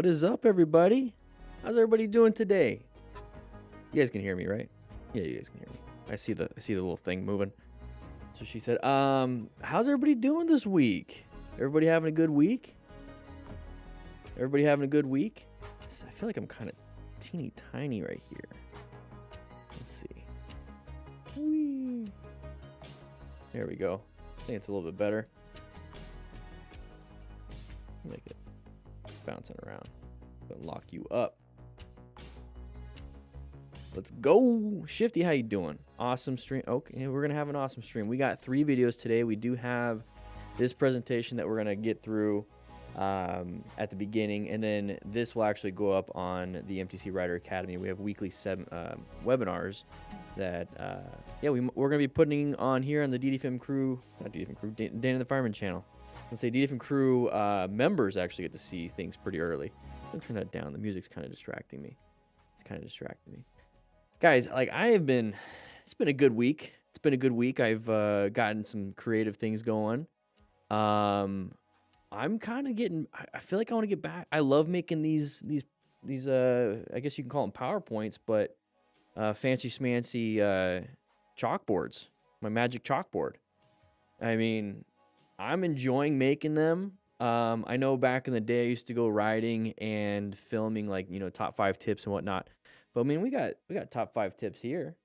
What is up, everybody? How's everybody doing today? You guys can hear me, right? Yeah, you guys can hear me. I see the little thing moving. So she said, how's everybody doing this week? Everybody having a good week? Everybody having a good week? I feel like I'm kind of teeny tiny right here. Let's see. Whee. There we go. I think it's a little bit better. Make it bouncing around. But lock you up. Let's go. Shifty, how you doing? Awesome stream. Okay, we're gonna have an awesome stream. We got 3 videos today. We do have this presentation that we're gonna get through at the beginning, and then this will actually go up on the MTC Rider Academy. We have weekly webinars that we're gonna be putting on here on the DDFM crew, not DDFM crew, DanDanTheFireman Channel. Let's say DDFM crew members actually get to see things pretty early. I'm gonna turn that down. The music's kind of distracting me. It's kind of distracting me. Guys, like it's been a good week. It's been a good week. I've gotten some creative things going. I'm kind of getting, I feel like I want to get back. I love making these I guess you can call them PowerPoints, but fancy schmancy chalkboards, my magic chalkboard. I mean, I'm enjoying making them. I know back in the day I used to go riding and filming like, top 5 tips and whatnot. But I mean, we got top 5 tips here.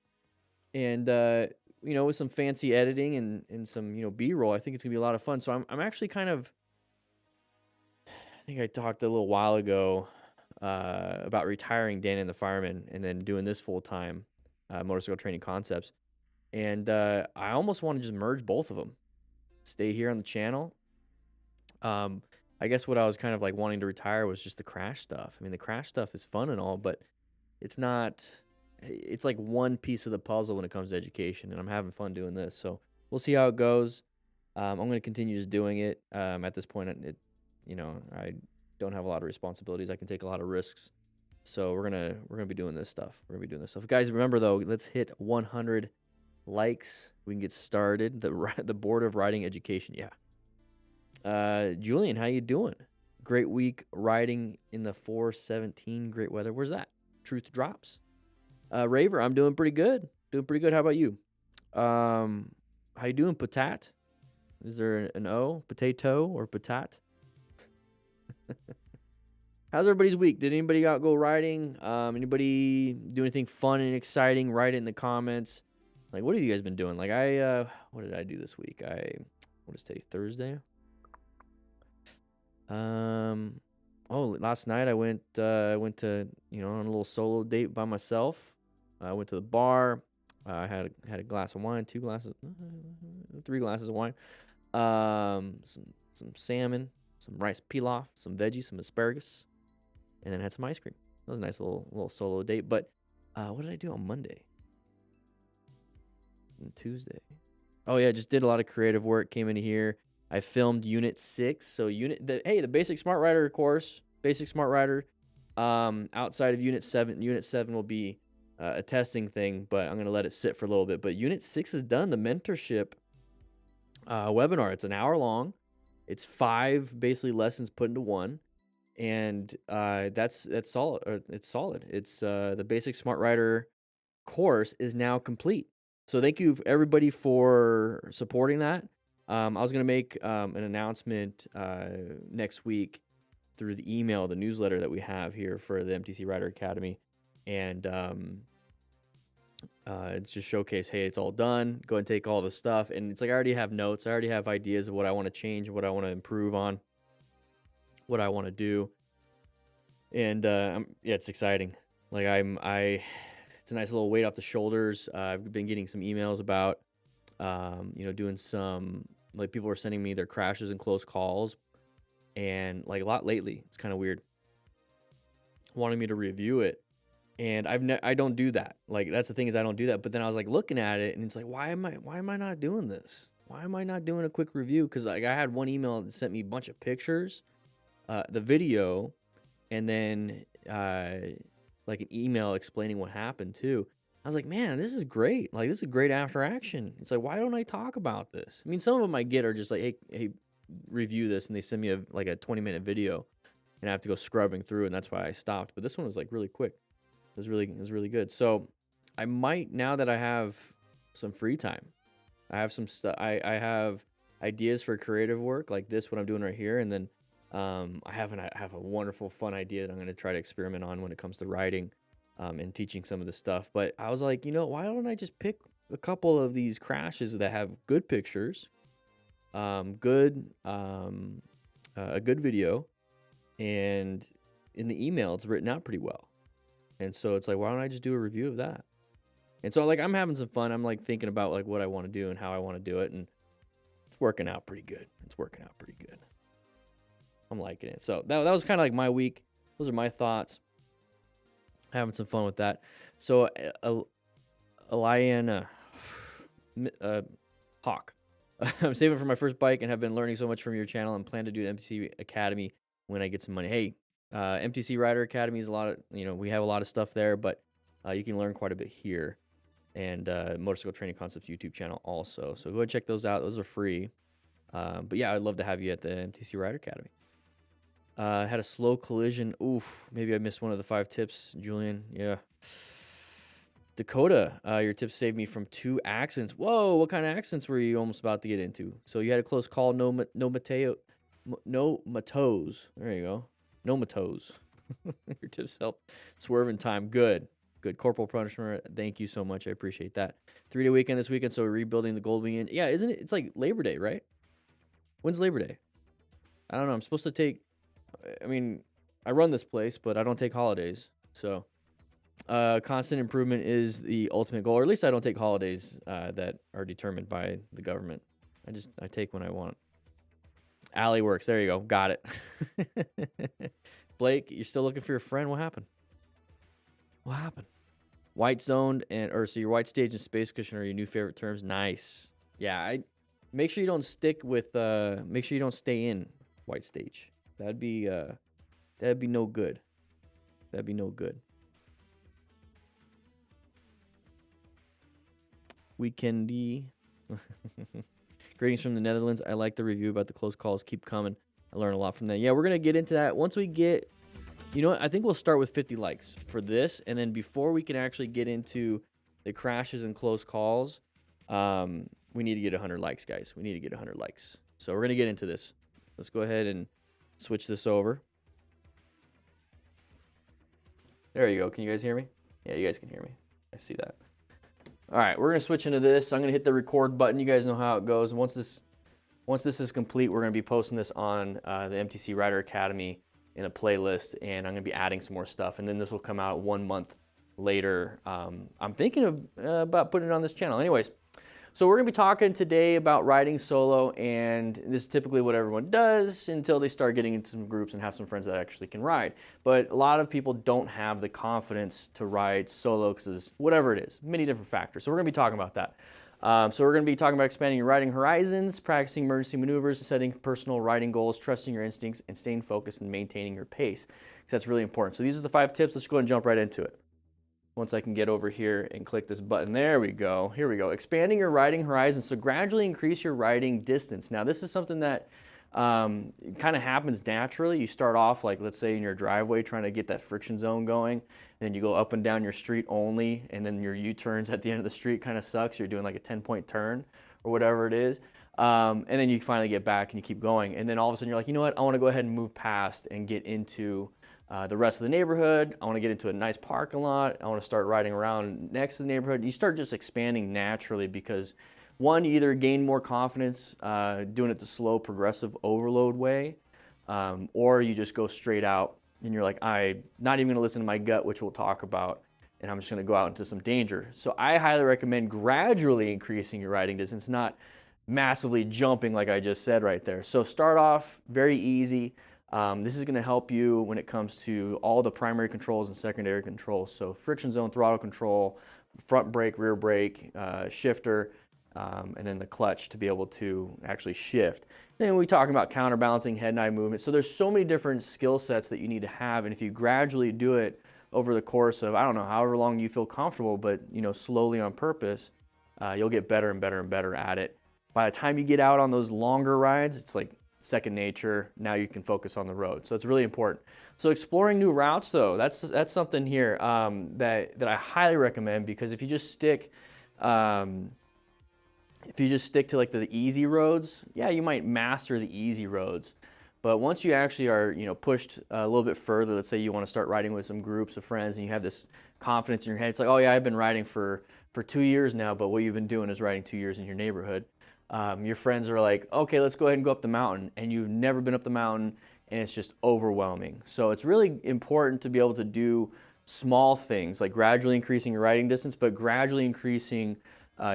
And with some fancy editing and some, B-roll, I think it's gonna be a lot of fun. So I'm actually kind of, I think I talked a little while ago about retiring DanDanTheFireman and then doing this full time, motorcycle training concepts. And I almost want to just merge both of them, stay here on the channel. I guess what I was kind of like wanting to retire was just the crash stuff. I mean, the crash stuff is fun and all, but it's like one piece of the puzzle when it comes to education, and I'm having fun doing this. So we'll see how it goes. I'm going to continue just doing it. At this point, I don't have a lot of responsibilities. I can take a lot of risks. So we're gonna be doing this stuff. Guys, remember though, let's hit 100 likes. We can get started. The Board of Riding Education. Yeah. Julian, how you doing? Great week riding in the 417. Great weather. Where's that? Truth drops. Raver, I'm doing pretty good. How about you? How you doing, Patat? Is there an O? Potato or patat? How's everybody's week? Did anybody go riding? Anybody do anything fun and exciting? Write it in the comments. Like, what have you guys been doing? Like, what did I do this week? What is today? Thursday? Last night I went to, on a little solo date by myself. I went to the bar. I had a glass of wine, 3 glasses of wine. Some salmon, some rice pilaf, some veggies, some asparagus, and then had some ice cream. That was a nice little solo date. But what did I do on Monday? And Tuesday. Oh yeah, just did a lot of creative work. Came into here. I filmed Unit 6. So the Basic Smart Rider course, Basic Smart Rider. Outside of Unit 7. Unit 7 will be a testing thing, but I'm gonna let it sit for a little bit. But Unit 6 is done. The mentorship webinar. It's an hour long. It's 5 basically lessons put into one, and that's solid. It's solid. It's the Basic Smart Rider course is now complete. So thank you everybody for supporting that. I was gonna make an announcement next week through the email, the newsletter that we have here for the MTC Rider Academy, and it's just showcase, hey, it's all done. Go and take all the stuff, and it's like I already have notes. I already have ideas of what I want to change, what I want to improve on, what I want to do, and it's exciting. Like it's a nice little weight off the shoulders. I've been getting some emails about, doing some, like, people are sending me their crashes and close calls, and like a lot lately. It's kind of weird, wanting me to review it. And I don't do that. Like, that's the thing, is I don't do that. But then I was like looking at it, and it's like, why am I not doing this? Why am I not doing a quick review? Because like I had one email that sent me a bunch of pictures, the video, and then like an email explaining what happened too. I was like, man, this is great. Like, this is great after action. It's like, why don't I talk about this? I mean, some of them I get are just like, hey, review this, and they send me a 20-minute video, and I have to go scrubbing through, and that's why I stopped. But this one was like really quick. It was really good. So I might, now that I have some free time, I have some stuff. I have ideas for creative work like this, what I'm doing right here, and then I have a wonderful, fun idea that I'm going to try to experiment on when it comes to writing and teaching some of the stuff. But I was like, why don't I just pick a couple of these crashes that have good pictures, a good video, and in the email it's written out pretty well. And so it's like, why don't I just do a review of that? And so like I'm having some fun. I'm like thinking about like what I want to do and how I want to do it, and it's working out pretty good. I'm liking it. So that was kind of like my week. Those are my thoughts. Having some fun with that. So Eliana Hawk. I'm saving for my first bike and have been learning so much from your channel and plan to do the MTC Academy when I get some money. Hey, MTC Rider Academy is a lot of, we have a lot of stuff there, but you can learn quite a bit here. And Motorcycle Training Concepts YouTube channel also. So go and check those out. Those are free. But yeah, I'd love to have you at the MTC Rider Academy. Had a slow collision. Oof, maybe I missed one of the 5 tips, Julian. Yeah. Dakota, your tips saved me from 2 accidents. Whoa, what kind of accidents were you almost about to get into? So you had a close call, no matos. There you go. No matos. Your tips help swerve in time. Good. Corporal punishment. Thank you so much. I appreciate that. 3-day weekend this weekend, so we're rebuilding the gold wing. Yeah, isn't it? It's like Labor Day, right? When's Labor Day? I don't know. I'm supposed to take... I run this place, but I don't take holidays. So, constant improvement is the ultimate goal. Or at least I don't take holidays that are determined by the government. I take when I want. Alley works. There you go. Got it. Blake, you're still looking for your friend. What happened? White zoned so your white stage and space cushion are your new favorite terms. Nice. Yeah, make sure you don't stick with make sure you don't stay in white stage. That'd be no good. Weekendy. Greetings from the Netherlands. I like the review about the close calls. Keep coming. I learned a lot from that. Yeah, we're gonna get into that once we get. You know what? I think we'll start with 50 likes for this, and then before we can actually get into the crashes and close calls, we need to get 100 likes, guys. We need to get 100 likes. So we're gonna get into this. Let's go ahead and switch this over. There you go. Can you guys hear me? Yeah, you guys can hear me. I see that. All right, we're gonna switch into this. I'm gonna hit the record button. You guys know how it goes. Once this is complete, we're gonna be posting this on the MTC Rider Academy in a playlist, and I'm gonna be adding some more stuff, and then this will come out 1 month later. I'm thinking of about putting it on this channel. Anyways, so we're gonna be talking today about riding solo, and this is typically what everyone does until they start getting into some groups and have some friends that actually can ride. But a lot of people don't have the confidence to ride solo because whatever it is, many different factors. So we're gonna be talking about that. So we're going to be talking about expanding your riding horizons, practicing emergency maneuvers, setting personal riding goals, trusting your instincts, and staying focused and maintaining your pace. Because that's really important. So these are the 5 tips. Let's go ahead and jump right into it. Once I can get over here and click this button. There we go. Here we go. Expanding your riding horizons. So gradually increase your riding distance. Now this is something that kind of happens naturally. You start off like, let's say in your driveway trying to get that friction zone going. Then you go up and down your street only, and then your U-turns at the end of the street kind of sucks. You're doing like a 10-point turn or whatever it is. And then you finally get back and you keep going. And then all of a sudden you're like, you know what? I want to go ahead and move past and get into the rest of the neighborhood. I want to get into a nice parking lot. I want to start riding around next to the neighborhood. You start just expanding naturally because one, you either gain more confidence doing it the slow, progressive overload way, or you just go straight out. And you're like, I'm not even gonna listen to my gut, which we'll talk about, and I'm just gonna go out into some danger. So I highly recommend gradually increasing your riding distance, not massively jumping like I just said right there. So start off very easy. This is gonna help you when it comes to all the primary controls and secondary controls. So friction zone, throttle control, front brake, rear brake, shifter, and then the clutch to be able to actually shift. Then we talk about counterbalancing, head and eye movement. So there's so many different skill sets that you need to have, and if you gradually do it over the course of, I don't know, however long you feel comfortable, but slowly on purpose, you'll get better and better and better at it. By the time you get out on those longer rides, it's like second nature. Now you can focus on the road. So it's really important. So exploring new routes though, that's something here that I highly recommend, because if you just stick If you just stick to like the easy roads, yeah, you might master the easy roads. But once you actually are, pushed a little bit further, let's say you want to start riding with some groups of friends and you have this confidence in your head. It's like, oh yeah, I've been riding for 2 years now, but what you've been doing is riding 2 years in your neighborhood. Your friends are like, okay, let's go ahead and go up the mountain, and you've never been up the mountain, and it's just overwhelming. So it's really important to be able to do small things, like gradually increasing your riding distance, but gradually increasing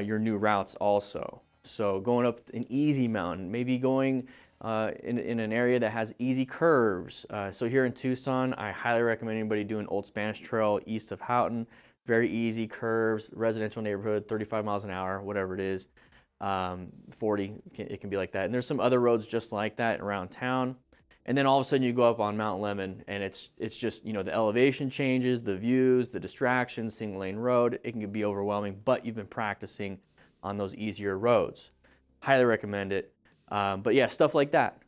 your new routes also. So going up an easy mountain, maybe going in an area that has easy curves. So here in Tucson, I highly recommend anybody doing Old Spanish Trail east of Houghton. Very easy curves, residential neighborhood, 35 miles an hour, whatever it is. 40, it can be like that. And there's some other roads just like that around town. And then all of a sudden you go up on Mount Lemmon, and it's just, the elevation changes, the views, the distractions, single lane road. It can be overwhelming, but you've been practicing on those easier roads. Highly recommend it. But yeah, stuff like that.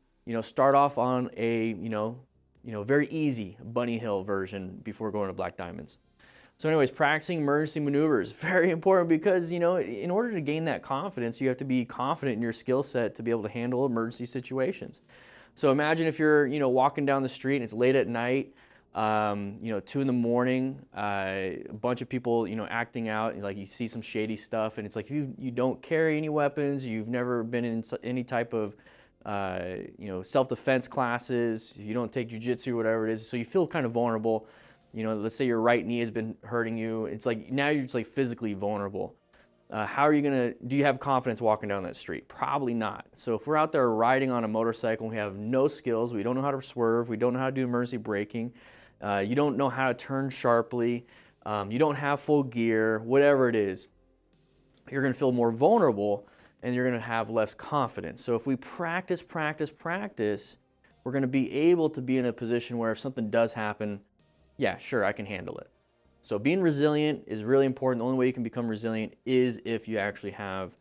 Start off on a, very easy bunny hill version before going to Black Diamonds. So anyways, practicing emergency maneuvers, very important because, in order to gain that confidence, you have to be confident in your skill set to be able to handle emergency situations. So imagine if you're, walking down the street and it's late at night, 2 in the morning, a bunch of people, acting out, like you see some shady stuff, and it's like you don't carry any weapons, you've never been in any type of, self-defense classes, you don't take jujitsu or whatever it is, so you feel kind of vulnerable. Let's say your right knee has been hurting you. It's like now you're just like physically vulnerable. How are you do you have confidence walking down that street? Probably not. So if we're out there riding on a motorcycle and we have no skills, we don't know how to swerve, we don't know how to do emergency braking, you don't know how to turn sharply, you don't have full gear, whatever it is, you're going to feel more vulnerable and you're going to have less confidence. So if we practice, we're going to be able to be in a position where if something does happen, yeah, sure, I can handle it. So being resilient is really important. The only way you can become resilient is if you actually have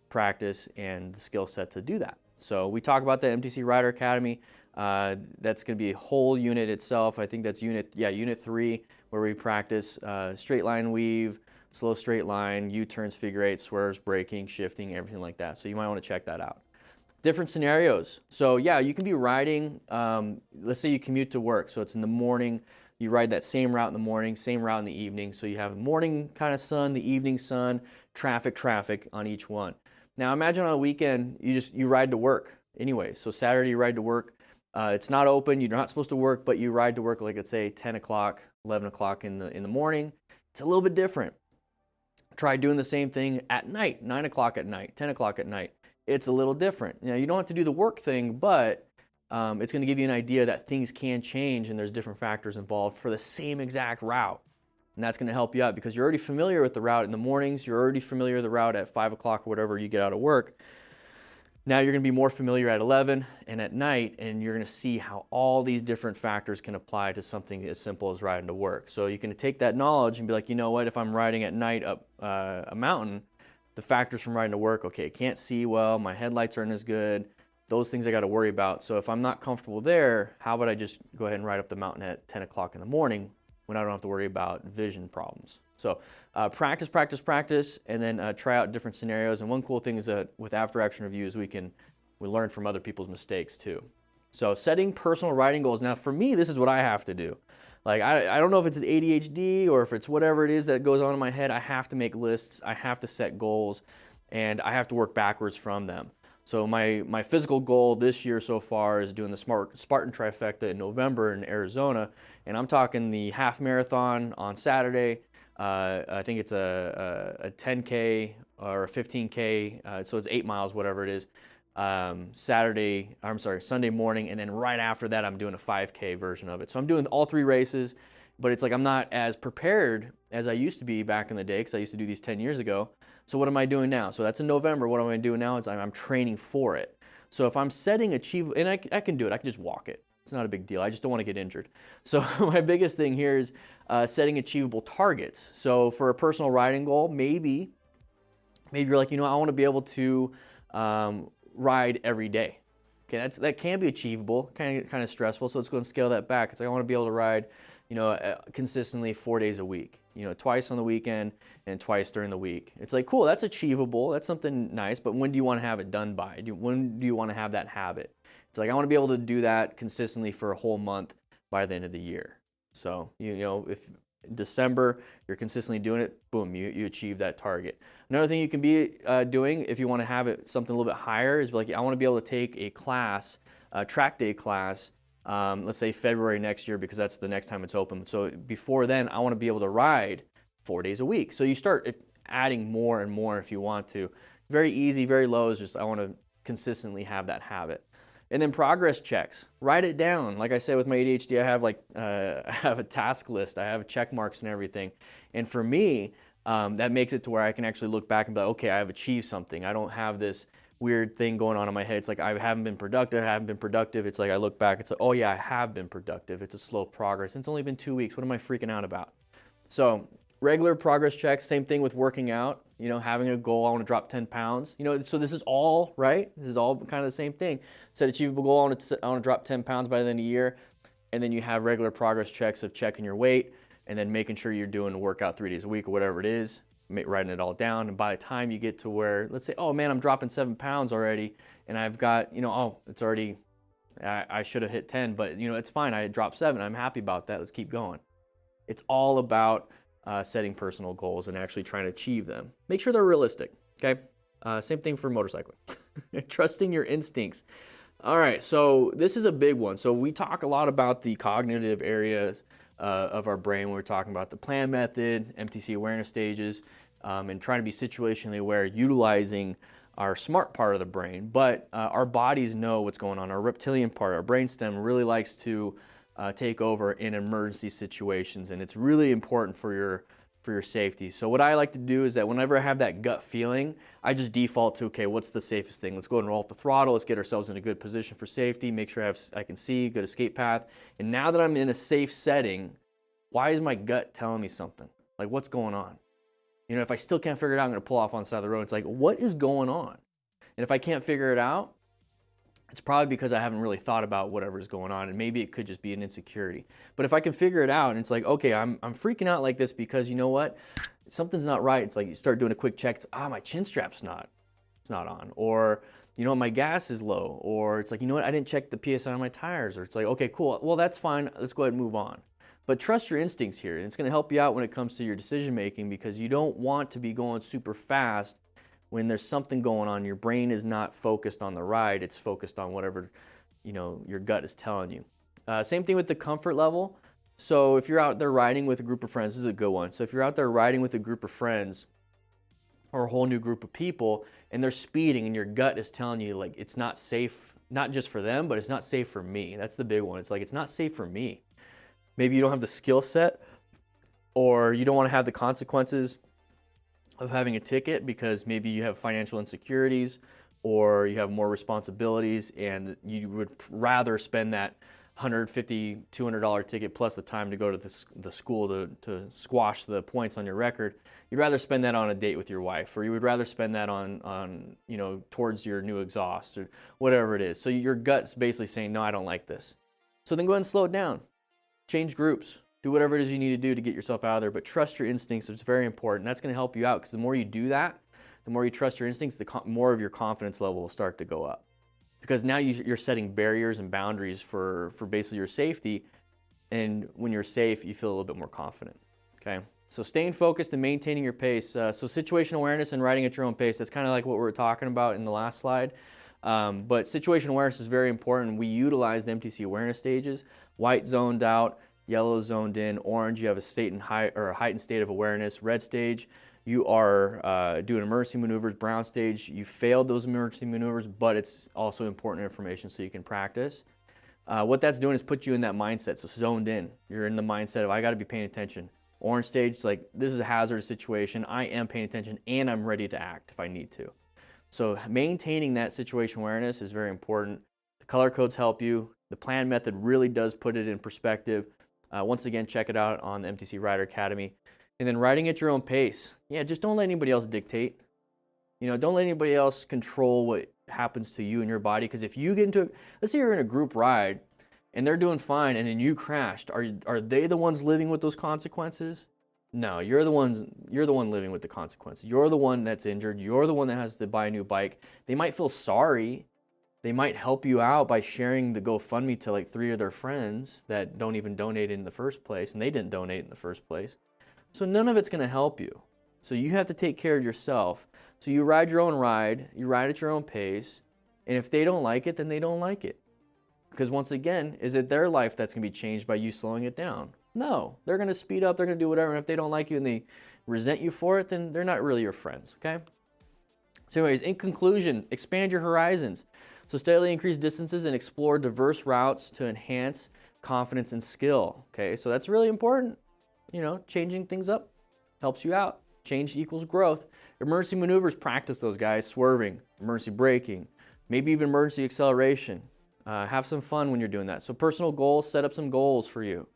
practice and the skill set to do that. So we talk about the MTC Rider Academy. That's going to be a whole unit itself. I think that's unit 3, where we practice straight line weave, slow straight line, U-turns, figure eight, swerves, braking, shifting, everything like that. So you might want to check that out. Different scenarios. So yeah, you can be riding, let's say you commute to work. So it's in the morning. You ride that same route in the morning, same route in the evening. So you have morning kind of sun, the evening sun, traffic on each one. Now imagine on a weekend, you ride to work anyway. So Saturday you ride to work. It's not open, you're not supposed to work, but you ride to work like let's say 10 o'clock, 11 o'clock in the morning. It's a little bit different. Try doing the same thing at night, 9 o'clock at night, 10 o'clock at night. It's a little different. You don't have to do the work thing, but it's going to give you an idea that things can change and there's different factors involved for the same exact route. And that's going to help you out because you're already familiar with the route in the mornings. You're already familiar with the route at 5 o'clock or whatever you get out of work. Now you're going to be more familiar at 11 and at night, and you're going to see how all these different factors can apply to something as simple as riding to work. So you can take that knowledge and be like, you know what, if I'm riding at night up a mountain, the factors from riding to work, okay, I can't see well, my headlights aren't as good, those things I got to worry about. So if I'm not comfortable there, how about I just go ahead and ride up the mountain at 10 o'clock in the morning when I don't have to worry about vision problems. So practice, and then try out different scenarios. And one cool thing is that with after action reviews, we learn from other people's mistakes too. So setting personal riding goals. Now for me, this is what I have to do. Like I don't know if it's ADHD or if it's whatever it is that goes on in my head. I have to make lists, I have to set goals, and I have to work backwards from them. So my physical goal this year so far is doing the Spartan Trifecta in November in Arizona, and I'm talking the half marathon on Saturday. I think it's a 10K or a 15K, so it's 8 miles, whatever it is. Sunday morning, and then right after that I'm doing a 5K version of it. So I'm doing all 3 races, but it's like I'm not as prepared as I used to be back in the day because I used to do these 10 years ago. So what am I doing now? So that's in November. What am I doing now is I'm training for it. So if I'm setting achievable, and I can do it, I can just walk it. It's not a big deal. I just don't want to get injured. So my biggest thing here is setting achievable targets. So for a personal riding goal, maybe you're like, I want to be able to ride every day. Okay, that can be achievable, kind of stressful. So let's go and scale that back. It's like I want to be able to ride, consistently 4 days a week. twice on the weekend and twice during the week. It's like, cool, that's achievable. That's something nice, but when do you want to have it done by? When do you want to have that habit? It's like, I want to be able to do that consistently for a whole month by the end of the year. So, if December you're consistently doing it, boom, you achieve that target. Another thing you can be doing if you want to have it something a little bit higher is like, I want to be able to take a class, a track day class, let's say February next year, because that's the next time it's open. So before then, I want to be able to ride 4 days a week. So you start adding more and more if you want to. Very easy, very low is just I want to consistently have that habit. And then progress checks. Write it down. Like I said, with my ADHD, I have I have a task list. I have check marks and everything. And for me, that makes it to where I can actually look back and be like, okay, I have achieved something. I don't have this weird thing going on in my head. It's like, I haven't been productive. It's like, I look back, it's like, oh yeah, I have been productive. It's a slow progress. It's only been 2 weeks. What am I freaking out about? So regular progress checks, same thing with working out, having a goal, I want to drop 10 pounds. So this is all, right? This is all kind of the same thing. Set achievable goal, I want to drop 10 pounds by the end of the year. And then you have regular progress checks of checking your weight and then making sure you're doing a workout 3 days a week or whatever it is, writing it all down. And by the time you get to where, let's say, oh man, I'm dropping 7 pounds already, and I've got, oh, it's already, I should have hit 10, but it's fine. I dropped 7. I'm happy about that. Let's keep going. It's all about setting personal goals and actually trying to achieve them. Make sure they're realistic, okay? Same thing for motorcycling. Trusting your instincts. All right, so this is a big one. So we talk a lot about the cognitive areas of our brain when we're talking about the plan method, MTC awareness stages, and trying to be situationally aware, utilizing our smart part of the brain. But our bodies know what's going on. Our reptilian part, our brainstem, really likes to take over in emergency situations, and it's really important for your safety. So what I like to do is that whenever I have that gut feeling, I just default to, okay, what's the safest thing? Let's go and roll off the throttle. Let's get ourselves in a good position for safety. Make sure I can see, good escape path. And now that I'm in a safe setting, why is my gut telling me something? Like, what's going on? If I still can't figure it out, I'm going to pull off on the side of the road. It's like, what is going on? And if I can't figure it out, it's probably because I haven't really thought about whatever's going on, and maybe it could just be an insecurity. But if I can figure it out, and it's like, okay, I'm freaking out like this because you know what? Something's not right. It's like you start doing a quick check. It's, my chin strap's not on. Or, my gas is low. Or it's like, you know what? I didn't check the PSI on my tires. Or it's like, okay, cool. Well, that's fine. Let's go ahead and move on. But trust your instincts here. And it's going to help you out when it comes to your decision making, because you don't want to be going super fast when there's something going on. Your brain is not focused on the ride, it's focused on whatever your gut is telling you. Same thing with the comfort level. So if you're out there riding with a group of friends, this is a good one. So if you're out there riding with a group of friends or a whole new group of people and they're speeding and your gut is telling you like it's not safe, not just for them, but it's not safe for me. That's the big one. It's like, it's not safe for me. Maybe you don't have the skill set, or you don't want to have the consequences of having a ticket because maybe you have financial insecurities or you have more responsibilities, and you would rather spend that $150, $200 ticket plus the time to go to the school to squash the points on your record. You'd rather spend that on a date with your wife, or you would rather spend that on towards your new exhaust or whatever it is. So your gut's basically saying, no, I don't like this. So then go ahead and slow it down. Change groups. Do whatever it is you need to do to get yourself out of there, but trust your instincts. It's very important. That's going to help you out, because the more you do that, the more you trust your instincts, the more of your confidence level will start to go up. Because now you're setting barriers and boundaries for basically your safety, and when you're safe, you feel a little bit more confident. Okay, so staying focused and maintaining your pace. So situational awareness and riding at your own pace, that's kind of like what we were talking about in the last slide. But situational awareness is very important. We utilize the MTC awareness stages: white, zoned out; yellow, zoned in; orange, you have a heightened state of awareness; red stage, you are doing emergency maneuvers; brown stage, you failed those emergency maneuvers, but it's also important information so you can practice. What that's doing is put you in that mindset, so zoned in. You're in the mindset of, I got to be paying attention. Orange stage, it's like, this is a hazardous situation. I am paying attention and I'm ready to act if I need to. So maintaining that situation awareness is very important. The color codes help you. The plan method really does put it in perspective. Once again, check it out on the MTC Rider Academy. And then riding at your own pace. Yeah, just don't let anybody else dictate. Don't let anybody else control what happens to you and your body. Because if you get into, let's say you're in a group ride and they're doing fine and then you crashed, are they the ones living with those consequences? No, you're the one living with the consequences. You're the one that's injured. You're the one that has to buy a new bike. They might feel sorry. They might help you out by sharing the GoFundMe to like 3 of their friends that don't even donate in the first place, and they didn't donate in the first place. So none of it's going to help you. So you have to take care of yourself. So you ride your own ride, you ride at your own pace, and if they don't like it, then they don't like it. Because once again, is it their life that's going to be changed by you slowing it down? No, they're going to speed up, they're going to do whatever, and if they don't like you and they resent you for it, then they're not really your friends, okay? So anyways, in conclusion, expand your horizons. So steadily increase distances and explore diverse routes to enhance confidence and skill, okay? So that's really important. You know, changing things up helps you out. Change equals growth. Emergency maneuvers, practice those, guys. Swerving, emergency braking, maybe even emergency acceleration. Have some fun when you're doing that. So personal goals, set up some goals for you.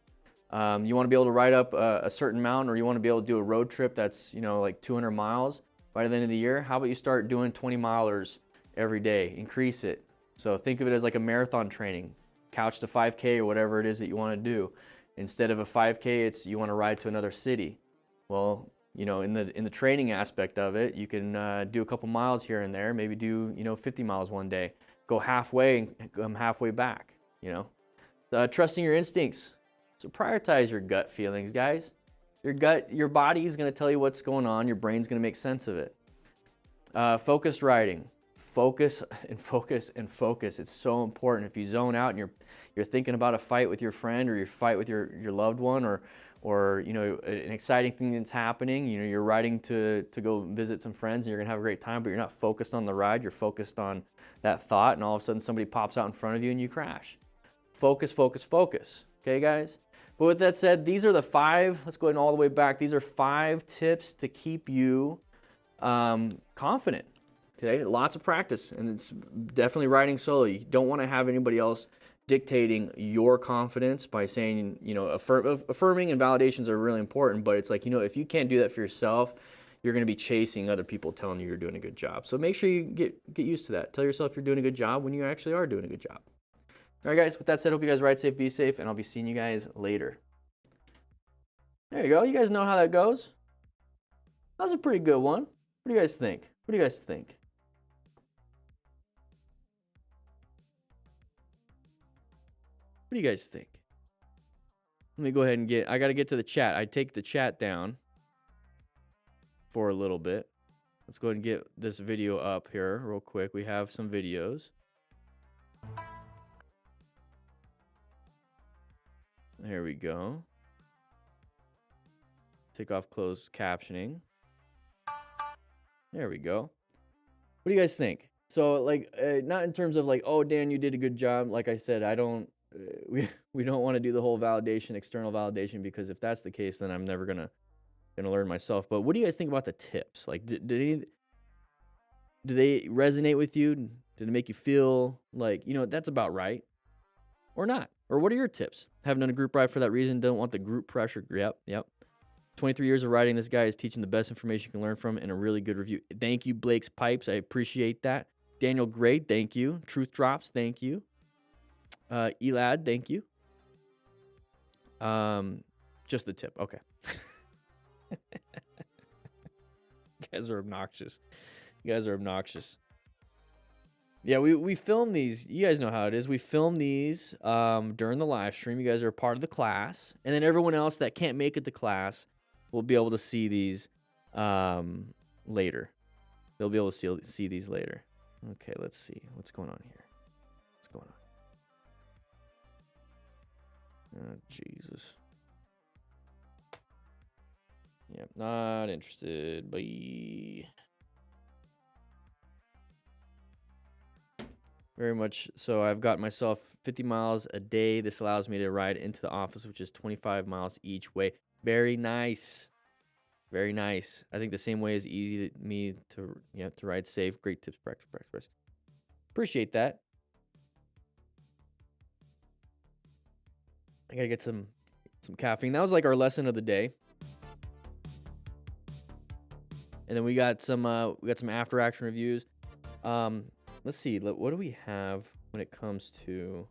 You want to be able to ride up a certain mountain, or you want to be able to do a road trip that's, you know, like 200 miles by the end of the year. How about you start doing 20 milers every day? Increase it. So think of it as like a marathon training. Couch to 5K or whatever it is that you want to do. Instead of a 5K, it's you want to ride to another city. Well, you know, in the training aspect of it, you can do a couple miles here and there. Maybe do, you know, 50 miles one day. Go halfway and come halfway back. You know, trusting your instincts. So prioritize your gut feelings, guys. Your body is going to tell you what's going on. Your brain's going to make sense of it. Focused riding. Focus and focus and focus. It's so important. If you zone out and you're thinking about a fight with your friend, or your fight with your loved one, or you know, an exciting thing that's happening, you know, you're riding to go visit some friends and you're gonna have a great time, but you're not focused on the ride, you're focused on that thought, and all of a sudden somebody pops out in front of you and you crash. Focus, focus, focus. Okay, guys? But with that said, these are the 5, let's go ahead and all the way back. These are 5 tips to keep you confident. Okay, lots of practice, and it's definitely riding solo. You don't want to have anybody else dictating your confidence by saying, you know, affirming and validations are really important, but it's like, you know, if you can't do that for yourself, you're going to be chasing other people telling you you're doing a good job. So make sure you get used to that. Tell yourself you're doing a good job when you actually are doing a good job. All right, guys, with that said, hope you guys ride safe, be safe, and I'll be seeing you guys later. There you go. You guys know how that goes. That was a pretty good one. What do you guys think? What do you guys think? What do you guys think? Let me go ahead and I got to get to the chat. I take the chat down for a little bit. Let's go ahead and get this video up here real quick. We have some videos. There we go. Take off closed captioning. There we go. What do you guys think? So, like, not in terms of like, oh, Dan, you did a good job. Like I said, I don't. We don't want to do the whole validation, external validation, because if that's the case, then I'm never gonna learn myself. But what do you guys think about the tips? Like, do they resonate with you? Did it make you feel like, you know, that's about right, or not? Or what are your tips? Haven't done a group ride for that reason. Don't want the group pressure. Yep. 23 years of riding. This guy is teaching the best information you can learn from, and a really good review. Thank you, Blake's Pipes. I appreciate that. Daniel Great, thank you. Truth Drops, thank you. Elad, thank you. Just the tip. Okay. You guys are obnoxious. Yeah, we film these. You guys know how it is. We film these during the live stream. You guys are part of the class. And then everyone else that can't make it to class will be able to see these later. They'll be able to see these later. Okay, let's see. What's going on here? What's going on? Oh, Jesus. Yep, not interested. Bye. Very much so. I've got myself 50 miles a day. This allows me to ride into the office, which is 25 miles each way. Very nice. Very nice. I think the same way is easy to me to ride safe. Great tips, practice. Appreciate that. I gotta get some caffeine. That was like our lesson of the day. And then we got some after action reviews. Let's see. What do we have when it comes to?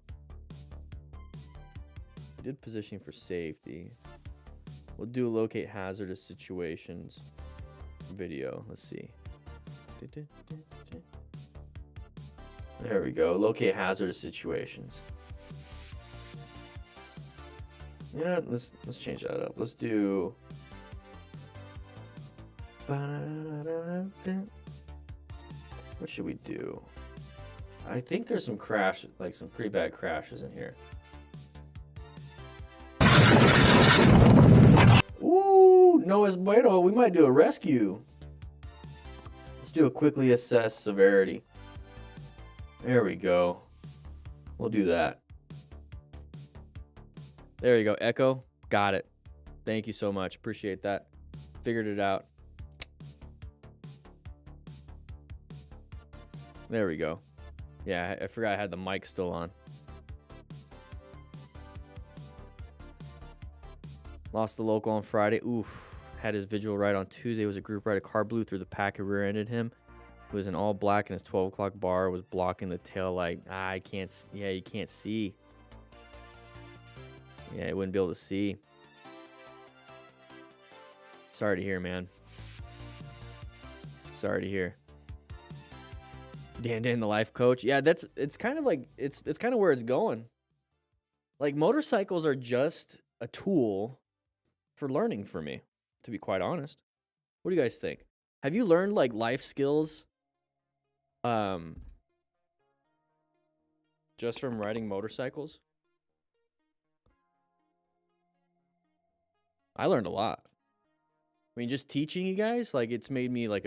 We did positioning for safety. We'll do locate hazardous situations video. Let's see. There we go. Locate hazardous situations. Yeah, let's change that up. Let's do. What should we do? I think there's some crash, like some pretty bad crashes in here. Ooh, no es bueno. We might do a rescue. Let's do a quickly assess severity. There we go. We'll do that. There you go. Echo. Got it. Thank you so much. Appreciate that. Figured it out. There we go. Yeah, I forgot I had the mic still on. Lost the local on Friday. Oof. Had his visual ride on Tuesday. It was a group ride. A car blew through the pack and rear-ended him. It was in all black and his 12 o'clock bar was blocking the tail light. I can't. Yeah, you can't see. Yeah, I wouldn't be able to see. Sorry to hear, man. Sorry to hear. Dan, the life coach. Yeah, it's kind of like it's kind of where it's going. Like motorcycles are just a tool for learning for me, to be quite honest. What do you guys think? Have you learned like life skills just from riding motorcycles? I learned a lot. I mean, just teaching you guys, like it's made me like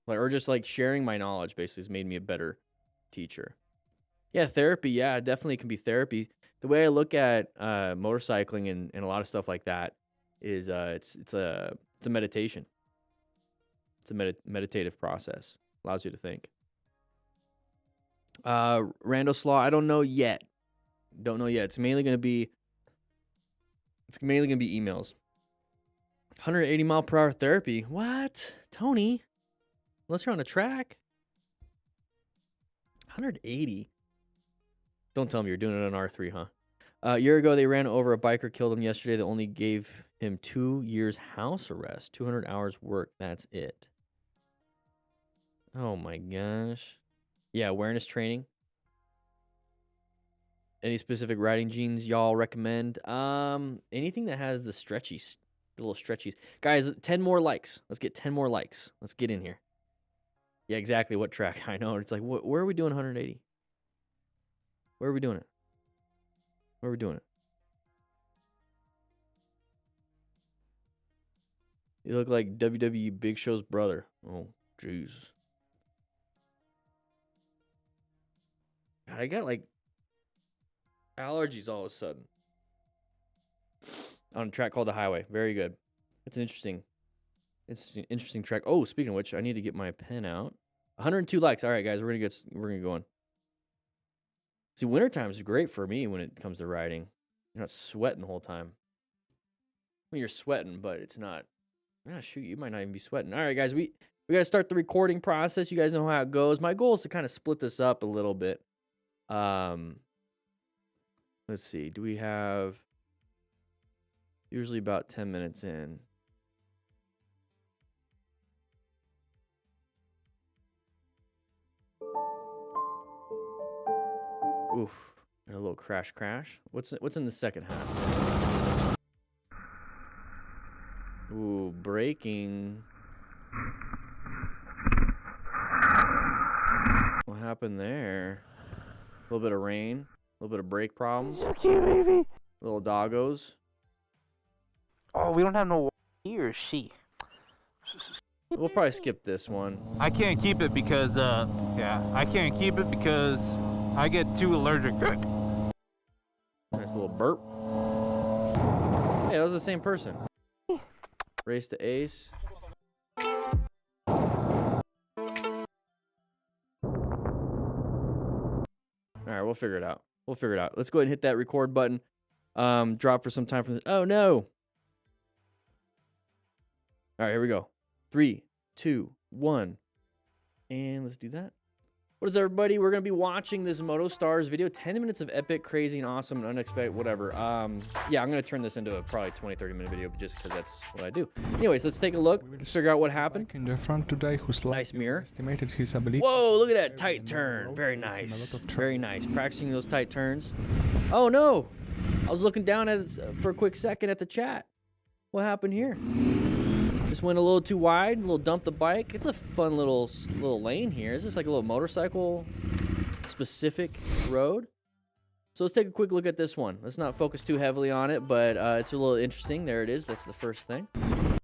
or just like sharing my knowledge basically has made me a better teacher. Yeah, therapy. Yeah, definitely can be therapy. The way I look at motorcycling and a lot of stuff like that is it's a meditation. It's a meditative process. Allows you to think. Randall Slaw, I don't know yet. Don't know yet. It's mainly gonna be emails. 180 mile per hour therapy. What? Tony? Unless you're on a track. 180. Don't tell me you're doing it on R3, huh? A year ago, they ran over a biker, killed him yesterday. They only gave him 2 years house arrest, 200 hours work. That's it. Oh my gosh. Yeah, awareness training. Any specific riding jeans y'all recommend? Anything that has the little stretchies. Guys, 10 more likes. Let's get 10 more likes. Let's get in here. Yeah, exactly. What track? I know. It's like, where are we doing 180? Where are we doing it? Where are we doing it? You look like WWE Big Show's brother. Oh, jeez. God, I got like allergies all of a sudden. On a track called the Highway. Very good. It's an interesting track. Oh, speaking of which, I need to get my pen out. 102 likes. All right, guys, we're gonna get going. See, wintertime is great for me when it comes to riding. You're not sweating the whole time. I mean, you're sweating, but it's not. Ah, shoot, you might not even be sweating. All right, guys, we got to start the recording process. You guys know how it goes. My goal is to kind of split this up a little bit. Let's see. Do we have usually about 10 minutes in? Oof. A little crash. What's in the second half? Ooh, braking. What happened there? A little bit of rain. A little bit of brake problems. So cute, baby. Little doggos. Oh, we don't have no he or she. We'll probably skip this one. I can't keep it because, I can't keep it because I get too allergic. Nice little burp. Hey, that was the same person. Race to ace. All right, we'll figure it out. Let's go ahead and hit that record button. Drop for some time from this. Oh, no. All right, here we go. 3, 2, 1. And let's do that. What is everybody? We're gonna be watching this Moto Stars video. 10 minutes of epic, crazy, and awesome, and unexpected, whatever. Yeah, I'm gonna turn this into a probably 20-30 minute video just because that's what I do. Anyways, let's take a look. Let's figure out what happened. In the front today, who's Nice mirror. estimated his ability. Whoa, look at that tight turn. Very nice. Very nice. Practicing those tight turns. Oh no! I was looking down at for a quick second at the chat. What happened here? Just went a little too wide, a little dump the bike. It's a fun little lane here. Is this like a little motorcycle specific road? So let's take a quick look at this one. Let's not focus too heavily on it, but it's a little interesting. There it is. That's the first thing.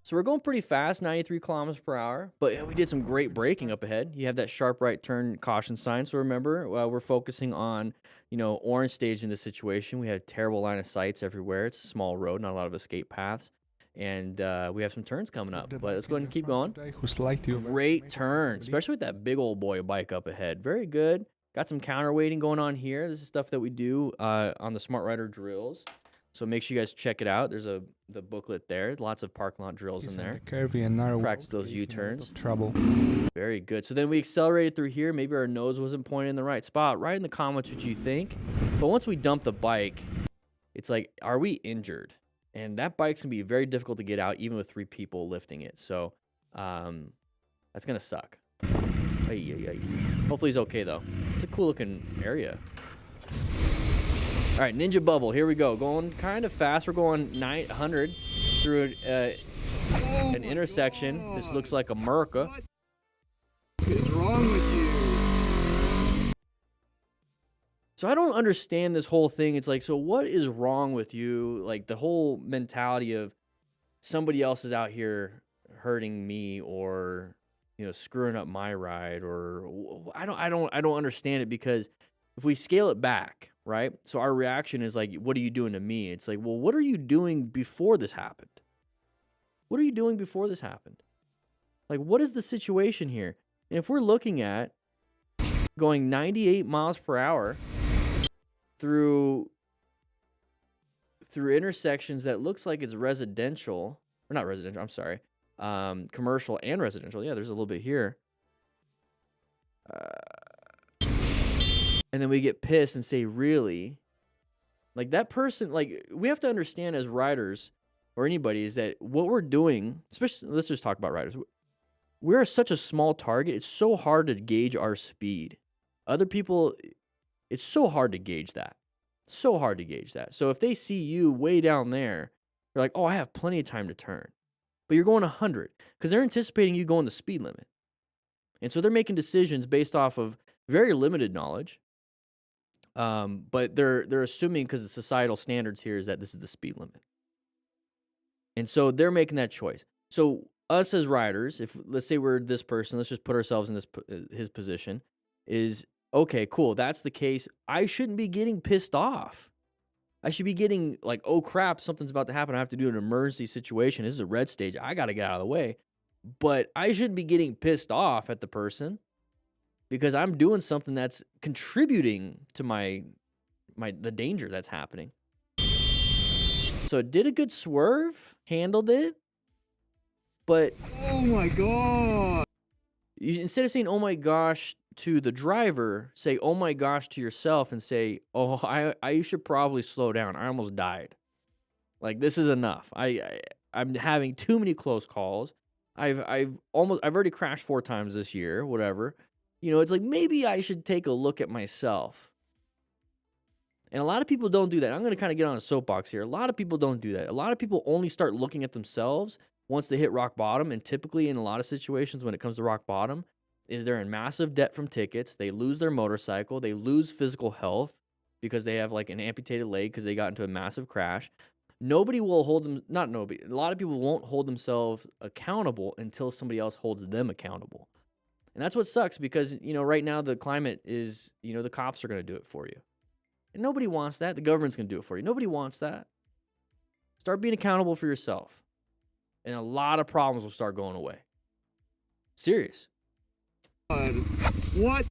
So we're going pretty fast, 93 kilometers per hour, but we did some great braking up ahead. You have that sharp right turn caution sign. So remember, we're focusing on, orange stage in this situation. We have terrible line of sights everywhere. It's a small road, not a lot of escape paths. And we have some turns coming up, but let's go ahead and keep going. Great turn, especially with that big old boy bike up ahead. Very good. Got some counterweighting going on here. This is stuff that we do on the Smart Rider drills. So make sure you guys check it out. There's the booklet there. Lots of parking lot drills in there. Practice those U-turns. Very good. So then we accelerated through here. Maybe our nose wasn't pointed in the right spot. Write in the comments what you think. But once we dump the bike, it's like, are we injured? And that bike's going to be very difficult to get out, even with 3 people lifting it. So that's going to suck. Hopefully he's okay, though. It's a cool-looking area. All right, Ninja Bubble. Here we go. Going kind of fast. We're going 900 through an intersection. God. This looks like America. What is wrong with you? So I don't understand this whole thing. It's like, so what is wrong with you? Like the whole mentality of somebody else is out here hurting me or, screwing up my ride, or I don't understand it, because if we scale it back, right? So our reaction is like, what are you doing to me? It's like, well, what are you doing before this happened? What are you doing before this happened? Like, what is the situation here? And if we're looking at going 98 miles per hour through intersections that looks like it's residential, or not residential, I'm sorry, commercial and residential. Yeah, there's a little bit here. And then we get pissed and say, really? Like that person, like we have to understand as riders or anybody is that what we're doing, especially, let's just talk about riders. We're such a small target. It's so hard to gauge our speed. Other people, it's so hard to gauge that. So hard to gauge that. So if they see you way down there, they're like, oh, I have plenty of time to turn. But you're going 100 because they're anticipating you going the speed limit. And so they're making decisions based off of very limited knowledge. But they're assuming, because the societal standards here is that this is the speed limit. And so they're making that choice. So us as riders, if let's say we're this person, let's just put ourselves in his position, is okay, cool. That's the case. I shouldn't be getting pissed off. I should be getting like, oh crap, something's about to happen. I have to do an emergency situation. This is a red stage. I got to get out of the way. But I shouldn't be getting pissed off at the person because I'm doing something that's contributing to the danger that's happening. So it did a good swerve, handled it, but oh my god! Instead of saying "oh my gosh" to the driver, say "oh my gosh" to yourself and say, "oh, I should probably slow down. I almost died. Like this is enough. I'm having too many close calls. I've already crashed 4 times this year. Whatever. It's like maybe I should take a look at myself." And a lot of people don't do that. I'm going to kind of get on a soapbox here. A lot of people don't do that. A lot of people only start looking at themselves once they hit rock bottom. And typically in a lot of situations when it comes to rock bottom is they're in massive debt from tickets. They lose their motorcycle. They lose physical health because they have like an amputated leg because they got into a massive crash. Nobody will hold them, not nobody, a lot of people won't hold themselves accountable until somebody else holds them accountable. And that's what sucks because, right now the climate is, the cops are going to do it for you. And nobody wants that. The government's going to do it for you. Nobody wants that. Start being accountable for yourself. And a lot of problems will start going away. Serious. What?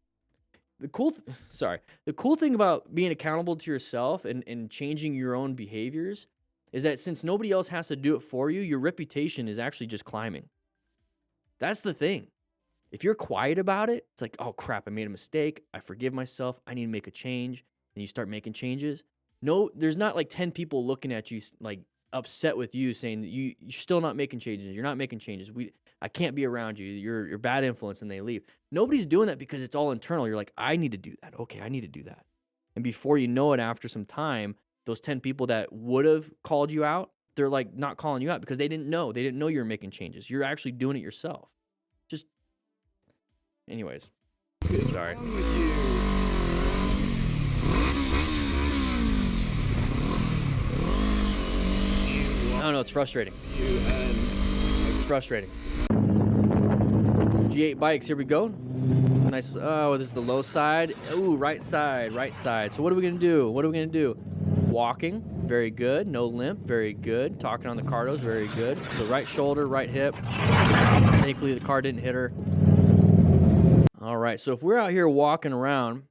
The cool thing about being accountable to yourself and changing your own behaviors is that since nobody else has to do it for you, your reputation is actually just climbing. That's the thing. If you're quiet about it, it's like, oh crap, I made a mistake. I forgive myself. I need to make a change. And you start making changes. No, there's not like 10 people looking at you like upset with you saying that you're still not making changes. You're not making changes. I can't be around you. You're bad influence, and they leave. Nobody's doing that because it's all internal. You're like, I need to do that. Okay, I need to do that. And before you know it, after some time, those 10 people that would have called you out, they're like not calling you out because they didn't know. They didn't know you're making changes. You're actually doing it yourself. Just, anyways, sorry. What's wrong with you? I don't know. It's frustrating. You and It's frustrating. G8 bikes. Here we go. Nice. Oh, this is the low side. Ooh, right side, right side. So what are we gonna do? What are we gonna do? Walking. Very good. No limp. Very good. Talking on the cardos. Very good. So right shoulder, right hip. Thankfully, the car didn't hit her. All right. So if we're out here walking around,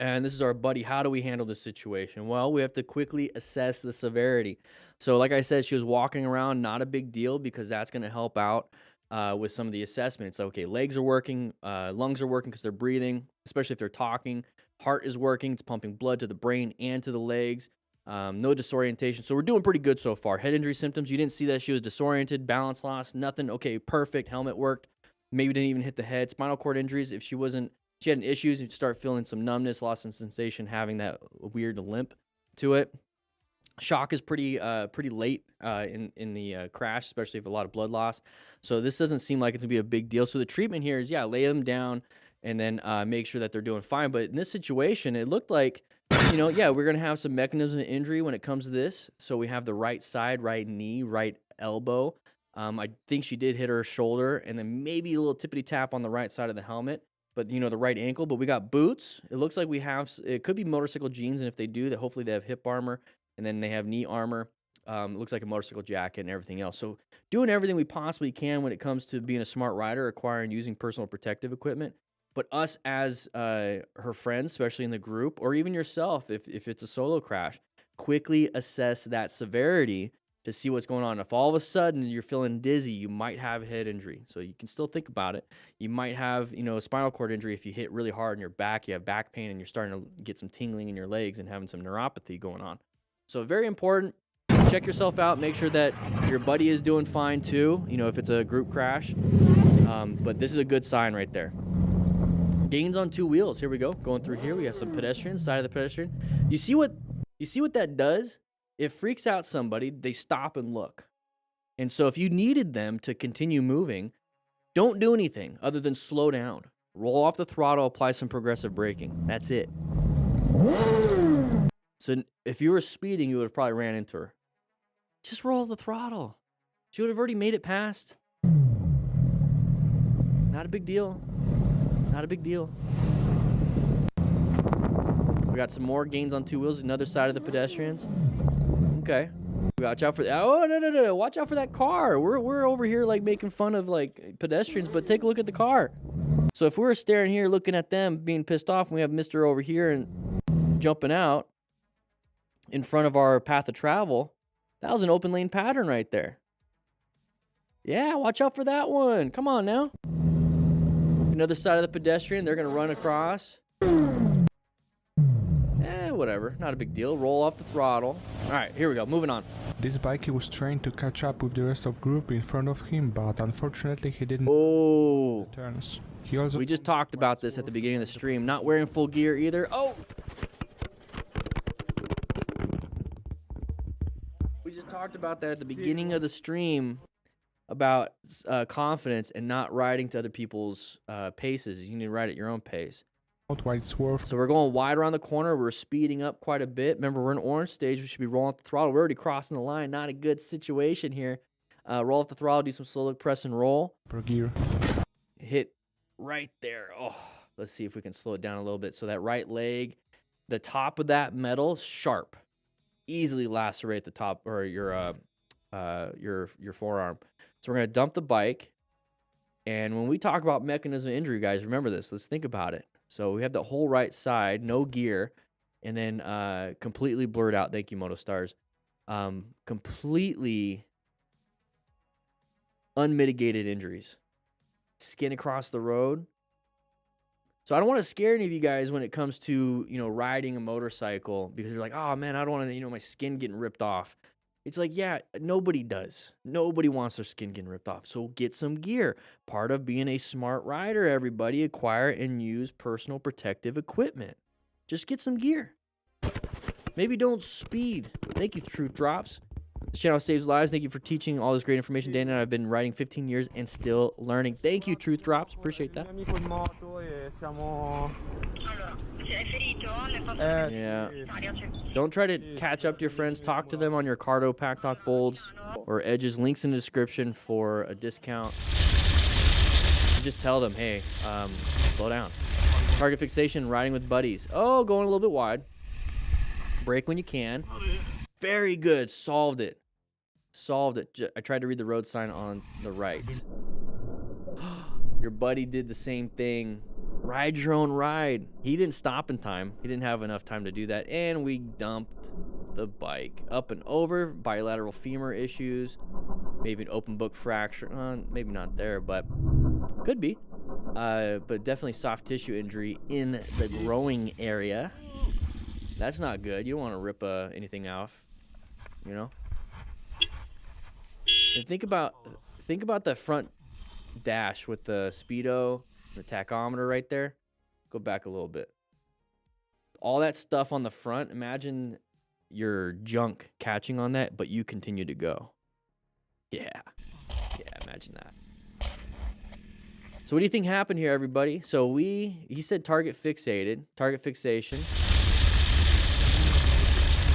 and this is our buddy, how do we handle this situation? Well, we have to quickly assess the severity. So like I said, she was walking around, not a big deal because that's going to help out with some of the assessment. It's okay, legs are working, lungs are working because they're breathing, especially if they're talking. Heart is working, it's pumping blood to the brain and to the legs. No disorientation. So we're doing pretty good so far. Head injury symptoms, you didn't see that she was disoriented, balance loss, nothing. Okay, perfect. Helmet worked. Maybe didn't even hit the head. Spinal cord injuries, if she had issues, you'd start feeling some numbness, loss in sensation, having that weird limp to it. Shock is pretty late in the crash, especially if a lot of blood loss. So this doesn't seem like it's gonna be a big deal. So the treatment here is, yeah, lay them down and then make sure that they're doing fine. But in this situation, it looked like, yeah, we're gonna have some mechanism of injury when it comes to this. So we have the right side, right knee, right elbow. I think she did hit her shoulder, and then maybe a little tippity tap on the right side of the helmet. But, the right ankle. But we got boots. It looks like it could be motorcycle jeans, and if they do, that hopefully they have hip armor, and then they have knee armor. It looks like a motorcycle jacket and everything else. So doing everything we possibly can when it comes to being a smart rider, acquiring, using personal protective equipment. But us as her friends, especially in the group, or even yourself, if it's a solo crash, quickly assess that severity to see what's going on. If all of a sudden you're feeling dizzy, you might have a head injury. So you can still think about it. You might have, a spinal cord injury if you hit really hard in your back, you have back pain, and you're starting to get some tingling in your legs and having some neuropathy going on. So very important. Check yourself out. Make sure that your buddy is doing fine too, if it's a group crash. But this is a good sign right there. Gains on two wheels. Here we go. Going through here, we have some pedestrians, side of the pedestrian. You see what that does? It freaks out somebody. They stop and look. And so if you needed them to continue moving, don't do anything other than slow down. Roll off the throttle, apply some progressive braking. That's it. So if you were speeding, you would have probably ran into her. Just roll the throttle. She would have already made it past. Not a big deal. Not a big deal. We got some more gains on two wheels, another side of the pedestrians. Okay. Watch out for that. Oh, no. Watch out for that car. We're over here like making fun of like pedestrians, but take a look at the car. So if we were staring here looking at them being pissed off, and we have Mr. over here and jumping out in front of our path of travel, that was an open lane pattern right there. Yeah, watch out for that one. Come on now. Another side of the pedestrian, they're going to run across. Whatever, not a big deal. Roll off the throttle. All right, here we go. Moving on. This bike was trying to catch up with the rest of group in front of him, but unfortunately he didn't Oh, turns. He also we just talked about this at the beginning of the stream. Not wearing full gear either. Oh, we just talked about that at the beginning of the stream about confidence and not riding to other people's paces. You need to ride at your own pace. while it's worth. So we're going wide around the corner. We're speeding up quite a bit. Remember, we're in orange stage. We should be rolling off the throttle. We're already crossing the line. Not a good situation here. Roll off the throttle, do some slow look, press and roll. Per gear. Hit right there. Oh, let's see if we can slow it down a little bit. So that right leg, the top of that metal, sharp. Easily lacerate the top or your forearm. So we're going to dump the bike. And when we talk about mechanism of injury, guys, remember this. Let's think about it. So we have the whole right side, no gear, and then completely blurred out. Thank you, MotoStars. Completely unmitigated injuries. skin across the road. So I don't want to scare any of you guys when it comes to, riding a motorcycle, because you're like, oh man, I don't want to, my skin getting ripped off. It's like, yeah, nobody does. Nobody wants their skin getting ripped off. So get some gear. Part of being a smart rider, everybody, acquire and use personal protective equipment. Just get some gear. Maybe don't speed. Thank you, Truth Drops. This channel saves lives. Thank you for teaching all this great information, Dan. And I've been riding 15 years and still learning. Thank you, Truth Drops. Appreciate that. Yeah. Don't try to catch up to your friends. Talk to them on your Cardo Pack Talk Bolds or Edges. Links in the description for a discount. And just tell them, hey, slow down. Target fixation, riding with buddies. Oh, going a little bit wide. Brake when you can. Very good. Solved it. Solved it. I tried to read the road sign on the right. Your buddy did the same thing. Ride your own ride. He didn't stop in time. He didn't have enough time to do that. And we dumped the bike. Up and over. Bilateral femur issues. Maybe an open book fracture. Maybe not there, but could be. But definitely soft tissue injury in the growing area. That's not good. You don't want to rip anything off, And think about the front dash with the speedo, the tachometer right there. Go back a little bit. All that stuff on the front. Imagine your junk catching on that, but you continue to go. Yeah, imagine that. So what do you think happened here, everybody? So he said target fixation.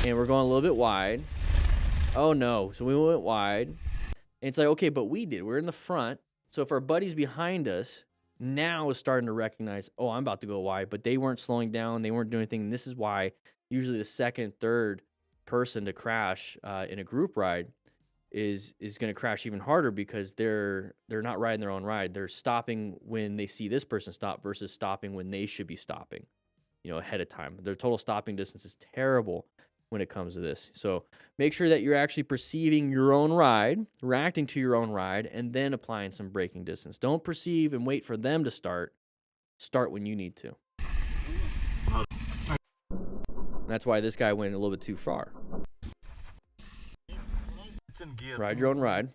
And we're going a little bit wide. Oh no, so we went wide. And it's like, okay, but we're in the front. So if our buddy's behind us, now is starting to recognize, oh, I'm about to go wide, but they weren't slowing down. They weren't doing anything. And this is why usually the second, third person to crash in a group ride is going to crash even harder, because they're not riding their own ride. They're stopping when they see this person stop versus stopping when they should be stopping, ahead of time. Their total stopping distance is terrible when it comes to this. So make sure that you're actually perceiving your own ride, reacting to your own ride, and then applying some braking distance. Don't perceive and wait for them to start. Start when you need to. That's why this guy went a little bit too far. Ride your own ride.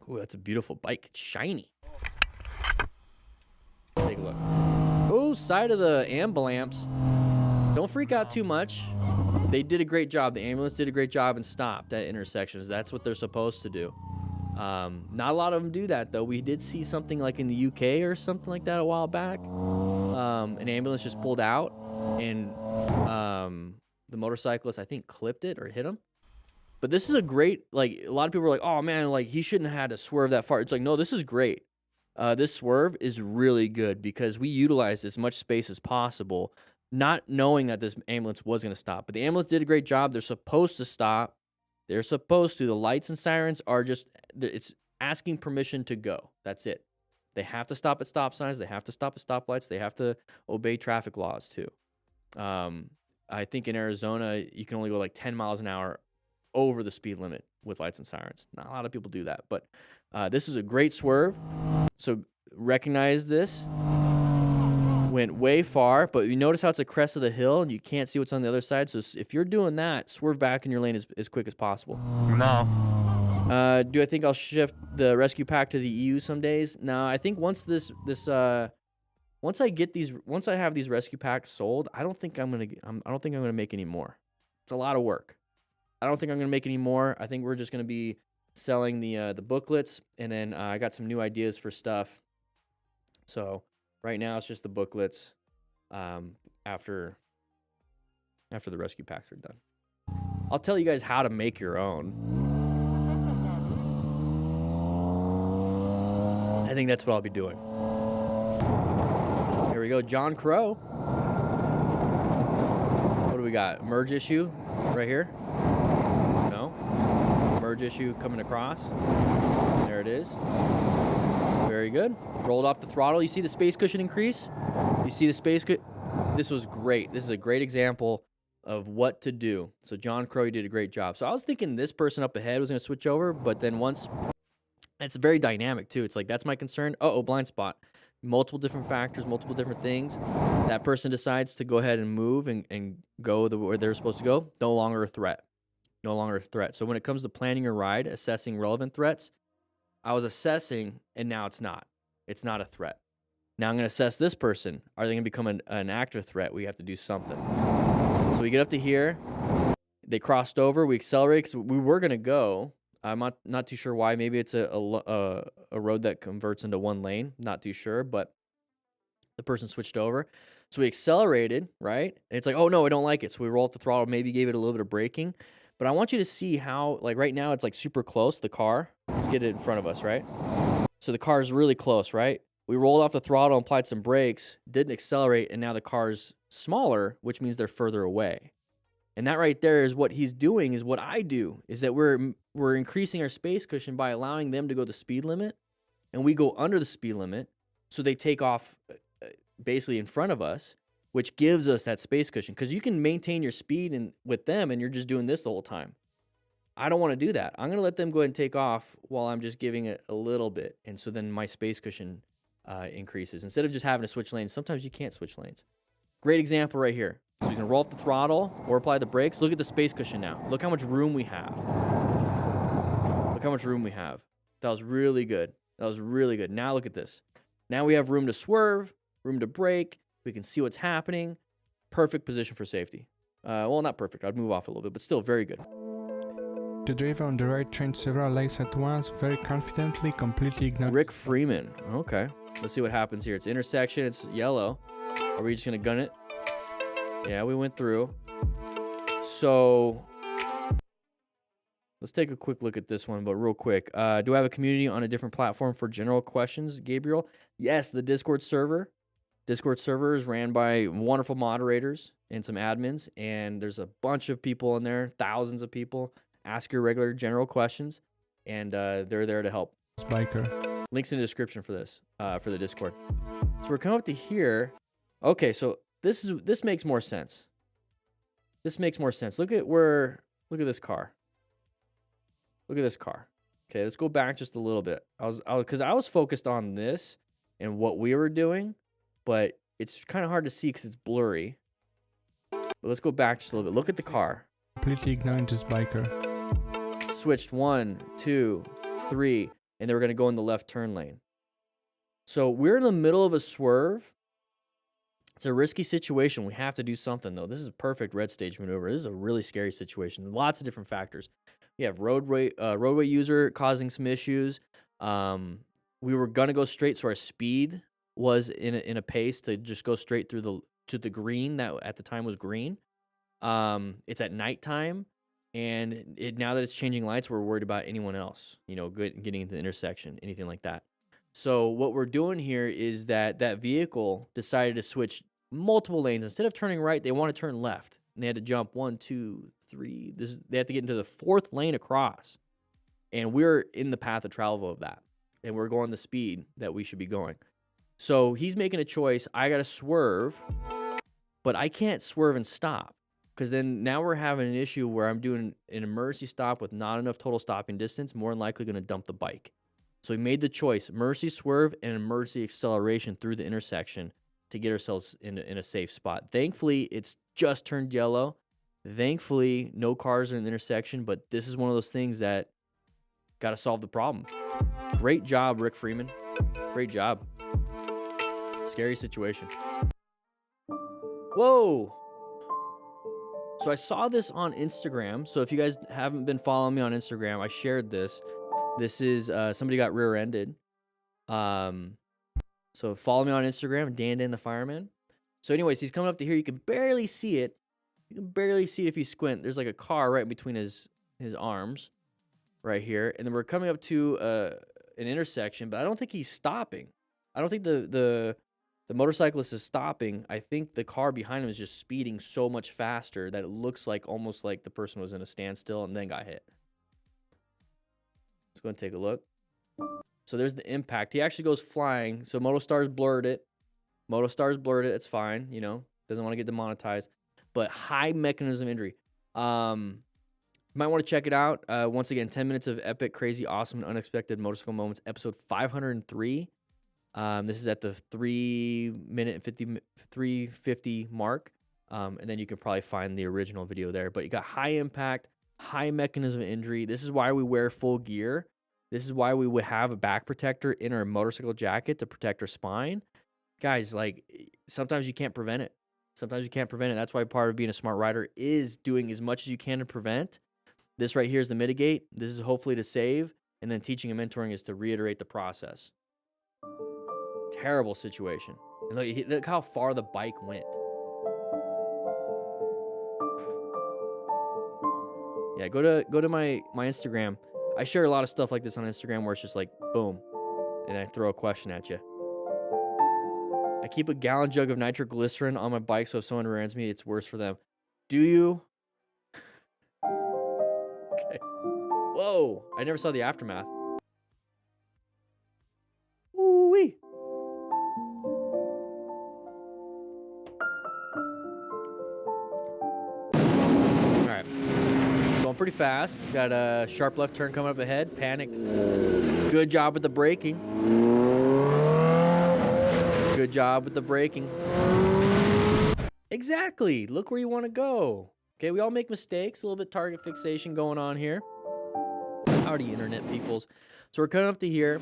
Ooh, that's a beautiful bike. It's shiny. Take a look. Oh, side of the ambulance. Don't freak out too much. They did a great job. The ambulance did a great job and stopped at intersections. That's what they're supposed to do. Not a lot of them do that, though. We did see something like in the UK or something like that a while back. An ambulance just pulled out, and the motorcyclist, I think, clipped it or hit him. But this is a great, a lot of people are like, oh, man, he shouldn't have had to swerve that far. It's like, no, this is great. This swerve is really good because we utilized as much space as possible, not knowing that this ambulance was going to stop. But the ambulance did a great job. They're supposed to stop. They're supposed to. The lights and sirens are just, it's asking permission to go. That's it. They have to stop at stop signs. They have to stop at stoplights. They have to obey traffic laws, too. I think in Arizona, you can only go 10 miles an hour over the speed limit with lights and sirens. Not a lot of people do that, but this is a great swerve. So recognize this. Went way far, but you notice how it's a crest of the hill and you can't see what's on the other side. So if you're doing that, swerve back in your lane as quick as possible. No. Do I think I'll shift the rescue pack to the EU some days? No, I think once once I have these rescue packs sold, I don't think I'm gonna make any more. It's a lot of work. I don't think I'm gonna make any more. I think we're just gonna be selling the booklets, and then I got some new ideas for stuff. So right now it's just the booklets. After the rescue packs are done, I'll tell you guys how to make your own. I think that's what I'll be doing. Here we go, John Crow. What do we got? Merge issue right here. No. Merge issue coming across. There it is. Very good. Rolled off the throttle. You see the space cushion increase? You see the space cushion? This was great. This is a great example of what to do. So John Crow, you did a great job. So I was thinking this person up ahead was going to switch over, but then once It's very dynamic too. It's like, that's my concern. Oh, blind spot. Multiple different factors, multiple different things. That person decides to go ahead and move and go where they're supposed to go. No longer a threat. No longer a threat. So when it comes to planning your ride, assessing relevant threats, I was assessing and now it's not. It's not a threat. Now I'm going to assess this person. Are they going to become an active threat? We have to do something. So we get up to here. They crossed over. We accelerate because we were going to go. I'm not too sure why. Maybe it's a road that converts into one lane. Not too sure, but the person switched over. So we accelerated, right? And it's like, oh no, I don't like it. So we rolled the throttle, maybe gave it a little bit of braking. But I want you to see how, like right now, it's like super close, the car. Let's get it in front of us, right? So the car is really close, right? We rolled off the throttle, applied some brakes, didn't accelerate, and now the car's smaller, which means they're further away. And that right there is what he's doing, is what I do, is that we're increasing our space cushion by allowing them to go the speed limit, and we go under the speed limit, so they take off basically in front of us, which gives us that space cushion. Because you can maintain your speed with them, and you're just doing this the whole time. I don't want to do that. I'm going to let them go ahead and take off while I'm just giving it a little bit, and so then my space cushion increases. Instead of just having to switch lanes, sometimes you can't switch lanes. Great example right here. So you can roll off the throttle or apply the brakes. Look at the space cushion now. Look how much room we have. Look how much room we have. That was really good. That was really good. Now look at this. Now we have room to swerve, room to brake. We can see what's happening. Perfect position for safety. Well, not perfect. I'd move off a little bit, but still very good. The driver on the right changed several lanes at once, very confidently, completely ignoring. Rick Freeman. Okay. Let's see what happens here. It's intersection. It's yellow. Are we just going to gun it? Yeah, we went through. So let's take a quick look at this one, but real quick. Do I have a community on a different platform for general questions, Gabriel? Yes, the Discord server. Discord server is ran by wonderful moderators and some admins, and there's a bunch of people in there, thousands of people. Ask your regular general questions, and they're there to help. Biker. Links in the description for this, for the Discord. So we're coming up to here. Okay, so this makes more sense. This makes more sense. Look at this car. Look at this car. Okay, let's go back just a little bit. I was focused on this and what we were doing, but it's kind of hard to see because it's blurry. But let's go back just a little bit. Look at the car. Completely ignoring this biker. Switched 1, 2, 3, and then we're gonna go in the left turn lane. So we're in the middle of a swerve. It's a risky situation. We have to do something, though. This is a perfect red stage maneuver. This is a really scary situation. Lots of different factors. We have roadway user causing some issues. We were gonna go straight, so our speed was in a pace to just go straight through to the green that at the time was green. It's at nighttime, and now that it's changing lights, we're worried about anyone else, getting into the intersection, anything like that. So what we're doing here is that vehicle decided to switch multiple lanes. Instead of turning right, they want to turn left, and they had to jump 1, 2, 3. They have to get into the 4th lane across, and we're in the path of travel of that, and we're going the speed that we should be going. So he's making a choice. I got to swerve, but I can't swerve and stop. Because then now we're having an issue where I'm doing an emergency stop with not enough total stopping distance, more than likely going to dump the bike. So we made the choice, emergency swerve and emergency acceleration through the intersection to get ourselves in a safe spot. Thankfully, it's just turned yellow. Thankfully, no cars are in the intersection, but this is one of those things that got to solve the problem. Great job, Rick Freeman. Great job. Scary situation. Whoa. So I saw this on Instagram. So if you guys haven't been following me on Instagram, I shared this. This is somebody got rear-ended. So follow me on Instagram, DanDanTheFireman. So anyways, he's coming up to here. You can barely see it. You can barely see it if you squint. There's like a car right in between his arms right here. And then we're coming up to an intersection, but I don't think he's stopping. I don't think the motorcyclist is stopping. I think the car behind him is just speeding so much faster that it looks like almost like the person was in a standstill and then got hit. Let's go and take a look. So there's the impact. He actually goes flying. So MotoStar's blurred it. It's fine. Doesn't want to get demonetized. But high mechanism injury. You might want to check it out. Once again, 10 minutes of epic, crazy, awesome, and unexpected motorcycle moments, episode 503. This is at the 3:50 mark. And then you can probably find the original video there. But you got high impact, high mechanism of injury. This is why we wear full gear. This is why we would have a back protector in our motorcycle jacket to protect our spine. Guys, like, sometimes you can't prevent it. Sometimes you can't prevent it. That's why part of being a smart rider is doing as much as you can to prevent. This right here is the mitigate. This is hopefully to save. And then teaching and mentoring is to reiterate the process. Terrible situation. And look how far the bike went. Yeah, go to my Instagram. I share a lot of stuff like this on Instagram where it's just like, boom, and I throw a question at you. I keep a gallon jug of nitroglycerin on my bike, so if someone rear-ends me, it's worse for them. Do you? Okay. Whoa, I never saw the aftermath. Ooh-wee. All right. Going pretty fast. Got a sharp left turn coming up ahead. Panicked. Good job with the braking. Good job with the braking. Exactly. Look where you want to go. Okay, we all make mistakes. A little bit target fixation going on here. Howdy, internet peoples. So we're coming up to here.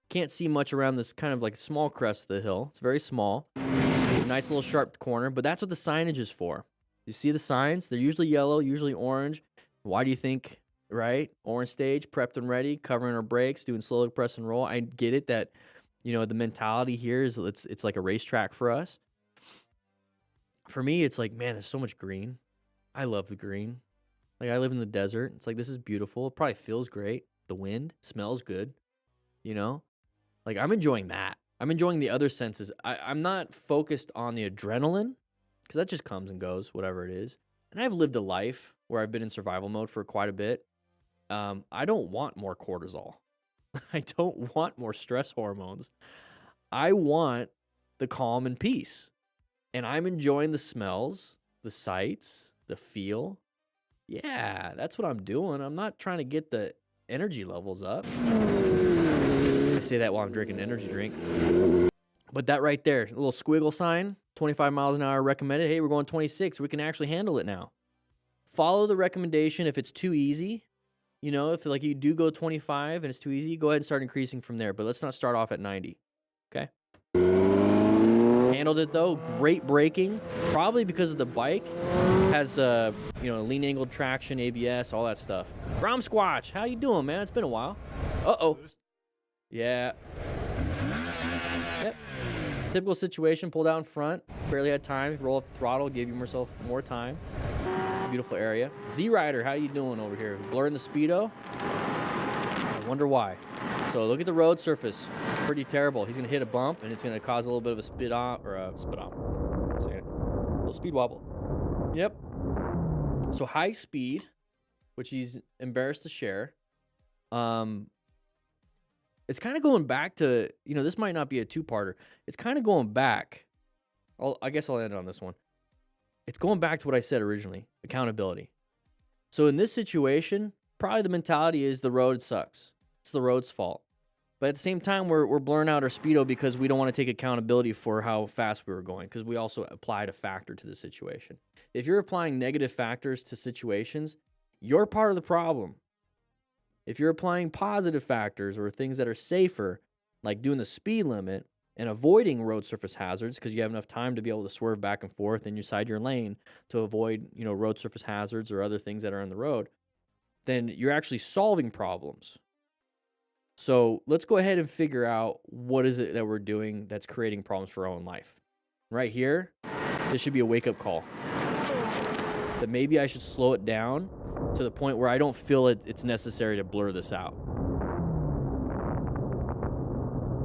Can't see much around this kind of like small crest of the hill. It's very small. It's a nice little sharp corner, but that's what the signage is for. You see the signs? They're usually yellow, usually orange. Why do you think, right? Orange stage, prepped and ready, covering our brakes, doing slow press and roll. I get it that, you know, the mentality here is it's like a racetrack for us. For me, it's like, man, there's so much green. I love the green. Like, I live in the desert. It's like, this is beautiful. It probably feels great. The wind smells good, you know? Like, I'm enjoying that. I'm enjoying the other senses. I'm not focused on the adrenaline because that just comes and goes, whatever it is. And I've lived a life where I've been in survival mode for quite a bit. I don't want more cortisol. I don't want more stress hormones. I want the calm and peace. And I'm enjoying the smells, the sights, the feel. Yeah, that's what I'm doing. I'm not trying to get the energy levels up. I say that while I'm drinking an energy drink. But that right there, a little squiggle sign, 25 miles an hour recommended. Hey, we're going 26. We can actually handle it now. Follow the recommendation. If it's too easy, you know, if like you do go 25 and it's too easy, go ahead and start increasing from there. But let's not start off at 90. Okay? Handled it though. Great braking. Probably because of the bike. Has you know, lean angled traction, ABS, all that stuff. Grom Squatch, how you doing, man? It's been a while. Uh-oh. Yeah. Yep. Typical situation, pulled out in front. Barely had time. Roll up the throttle, give yourself more time. It's a beautiful area. Z-Rider, how you doing over here? Blurring the speedo? I wonder why. So look at the road surface. Pretty terrible. He's going to hit a bump, and it's going to cause a little bit of a little speed wobble. Yep. So high speed, which he's embarrassed to share. It's kind of going back to, you know, this might not be a two-parter. It's kind of going back. I guess I'll end on this one. It's going back to what I said originally, accountability. So in this situation, probably the mentality is the road sucks. It's the road's fault. But at the same time, we're blurring out our speedo because we don't want to take accountability for how fast we were going, because we also applied a factor to the situation. If you're applying negative factors to situations, you're part of the problem. If you're applying positive factors or things that are safer, like doing the speed limit and avoiding road surface hazards because you have enough time to be able to swerve back and forth inside your lane to avoid, you know, road surface hazards or other things that are on the road, then you're actually solving problems. So let's go ahead and figure out what is it that we're doing that's creating problems for our own life. Right here, this should be a wake-up call. That maybe I should slow it down to the point where I don't feel it's necessary to blur this out.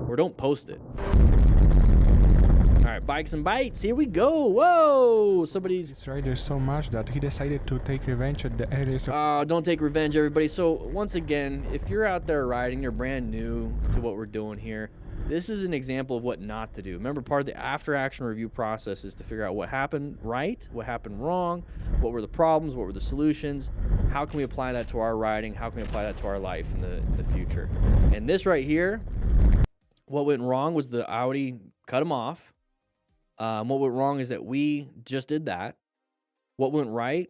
Or don't post it. All right, bikes and bites, here we go. Whoa, somebody's... This rider so much that he decided to take revenge at the earliest... don't take revenge, everybody. So once again, if you're out there riding, you're brand new to what we're doing here, This is an example of what not to do. Remember, part of the after action review process is to figure out what happened right, what happened wrong, what were the problems, what were the solutions, how can we apply that to our riding, how can we apply that to our life in the future. And this right here, what went wrong was the Audi cut him off. What went wrong is that we just did that. What went right?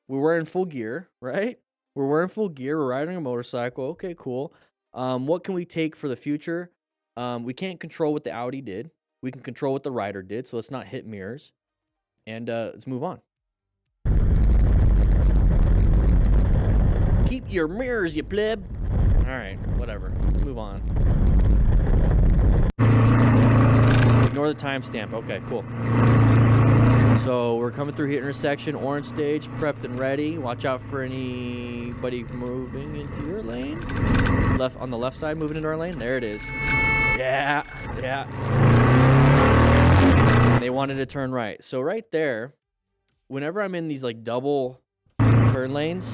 We're wearing full gear, right? We're wearing full gear. We're riding a motorcycle. Okay, cool. What can we take for the future? We can't control what the Audi did. We can control what the rider did. So let's not hit mirrors. And let's move on. Keep your mirrors, you pleb. All right, whatever. Let's move on. Ignore the timestamp. Okay, cool. So we're coming through here, intersection, orange stage, prepped and ready. Watch out for anybody moving into your lane. Left on the left side, moving into our lane. There it is. Yeah. They wanted to turn right. So right there, whenever I'm in these like double turn lanes,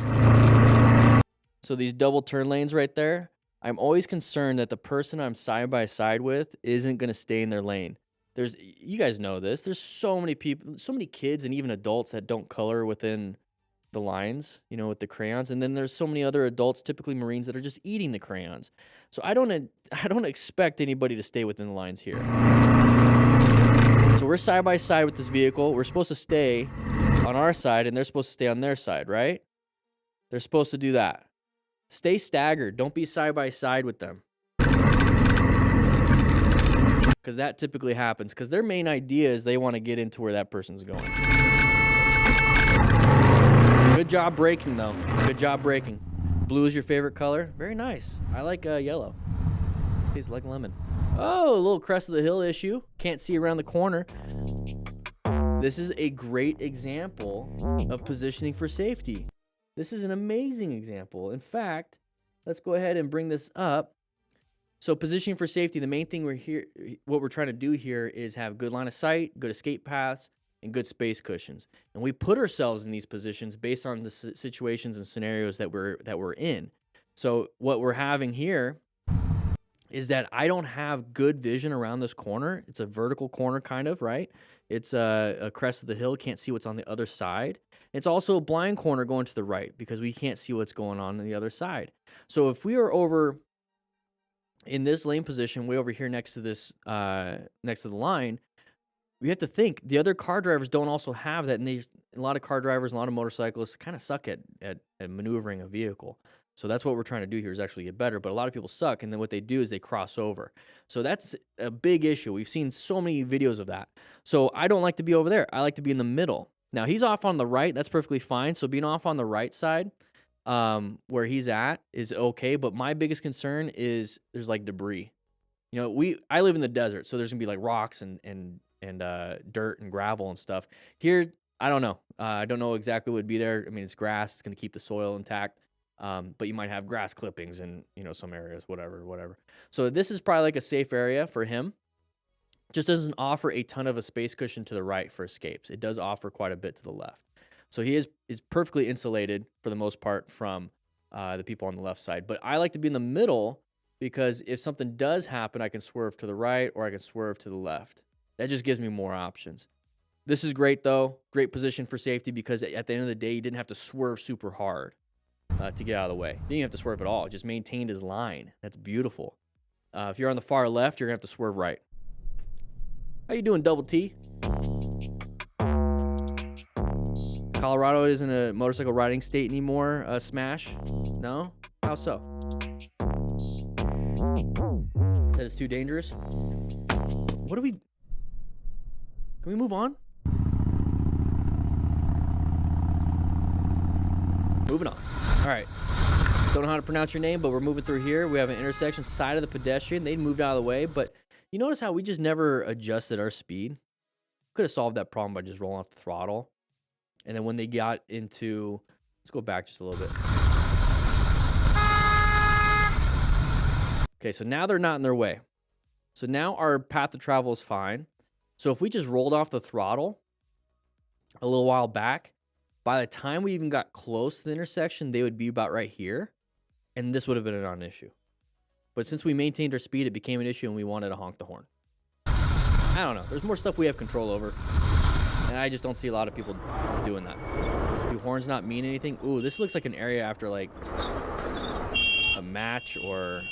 so these double turn lanes right there, I'm always concerned that the person I'm side by side with isn't going to stay in their lane. You guys know this. There's so many people, so many kids and even adults that don't color within the lines, you know, with the crayons. And then there's so many other adults, typically Marines, that are just eating the crayons. So I don't expect anybody to stay within the lines here. So we're side by side with this vehicle. We're supposed to stay on our side and they're supposed to stay on their side, right? They're supposed to do that. Stay staggered. Don't be side by side with them. Because that typically happens. Because their main idea is they want to get into where that person's going. Good job braking, though. Good job braking. Blue is your favorite color? Very nice. I like yellow. Tastes like lemon. Oh, a little crest of the hill issue. Can't see around the corner. This is a great example of positioning for safety. This is an amazing example. In fact, let's go ahead and bring this up. So positioning for safety, the main thing what we're trying to do here is have good line of sight, good escape paths, and good space cushions. And we put ourselves in these positions based on the situations and scenarios that we're in. So what we're having here is that I don't have good vision around this corner. It's a vertical corner kind of, right? It's a crest of the hill, can't see what's on the other side. It's also a blind corner going to the right because we can't see what's going on the other side. So if we are over in this lane position, way over here next to this, next to the line, we have to think the other car drivers don't also have that. And a lot of car drivers, a lot of motorcyclists kind of suck at maneuvering a vehicle. So that's what we're trying to do here is actually get better. But a lot of people suck. And then what they do is they cross over. So that's a big issue. We've seen so many videos of that. So I don't like to be over there. I like to be in the middle. Now he's off on the right. That's perfectly fine. So being off on the right side, where he's at is okay. But my biggest concern is there's like debris. You know, I live in the desert, so there's gonna be like rocks and dirt and gravel and stuff. Here, I don't know. I don't know exactly what would be there. I mean, it's grass. It's gonna keep the soil intact. But you might have grass clippings in, you know, some areas, whatever. So this is probably like a safe area for him. Just doesn't offer a ton of a space cushion to the right for escapes. It does offer quite a bit to the left. So he is perfectly insulated for the most part from the people on the left side. But I like to be in the middle because if something does happen, I can swerve to the right or I can swerve to the left. That just gives me more options. This is great, though. Great position for safety because at the end of the day, he didn't have to swerve super hard to get out of the way. He didn't have to swerve at all. It just maintained his line. That's beautiful. If you're on the far left, you're going to have to swerve right. How you doing, Double T? Colorado isn't a motorcycle riding state anymore. Smash? No? How so? That is too dangerous? What do we... Can we move on? Moving on. All right. Don't know how to pronounce your name, but we're moving through here. We have an intersection, side of the pedestrian. They moved out of the way, but you notice how we just never adjusted our speed? Could have solved that problem by just rolling off the throttle. And then when they got into... Let's go back just a little bit. Okay, so now they're not in their way. So now our path to travel is fine. So if we just rolled off the throttle a little while back, by the time we even got close to the intersection, they would be about right here. And this would have been a non-issue. But since we maintained our speed, it became an issue and we wanted to honk the horn. I don't know. There's more stuff we have control over. And I just don't see a lot of people doing that. Do horns not mean anything? Ooh, this looks like an area after like a match or...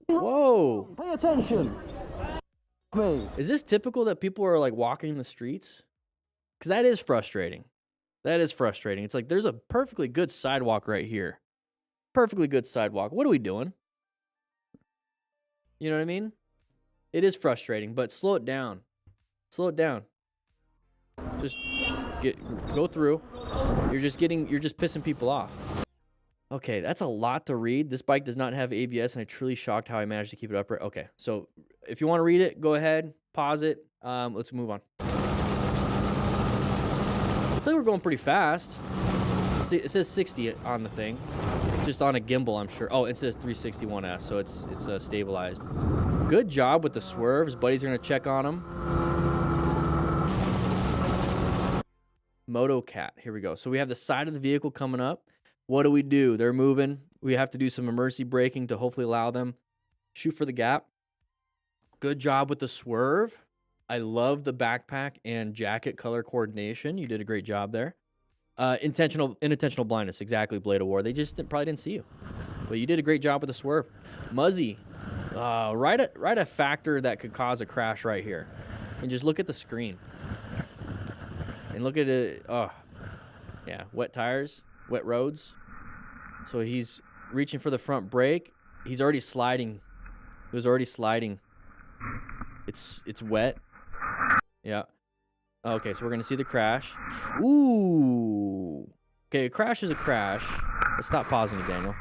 Whoa! Pay attention. Me. Is this typical that people are like walking the streets? Because that is frustrating. That is frustrating. It's like there's a perfectly good sidewalk right here. Perfectly good sidewalk. What are we doing? You know what I mean? It is frustrating, but slow it down. Slow it down. Just go through. You're just pissing people off. Okay, that's a lot to read. This bike does not have ABS, and I'm truly shocked how I managed to keep it upright. Okay, so if you want to read it, go ahead, pause it. Let's move on. Looks like we're going pretty fast. It says 60 on the thing. Just on a gimbal, I'm sure. Oh, it says 361S, so it's stabilized. Good job with the swerves. Buddies are going to check on them. MotoCat. Here we go. So we have the side of the vehicle coming up. What do? They're moving. We have to do some emergency braking to hopefully allow them shoot for the gap. Good job with the swerve. I love the backpack and jacket color coordination. You did a great job there. Unintentional blindness. Exactly, Blade of War. They just probably didn't see you. But you did a great job with the swerve. Muzzy. Write a factor that could cause a crash right here. And just look at the screen. And look at it. Oh, yeah. Wet tires. Wet roads. So he's reaching for the front brake. He's already sliding. He was already sliding. It's wet. Yeah. Okay, so we're going to see the crash. Ooh. Okay, a crash is a crash. Let's stop pausing it, Daniel.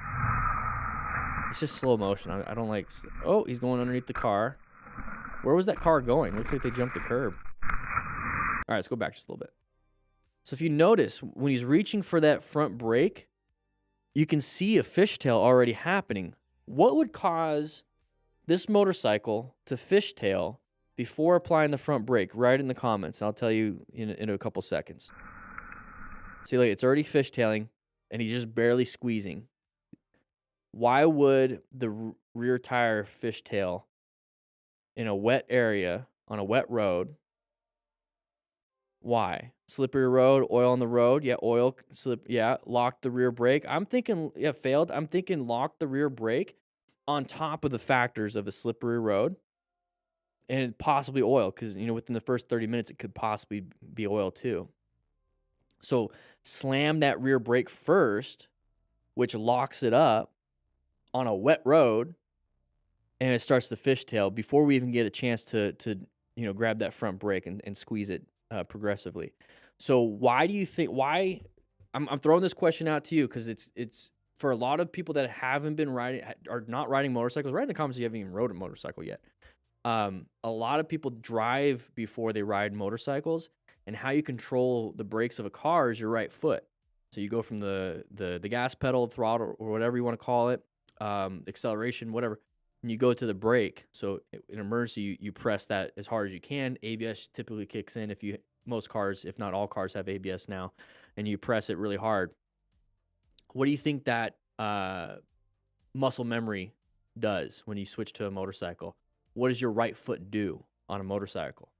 It's just slow motion. I don't like... Oh, he's going underneath the car. Where was that car going? Looks like they jumped the curb. All right, let's go back just a little bit. So if you notice, when he's reaching for that front brake, you can see a fishtail already happening. What would cause this motorcycle to fishtail before applying the front brake? Write in the comments, and I'll tell you in a couple seconds. See, like, it's already fishtailing, and he's just barely squeezing. Why would the rear tire fishtail in a wet area on a wet road? Why? Slippery road, oil on the road. Yeah, oil, slip. Yeah, lock the rear brake. I'm thinking, yeah, failed. I'm thinking lock the rear brake on top of the factors of a slippery road and possibly oil, because, you know, within the first 30 minutes, it could possibly be oil too. So slam that rear brake first, which locks it up on a wet road, and it starts the fishtail before we even get a chance to you know, grab that front brake and squeeze it progressively. So why do you think, I'm throwing this question out to you because it's for a lot of people that haven't been riding, are not riding motorcycles. Write in the comments if you haven't even rode a motorcycle yet. A lot of people drive before they ride motorcycles, and how you control the brakes of a car is your right foot. So you go from the gas pedal, throttle, or whatever you want to call it, acceleration, whatever, and you go to the brake. So in emergency, you press that as hard as you can. ABS typically kicks in most cars, if not all cars, have ABS now, and you press it really hard. What do you think that muscle memory does when you switch to a motorcycle? What does your right foot do on a motorcycle?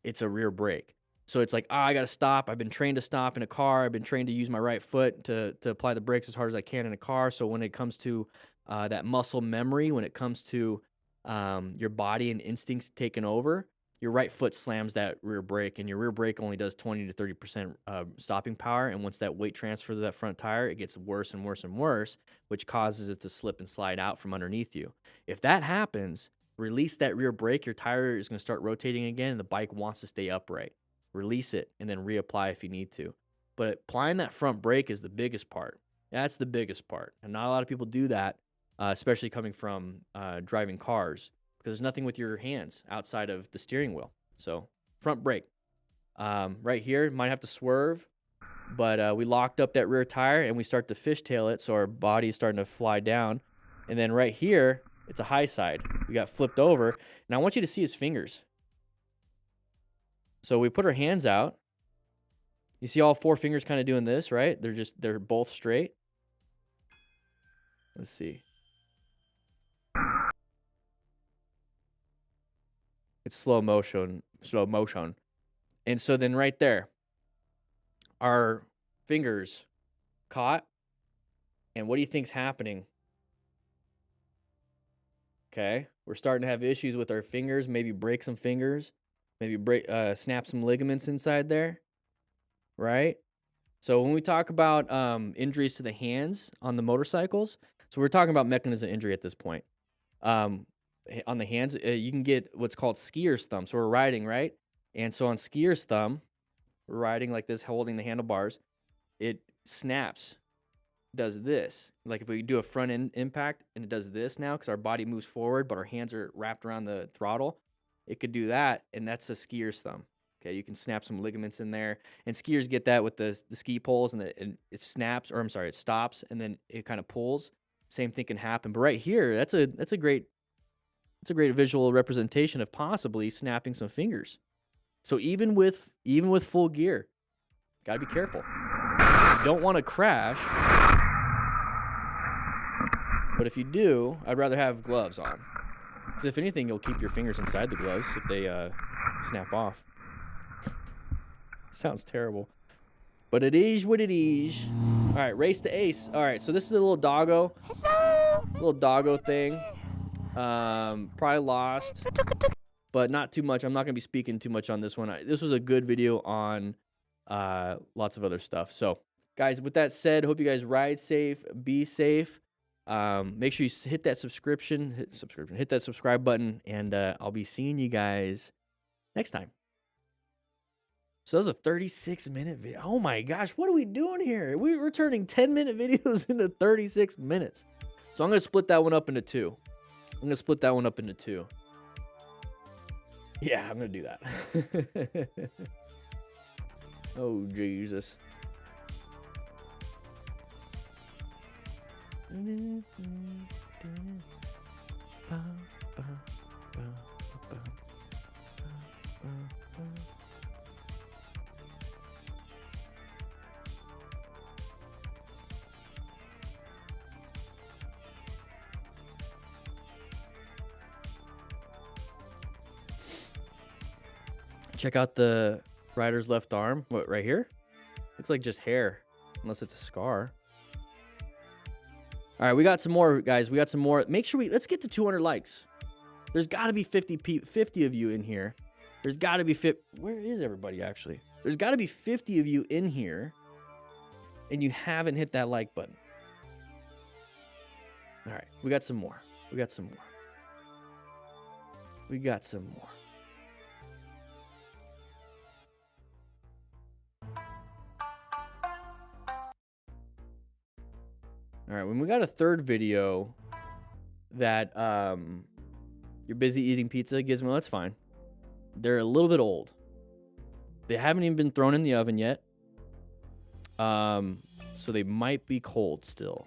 It's a rear brake. So it's like, I got to stop. I've been trained to stop in a car. I've been trained to use my right foot to apply the brakes as hard as I can in a car. So when it comes to that muscle memory, when it comes to your body and instincts taking over, your right foot slams that rear brake, and your rear brake only does 20 to 30% stopping power. And once that weight transfers to that front tire, it gets worse and worse and worse, which causes it to slip and slide out from underneath you. If that happens, release that rear brake, your tire is going to start rotating again, and the bike wants to stay upright. Release it and then reapply if you need to. But applying that front brake is the biggest part. That's the biggest part. And not a lot of people do that, especially coming from driving cars, because there's nothing with your hands outside of the steering wheel. So front brake. Right here, might have to swerve, but we locked up that rear tire and we start to fishtail it, so our body is starting to fly down. And then right here, it's a high side. We got flipped over, and I want you to see his fingers. So we put our hands out. You see all four fingers kind of doing this, right? They're both straight. Let's see. It's slow motion. And so then right there, our fingers caught. And what do you think's happening? Okay, we're starting to have issues with our fingers, maybe break some fingers, maybe snap some ligaments inside there, right? So when we talk about injuries to the hands on the motorcycles, so we're talking about mechanism injury at this point. On the hands, you can get what's called skier's thumb. So we're riding, right? And so on skier's thumb, we're riding like this, holding the handlebars. It snaps, does this. Like if we do a front end impact and it does this now because our body moves forward, but our hands are wrapped around the throttle, it could do that, and that's a skier's thumb. Okay, you can snap some ligaments in there, and skiers get that with the ski poles, and it snaps, or I'm sorry, it stops, and then it kind of pulls. Same thing can happen, but right here, that's a great visual representation of possibly snapping some fingers. So even with full gear, gotta be careful. You don't want to crash, but if you do, I'd rather have gloves on, because if anything, you'll keep your fingers inside the gloves if they snap off. Sounds terrible, but it is what it is. All right, race to ace. All right, so this is a little doggo thing. Probably lost, but not too much. I'm not gonna be speaking too much on this one. This was a good video on lots of other stuff. So guys, with that said, hope you guys ride safe, be safe. Make sure you hit that hit that subscribe button, and I'll be seeing you guys next time. So that was a 36-minute video. Oh my gosh, what are we doing here? We're turning 10-minute videos into 36 minutes. So I'm going to split that one up into two. Yeah, I'm going to do that. Oh, Jesus. Check out the rider's left arm. What, right here? Looks like just hair, unless it's a scar. All right, we got some more, guys. We got some more. Make sure let's get to 200 likes. There's got to be 50 of you in here. There's got to be Where is everybody, actually? There's got to be 50 of you in here, and you haven't hit that like button. All right, we got some more. All right, when we got a third video that you're busy eating pizza, Gizmo, that's fine. They're a little bit old. They haven't even been thrown in the oven yet. So they might be cold still.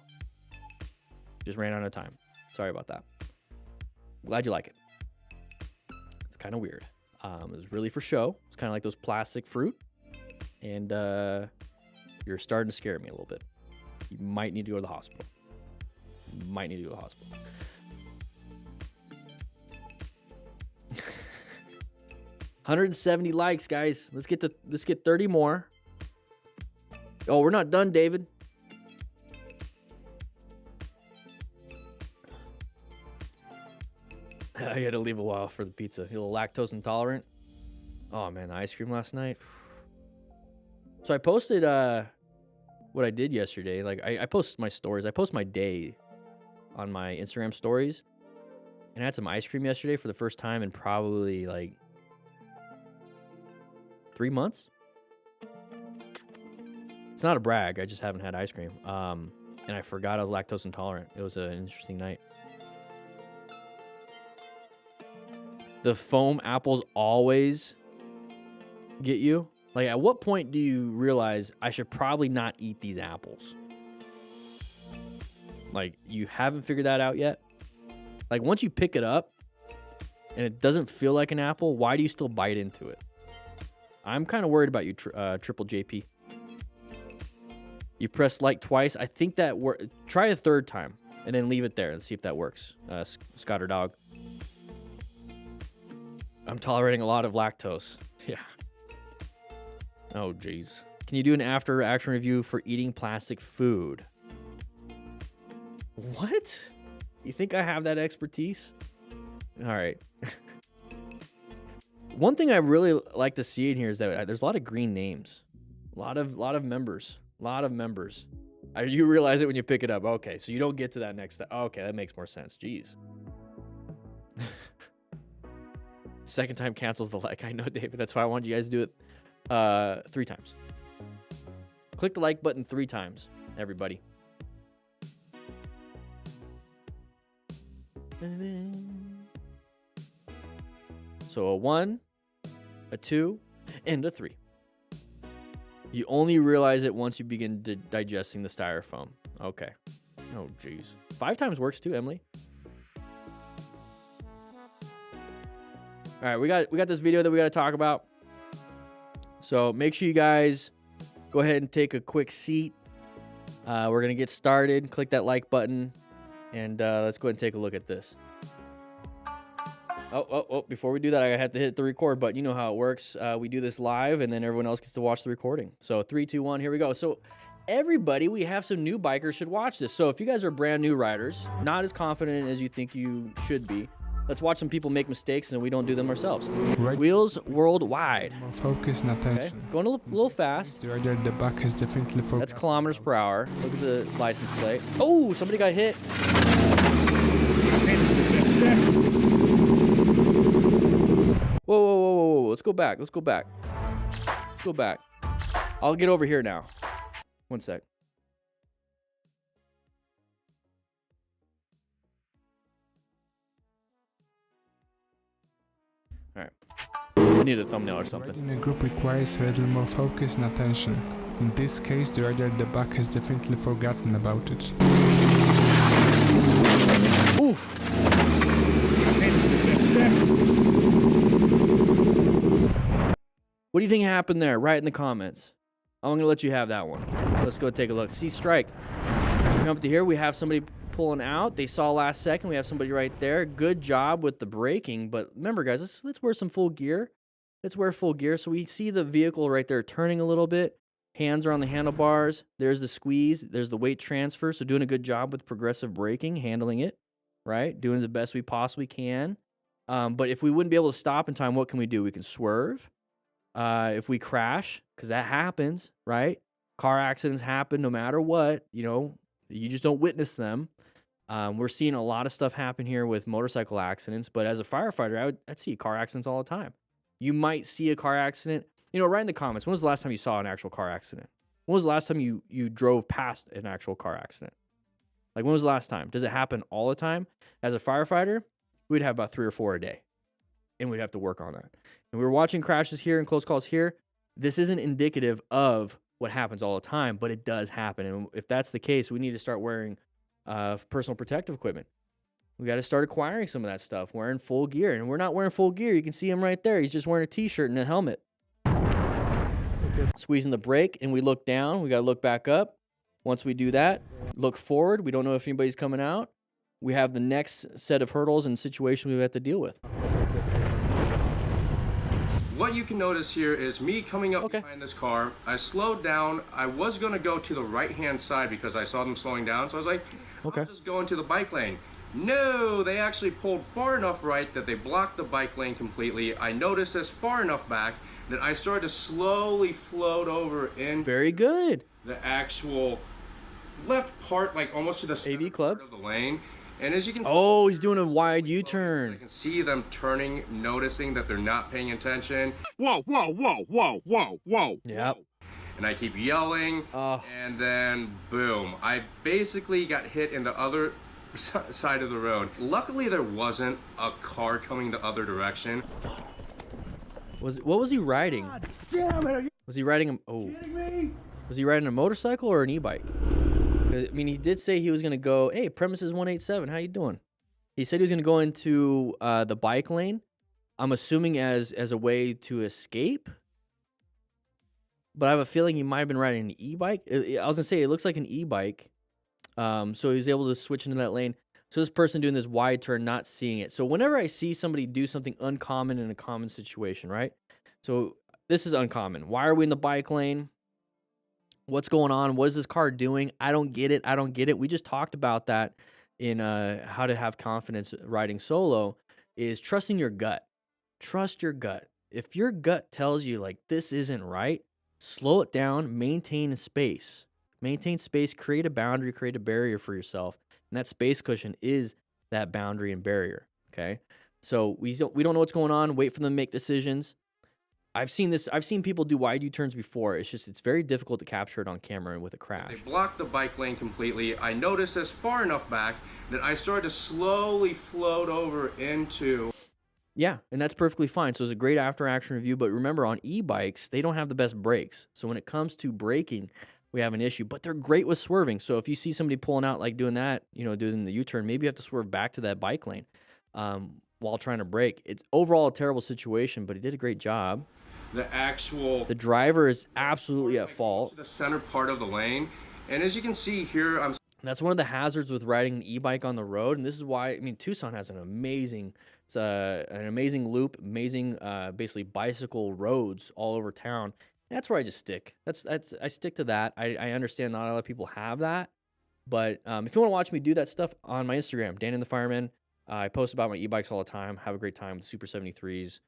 Just ran out of time. Sorry about that. Glad you like it. It's kind of weird. It was really for show. It's kind of like those plastic fruit. And you're starting to scare me a little bit. You might need to go to the hospital. 170 likes, guys. Let's get 30 more. Oh, we're not done, David. I had to leave a while for the pizza. A little lactose intolerant. Oh man, the ice cream last night. So I posted what I did yesterday. Like I post my stories. I post my day on my Instagram stories. And I had some ice cream yesterday for the first time in probably like 3 months. It's not a brag. I just haven't had ice cream. And I forgot I was lactose intolerant. It was an interesting night. The foam apples always get you. Like, at what point do you realize I should probably not eat these apples? Like, you haven't figured that out yet? Like, once you pick it up and it doesn't feel like an apple, why do you still bite into it? I'm kind of worried about you, Triple JP. You press like twice. I think that try a third time and then leave it there and see if that works. Scotter Dog. I'm tolerating a lot of lactose. Yeah. Oh, jeez. Can you do an after action review for eating plastic food? What? You think I have that expertise? All right. One thing I really like to see in here is that there's a lot of green names. A lot of members. A lot of members. You realize it when you pick it up. Okay, so you don't get to that next step. Okay, that makes more sense. Jeez. Second time cancels the like. I know, David. That's why I wanted you guys to do it 3 times. Click the like button 3 times, everybody. So a 1, a 2, and a 3. You only realize it once you begin digesting the styrofoam. Okay. Oh, jeez. 5 times works too, Emily. All right, we got this video that we got to talk about. So make sure you guys go ahead and take a quick seat. We're going to get started. Click that like button. And let's go ahead and take a look at this. Oh, before we do that, I have to hit the record button. You know how it works. We do this live, and then everyone else gets to watch the recording. So 3, 2, 1, here we go. So everybody, we have some new bikers should watch this. So if you guys are brand new riders, not as confident as you think you should be, let's watch some people make mistakes and we don't do them ourselves. Right. Wheels worldwide. More focus and attention. Okay. Going a little fast. The rider at the back is definitely focused. That's kilometers per hour. Look at the license plate. Oh, somebody got hit. Whoa. Let's go back. Let's go back. I'll get over here now. 1 sec. All right. I need a thumbnail or something. Riding in a group requires a little more focus and attention. In this case, the rider at the back has definitely forgotten about it. Oof. What do you think happened there? Write in the comments. I'm going to let you have that one. Let's go take a look. See strike. Come up to here. We have somebody pulling out. They saw last second. We have somebody right there. Good job with the braking. But remember, guys, let's wear some full gear. Let's wear full gear. So we see the vehicle right there turning a little bit. Hands are on the handlebars. There's the squeeze. There's the weight transfer. So doing a good job with progressive braking, handling it, right? Doing the best we possibly can. But if we wouldn't be able to stop in time, what can we do? We can swerve. If we crash, because that happens, right? Car accidents happen no matter what. You know, you just don't witness them. We're seeing a lot of stuff happen here with motorcycle accidents. But as a firefighter, I'd see car accidents all the time. You might see a car accident. You know, write in the comments, when was the last time you saw an actual car accident? When was the last time you drove past an actual car accident? Like, when was the last time? Does it happen all the time? As a firefighter, we'd have about 3 or 4 a day. And we'd have to work on that. And we were watching crashes here and close calls here. This isn't indicative of what happens all the time, but it does happen. And if that's the case, we need to start wearing personal protective equipment. We got to start acquiring some of that stuff, wearing full gear. And we're not wearing full gear. You can see him right there. He's just wearing a t-shirt and a helmet. Squeezing the brake, and we look down. We got to look back up. Once we do that, look forward. We don't know if anybody's coming out. We have the next set of hurdles and situation we have to deal with. What you can notice here is me coming up behind this car. I slowed down. I was going to go to the right-hand side because I saw them slowing down. So I was like, okay, I'll just go into the bike lane. No, they actually pulled far enough right that they blocked the bike lane completely. I noticed this far enough back that I started to slowly float over in. Very good. The actual left part, like almost to the center part of the lane. And as you can see, oh, he's doing a wide U-turn. I can see them turning, noticing that they're not paying attention. Whoa. Yep. And I keep yelling, and then boom. I basically got hit in the other side of the road. Luckily, there wasn't a car coming the other direction. What was he riding? God damn it, Was he riding Was he riding a motorcycle or an e-bike? I mean, he did say he was going to go, hey, Premises 187, how you doing? He said he was going to go into the bike lane, I'm assuming as a way to escape. But I have a feeling he might have been riding an e-bike. I was going to say, it looks like an e-bike. So he was able to switch into that lane. So this person doing this wide turn, not seeing it. So whenever I see somebody do something uncommon in a common situation, right? So this is uncommon. Why are we in the bike lane? What's going on? What is this car doing? I don't get it. I don't get it. We just talked about that in how to have confidence riding solo, is trusting your gut. Trust your gut. If your gut tells you like this isn't right, slow it down, maintain space. Maintain space, create a boundary, create a barrier for yourself. And that space cushion is that boundary and barrier, okay? So we don't know what's going on, wait for them to make decisions. I've seen people do wide U-turns before. It's very difficult to capture it on camera and with a crash. They blocked the bike lane completely. I noticed this far enough back that I started to slowly float over into... Yeah, and that's perfectly fine. So it's a great after-action review, but remember, on e-bikes, they don't have the best brakes. So when it comes to braking, we have an issue, but they're great with swerving. So if you see somebody pulling out, like doing that, doing the U-turn, maybe you have to swerve back to that bike lane while trying to brake. It's overall a terrible situation, but he did a great job. The driver is absolutely at fault. The center part of the lane, and as you can see here, That's one of the hazards with riding an e-bike on the road, and this is why Tucson has an amazing loop, amazing basically bicycle roads all over town. And that's where I just stick. I stick to that. I understand not a lot of people have that, but if you want to watch me do that stuff on my Instagram, DanDanTheFireman, I post about my e-bikes all the time. Have a great time with the Super 73s.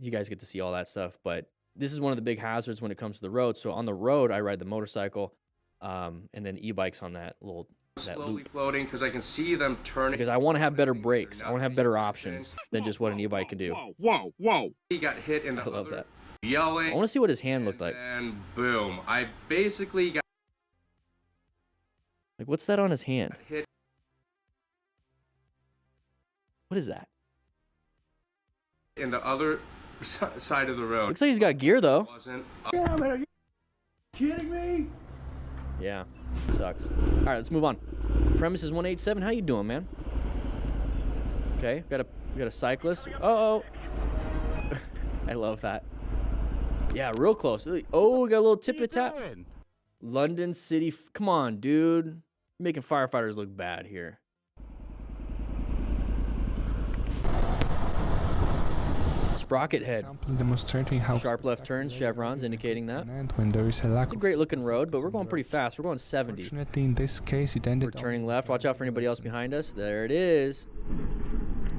You guys get to see all that stuff, but this is one of the big hazards when it comes to the road. So on the road, I ride the motorcycle, and then e-bikes on that loop. Slowly floating because I can see them turning. Because I want to have better brakes. I want to have better options than just what an e-bike can do. Whoa. He got hit in the I love that. Yelling. I want to see what his hand looked like. And boom. I basically got Like, what's that on his hand? hit What is that? in the other side of the road. Looks like he's got gear, though. Wasn't Damn it, are you kidding me? Yeah, sucks. All right, let's move on. Premises 187, how you doing, man? Okay, we got a cyclist. Uh-oh. I love that. Yeah, real close. Oh, we got a little tip-a-tap. London City. Come on, dude. You're making firefighters look bad here. Sprocket head. Demonstrating how Sharp left turns, chevrons indicating that. when there is a lack It's a great looking road, but we're going pretty fast. We're going 70. Fortunately, in this case, it ended We're turning left. Watch out for anybody else behind us. There it is.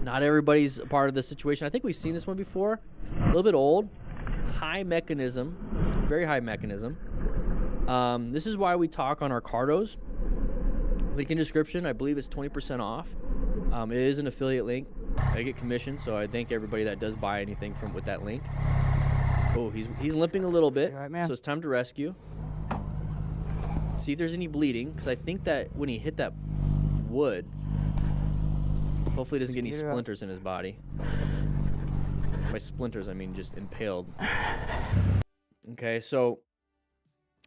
Not everybody's a part of this situation. I think we've seen this one before. A little bit old. High mechanism. Very high mechanism. This is why we talk on our Cardos. Link in description. I believe it's 20% off. It is an affiliate link. I get commission, so I thank everybody that does buy anything with that link. Oh, he's limping a little bit, so it's time to rescue. See if there's any bleeding, because I think that when he hit that wood, hopefully he doesn't get any splinters in his body. By splinters, I mean just impaled. Okay, so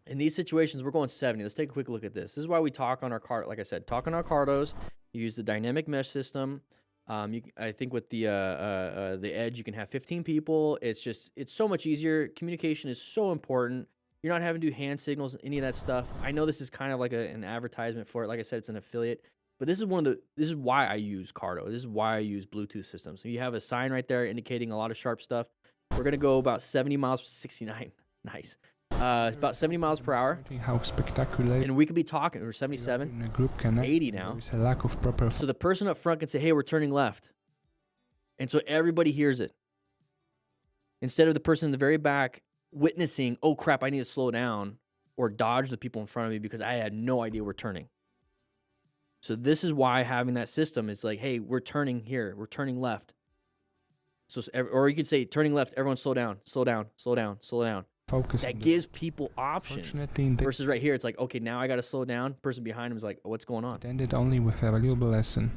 in these situations, we're going 70. Let's take a quick look at this. This is why we talk on our car. Like I said, talk on our Cardos. You use the dynamic mesh system. I think with the Edge, you can have 15 people. It's so much easier. Communication is so important. You're not having to do hand signals, any of that stuff. I know this is kind of like an advertisement for it. Like I said, it's an affiliate. But this is why I use Cardo. This is why I use Bluetooth systems. So you have a sign right there indicating a lot of sharp stuff. We're gonna go about 70 miles per 69. Nice. About 70 miles per hour. how spectacular And we could be talking. We're 77, in a group can act 80 when now. there is a lack of proper So the person up front can say, "Hey, we're turning left," and so everybody hears it. Instead of the person in the very back witnessing, "Oh crap, I need to slow down," or dodge the people in front of me because I had no idea we're turning. So this is why having that system is like, "Hey, we're turning here. We're turning left." So, or you could say, "Turning left. Everyone, slow down, slow down, slow down, slow down." focus. That gives people options. Fortunately, in this Versus right here, it's like, okay, now I got to slow down. Person behind him is like, "What's going on?" it ended only with a valuable lesson.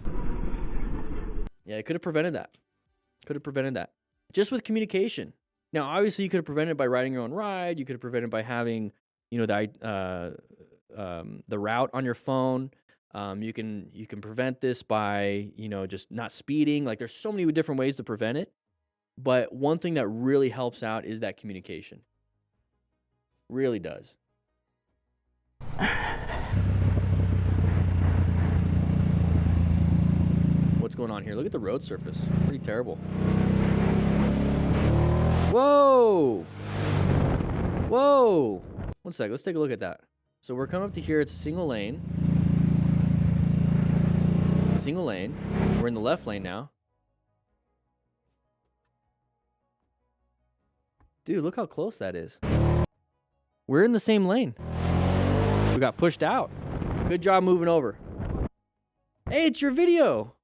Yeah, it could have prevented that. Could have prevented that. Just with communication. Now, obviously, you could have prevented it by riding your own ride. You could have prevented it by having, the route on your phone. You can prevent this by, just not speeding. Like, there's so many different ways to prevent it. But one thing that really helps out is that communication. Really does. what's going on here. Look at the road surface. Pretty terrible. Whoa! Whoa! One sec. Let's take a look at that. So we're coming up to here. It's a single lane. Single lane. We're in the left lane now. Dude, look how close that is. We're in the same lane. We got pushed out. Good job moving over. Hey, it's your video.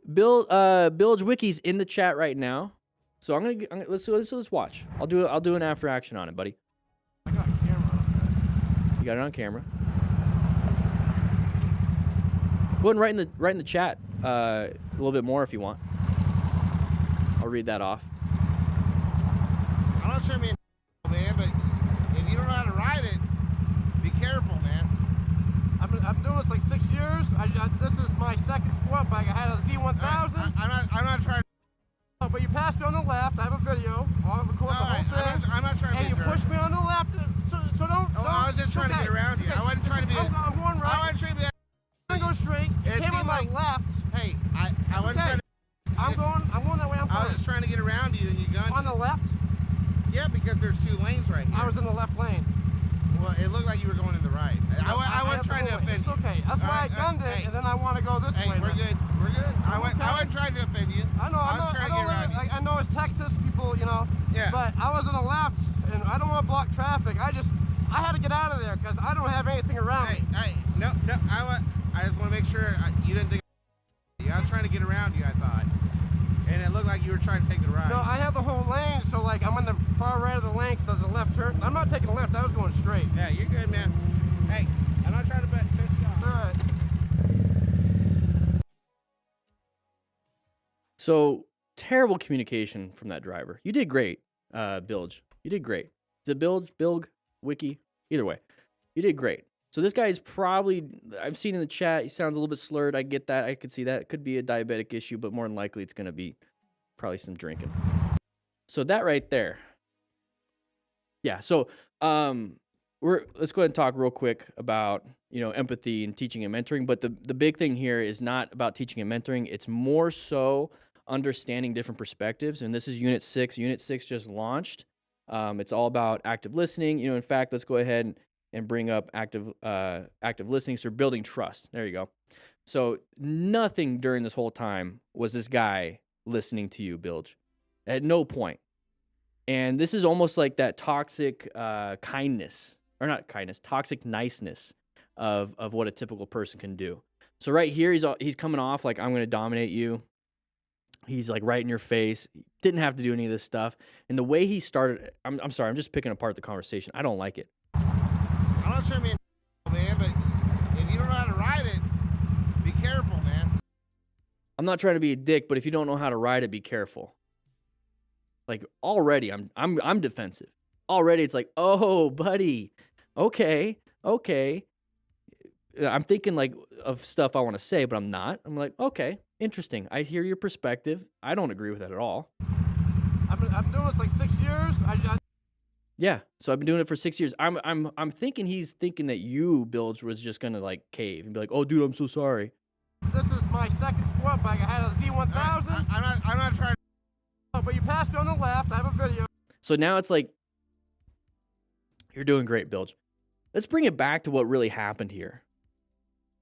Bilge Wiki's in the chat right now. So let's watch. I'll do an after action on it, buddy. I got a camera on that. You got it on camera. Go ahead and write in the chat a little bit more if you want. I'll read that off. I'm not trying to be a man, but if you don't know how to ride it, be careful, man. I've been doing this like 6 years. This is my second sport bike. I had a Z1000. I'm not trying to. Oh, but you passed me on the left. I have a video. I'll record the whole thing. I'm not trying to. And you pushed me on the left. So don't. Oh, I was just trying to get around you. I wasn't trying to be. I'm going right. I wasn't trying to be. I'm gonna go straight. It came on my left. Hey, I wasn't trying to. I'm going that way. I was just trying to get around you, and you gunned. On the left. Yeah, because there's 2 lanes right here. I was in the left lane. Well, it looked like you were going in the right. I wasn't trying to offend you. It's okay. That's why I gunned it, and then I want to go this way. We're good. We're good. I wasn't trying to offend you. I know. I was trying to get around you. I know it's Texas people, you know. Yeah. But I was on the left, and I don't want to block traffic. I had to get out of there because I don't have anything around me. No. I just want to make sure you didn't think. I was trying to get around you, I thought. And it looked like you were trying to take the right. No, I have the whole lane, so like I'm on the far right of the lane because there's a left turn. I'm not taking a left, I was going straight. Yeah, you're good, man. Hey, I'm not trying to piss you off. All right. So, terrible communication from that driver. You did great, Bilge. You did great. Is it Bilge, Wiki? Either way, you did great. So this guy is probably, I've seen in the chat, he sounds a little bit slurred. I get that. I could see that. It could be a diabetic issue, but more than likely it's going to be probably some drinking. So that right there. Yeah, so let's go ahead and talk real quick about, empathy and teaching and mentoring. But the big thing here is not about teaching and mentoring. It's more so understanding different perspectives. And this is Unit 6. Unit 6 just launched. It's all about active listening. In fact, let's go ahead and bring up active listening. So building trust. There you go. So nothing during this whole time was this guy listening to you, Bilge. At no point. And this is almost like that toxic kindness, or not kindness, toxic niceness of what a typical person can do. So right here, he's coming off like, I'm going to dominate you. He's like right in your face. Didn't have to do any of this stuff. And the way he started, I'm sorry, I'm just picking apart the conversation. I don't like it. I'm not trying to be a man, but if you don't know how to ride it, be careful, man. I'm not trying to be a dick, but if you don't know how to ride it, be careful. Like already, I'm defensive. Already, it's like, oh, buddy, okay. I'm thinking like of stuff I want to say, but I'm not. I'm like, okay, interesting. I hear your perspective. I don't agree with that at all. I've been doing this like 6 years. Yeah, so I've been doing it for 6 years. I'm thinking he's thinking that you, Bilge, was just gonna like cave and be like, oh, dude, I'm so sorry. This is my second sport bike. I had a Z1000. I'm not trying to. Oh, but you passed me on the left. I have a video. So now it's like, you're doing great, Bilge. Let's bring it back to what really happened here.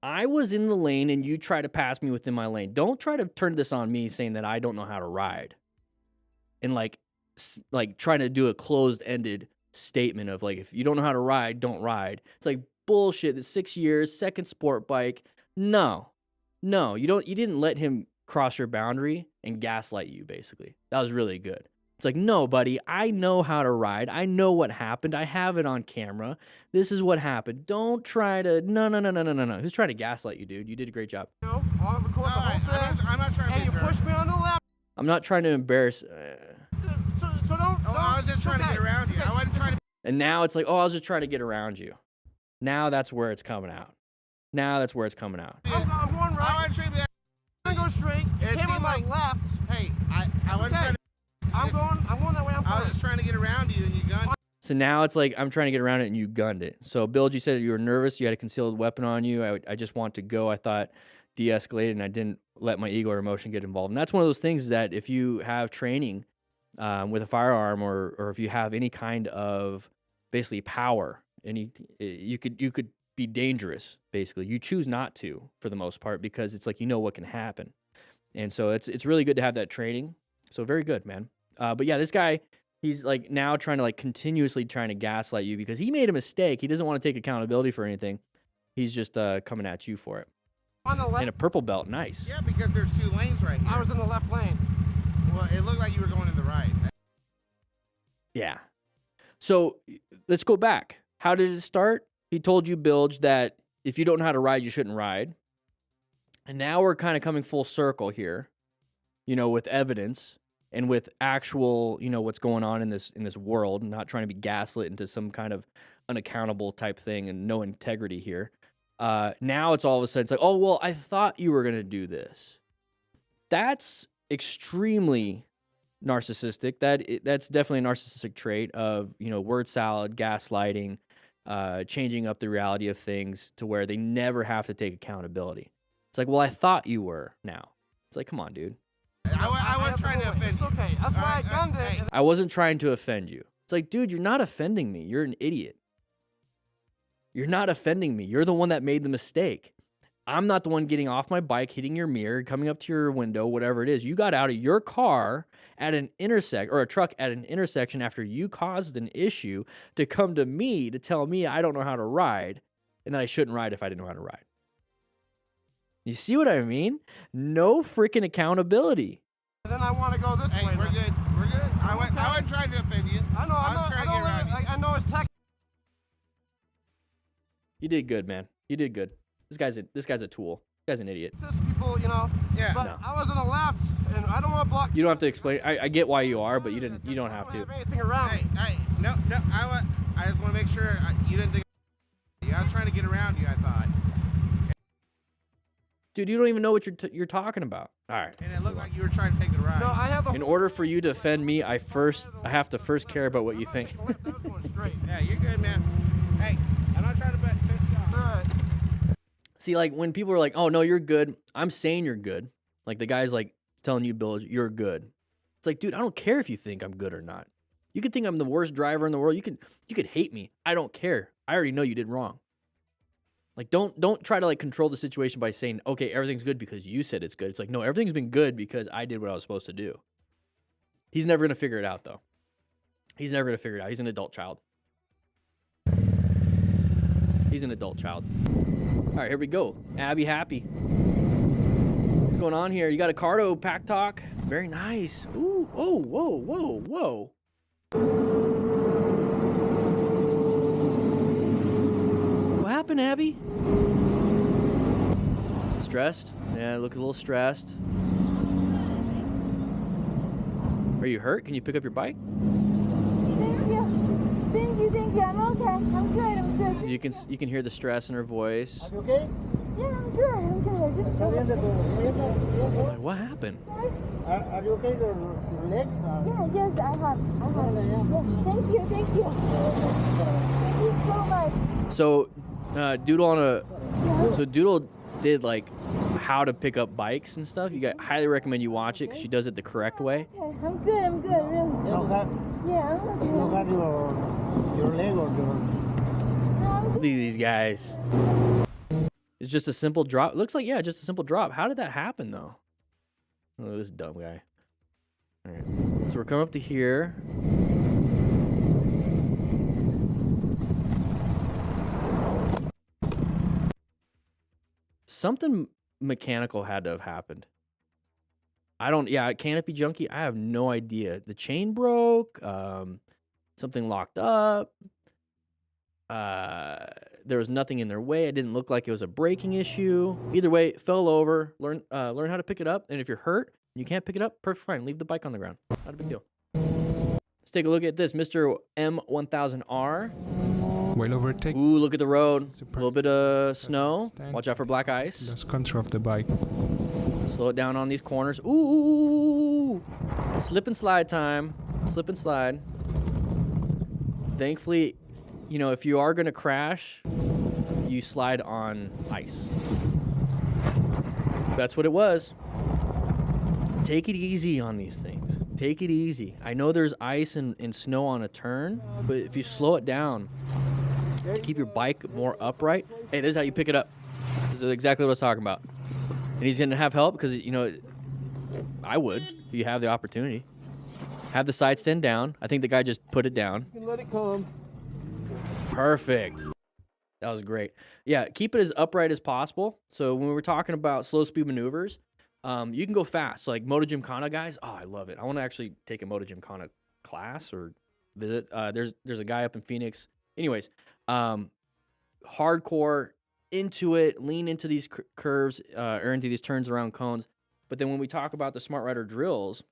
I was in the lane and you tried to pass me within my lane. Don't try to turn this on me saying that I don't know how to ride. And like trying to do a closed-ended statement of like, if you don't know how to ride, don't ride. It's like bullshit. It's 6 years, second sport bike. No, you didn't let him cross your boundary and gaslight you, basically. That was really good. It's like, no, buddy, I know how to ride. I know what happened. I have it on camera. This is what happened. Don't try to, no. Who's trying to gaslight you, dude? You did a great job. I'll record the whole thing. I'm not trying to. And you pushed me on the left. I'm not trying to embarrass. So don't. I was just trying to get around you. I wasn't trying to. And now it's like, oh, I was just trying to get around you. Now that's where it's coming out. I'm going right. I wasn't trying to. I'm going to go straight. It came on my left. Hey, I wasn't trying to. I'm going that way. I was just trying to get around you, and you gunned. So now it's like, I'm trying to get around it, and you gunned it. So, Bilge, you said you were nervous. You had a concealed weapon on you. I just want to go. I thought de-escalated and I didn't let my ego or emotion get involved. And that's one of those things that if you have training with a firearm or if you have any kind of basically power, you could be dangerous. Basically, you choose not to for the most part because it's like what can happen, and so it's really good to have that training. So very good, man. But yeah, this guy, he's like now trying to like continuously trying to gaslight you because he made a mistake. He doesn't want to take accountability for anything. He's just coming at you for it. On the left. And a purple belt, nice. Yeah, because there's 2 lanes right here. I was in the left lane. Well, it looked like you were going in the right. Yeah. So let's go back. How did it start? He told you, Bilge, that if you don't know how to ride, you shouldn't ride. And now we're kind of coming full circle here, with evidence and with actual, what's going on in this world, not trying to be gaslit into some kind of unaccountable type thing and no integrity here. Now it's all of a sudden it's like, oh, well, I thought you were going to do this. That's extremely narcissistic. That's definitely a narcissistic trait of, word salad, gaslighting, changing up the reality of things to where they never have to take accountability. It's like, well, I thought you were now. It's like, come on, dude. I wasn't trying to offend you. It's okay. That's why I gunned it. I wasn't trying to offend you. It's like, dude, you're not offending me. You're an idiot. You're not offending me. You're the one that made the mistake. I'm not the one getting off my bike, hitting your mirror, coming up to your window, whatever it is. You got out of your car at an intersection, or a truck at an intersection after you caused an issue to come to me to tell me I don't know how to ride and that I shouldn't ride if I didn't know how to ride. You see what I mean? No freaking accountability. And then I want to go this way. Hey, we're good. We're good. I wasn't trying to offend you. I know. I was trying to get around you. I know it's tech. You did good, man. You did good. This guy's a tool. This guy's an idiot. It's just people, Yeah. But no. I was on the left, and I don't want to block. You don't have to explain. I get why you are, but you don't have to. Anything around. Hey, no. I just want to make sure you didn't think. I was trying to get around you. I thought. Dude, you don't even know what you're talking about. All right. And it looked like you were trying to take the ride. No, I have. In order for you to offend me, I have to first care about what you think. Yeah, you're good, man. Hey, I'm not trying to piss you off. All right. See, like when people are like, "Oh no, you're good," I'm saying you're good. Like the guy's like telling you, "Bill, you're good." It's like, dude, I don't care if you think I'm good or not. You could think I'm the worst driver in the world. You could hate me. I don't care. I already know you did wrong. Like don't try to like control the situation by saying, "Okay, everything's good because you said it's good." It's like, no, everything's been good because I did what I was supposed to do. He's never gonna figure it out though. He's never gonna figure it out. He's an adult child. He's an adult child. All right, here we go. Abby Happy. What's going on here? You got a Cardo pack talk? Very nice. Ooh, oh, whoa, whoa, whoa. What happened, Abby? Stressed? Yeah, look a little stressed. Are you hurt? Can you pick up your bike? Thank you. I'm okay. I'm good. You can hear the stress in her voice. Are you okay? Yeah, I'm good. Like, what happened? Are you okay? Your legs? Yeah, yes, I have. Yes, thank you. Thank you so much. So, Doodle did like how to pick up bikes and stuff. Highly recommend you watch it because she does it the correct way. Okay, I'm good. Really. Yeah, I'm okay. You don't have your leg or your... Look at these guys. It's just a simple drop. Looks like, yeah, just a simple drop. How did that happen, though? Oh, this dumb guy. All right. So we're coming up to here. Something mechanical had to have happened. Canopy junkie, I have no idea. The chain broke, something locked up. There was nothing in their way. It didn't look like it was a braking issue. Either way, it fell over. Learn how to pick it up. And if you're hurt and you can't pick it up, perfect, fine. Leave the bike on the ground. Not a big deal. Let's take a look at this, Mr. M1000R. While overtaking. Ooh, look at the road. A little bit of snow. Watch out for black ice. Lost control of the bike. Slow it down on these corners. Ooh! Slip and slide time. Slip and slide. Thankfully, if you are going to crash, you slide on ice. That's what it was. Take it easy on these things. Take it easy. I know there's ice and snow on a turn, but if you slow it down, keep your bike more upright. Hey, this is how you pick it up. This is exactly what I was talking about. And he's going to have help because, you know, I would if you have the opportunity. Have the side stand down. I think the guy just put it down. You can let it come. Perfect. That was great. Yeah, keep it as upright as possible. So when we were talking about slow speed maneuvers, you can go fast. So like Moto Gymkhana guys, oh, I love it. I want to actually take a Moto Gymkhana class or visit. There's a guy up in Phoenix. Anyways, hardcore, into it, lean into these curves or into these turns around cones. But then when we talk about the Smart Rider drills,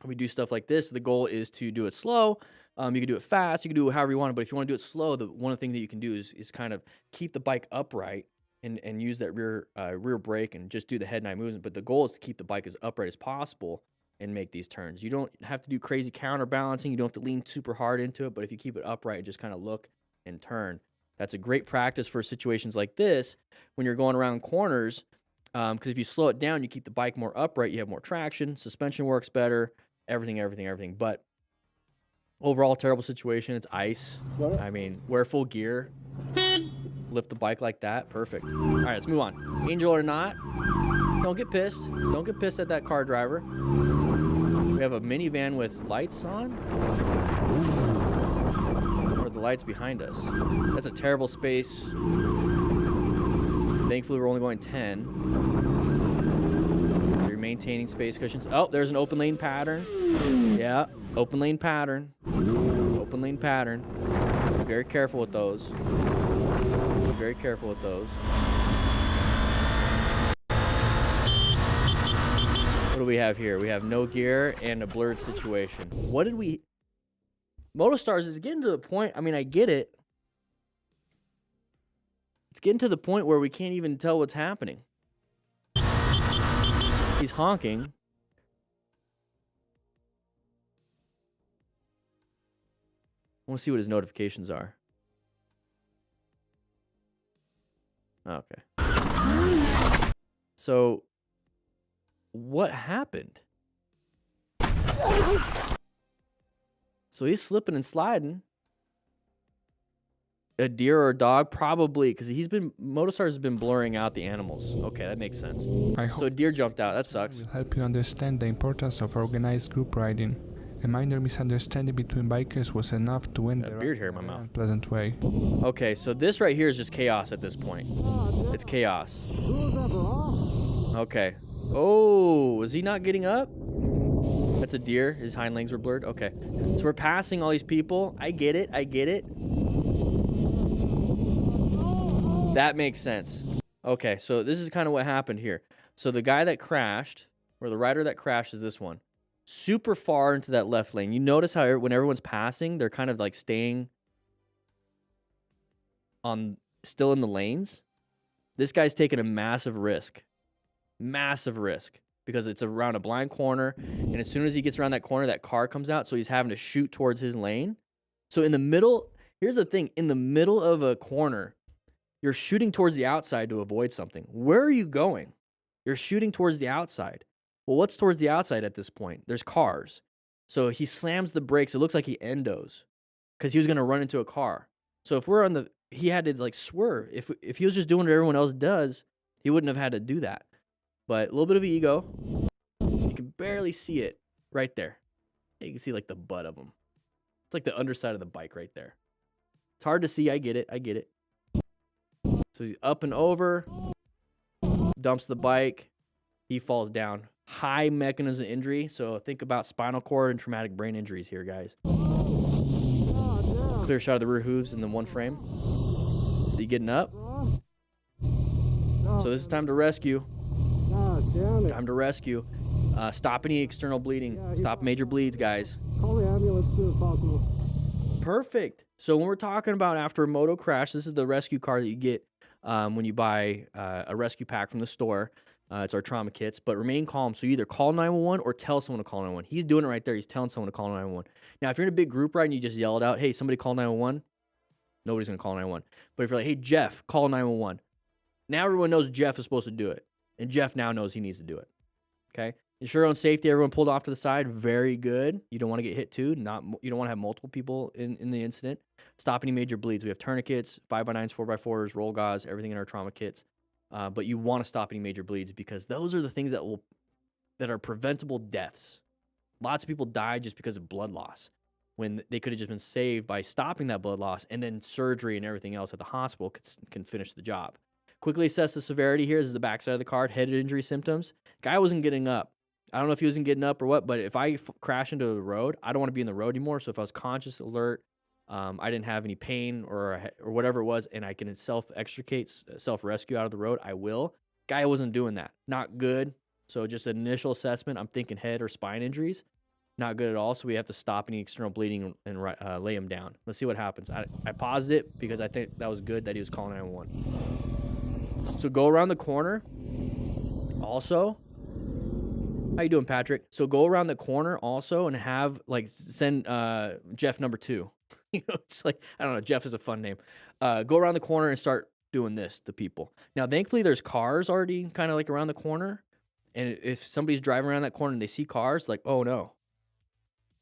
we do stuff like this. The goal is to do it slow. You can do it fast. You can do it however you want. But if you want to do it slow, one of the things that you can do is kind of keep the bike upright and use that rear brake and just do the head and eye movement. But the goal is to keep the bike as upright as possible and make these turns. You don't have to do crazy counterbalancing. You don't have to lean super hard into it. But if you keep it upright and just kind of look and turn, that's a great practice for situations like this when you're going around corners. Because if you slow it down, you keep the bike more upright. You have more traction. Suspension works better. Everything. But overall, terrible situation. It's ice. I mean, wear full gear. Lift the bike like that. Perfect. All right, let's move on. Angel or not, don't get pissed. Don't get pissed at that car driver. We have a minivan with lights on. Or the lights behind us. That's a terrible space. Thankfully, we're only going 10. So you're maintaining space cushions. Oh, there's an open lane pattern. Yeah, open lane pattern. Open lane pattern. Be very careful with those. Be very careful with those. What do we have here? We have no gear and a blurred situation. What did we... MotoStars is getting to the point... I mean, I get it. It's getting to the point where we can't even tell what's happening. He's honking. I want to see what his notifications are. Okay. So, what happened? So he's slipping and sliding. A deer or a dog, probably, because MotoStars has been blurring out the animals. Okay, that makes sense. So a deer jumped out. That sucks. Will help you understand the importance of organized group riding. A minor misunderstanding between bikers was enough to end a beard hair in my mouth. Unpleasant way. Okay, so this right here is just chaos at this point. It's chaos. Okay. Oh, is he not getting up? That's a deer. His hind legs were blurred. Okay. So we're passing all these people. I get it. That makes sense. Okay, so this is kind of what happened here. So the guy that crashed, or the rider that crashed, is this one. Super far into that left lane. You notice how when everyone's passing, they're kind of like staying still in the lanes. This guy's taking a massive risk. Massive risk. Because it's around a blind corner, and as soon as he gets around that corner, that car comes out, so he's having to shoot towards his lane. So in the middle, here's the thing. In the middle of a corner, you're shooting towards the outside to avoid something. Where are you going? You're shooting towards the outside. Well, what's towards the outside at this point? There's cars. So he slams the brakes. It looks like he endos because he was going to run into a car. So if we're on he had to like swerve. If he was just doing what everyone else does, he wouldn't have had to do that. But a little bit of ego. You can barely see it right there. You can see like the butt of him. It's like the underside of the bike right there. It's hard to see. I get it. So he's up and over, dumps the bike, he falls down. High mechanism injury, so think about spinal cord and traumatic brain injuries here, guys. Clear shot of the rear hooves in the one frame. Is he getting up? So this is time to rescue. Time to rescue. Stop any external bleeding. Stop major bleeds, guys. Call the ambulance as soon as possible. Perfect. So when we're talking about after a moto crash, this is the rescue car that you get when you buy a rescue pack from the store. It's our trauma kits, but remain calm. So you either call 911 or tell someone to call 911. He's doing it right there. He's telling someone to call 911. Now, if you're in a big group ride and you just yell it out, hey, somebody call 911, nobody's going to call 911. But if you're like, hey, Jeff, call 911. Now everyone knows Jeff is supposed to do it. And Jeff now knows he needs to do it. Okay? Ensure your own safety. Everyone pulled off to the side. Very good. You don't want to get hit too. You don't want to have multiple people in the incident. Stop any major bleeds. We have tourniquets, 5x9s, 4x4s, roll gauze, everything in our trauma kits. But you want to stop any major bleeds because those are the things that are preventable deaths. Lots of people die just because of blood loss when they could have just been saved by stopping that blood loss, and then surgery and everything else at the hospital can finish the job. Quickly assess the severity here. This is the backside of the card. Head injury symptoms. Guy wasn't getting up. I don't know if he wasn't getting up or what, but if I crash into the road, I don't want to be in the road anymore. So if I was conscious, alert, I didn't have any pain or whatever it was, and I can self-extricate, self-rescue out of the road, I will. Guy wasn't doing that. Not good. So just an initial assessment, I'm thinking head or spine injuries. Not good at all. So we have to stop any external bleeding and lay him down. Let's see what happens. I paused it because I think that was good that he was calling 911. So go around the corner. Also, how you doing, Patrick? So go around the corner also and send Jeff number 2. You know, it's like, I don't know, Jeff is a fun name. Go around the corner and start doing this to people. Now, thankfully, there's cars already kind of like around the corner. And if somebody's driving around that corner and they see cars, like, oh no.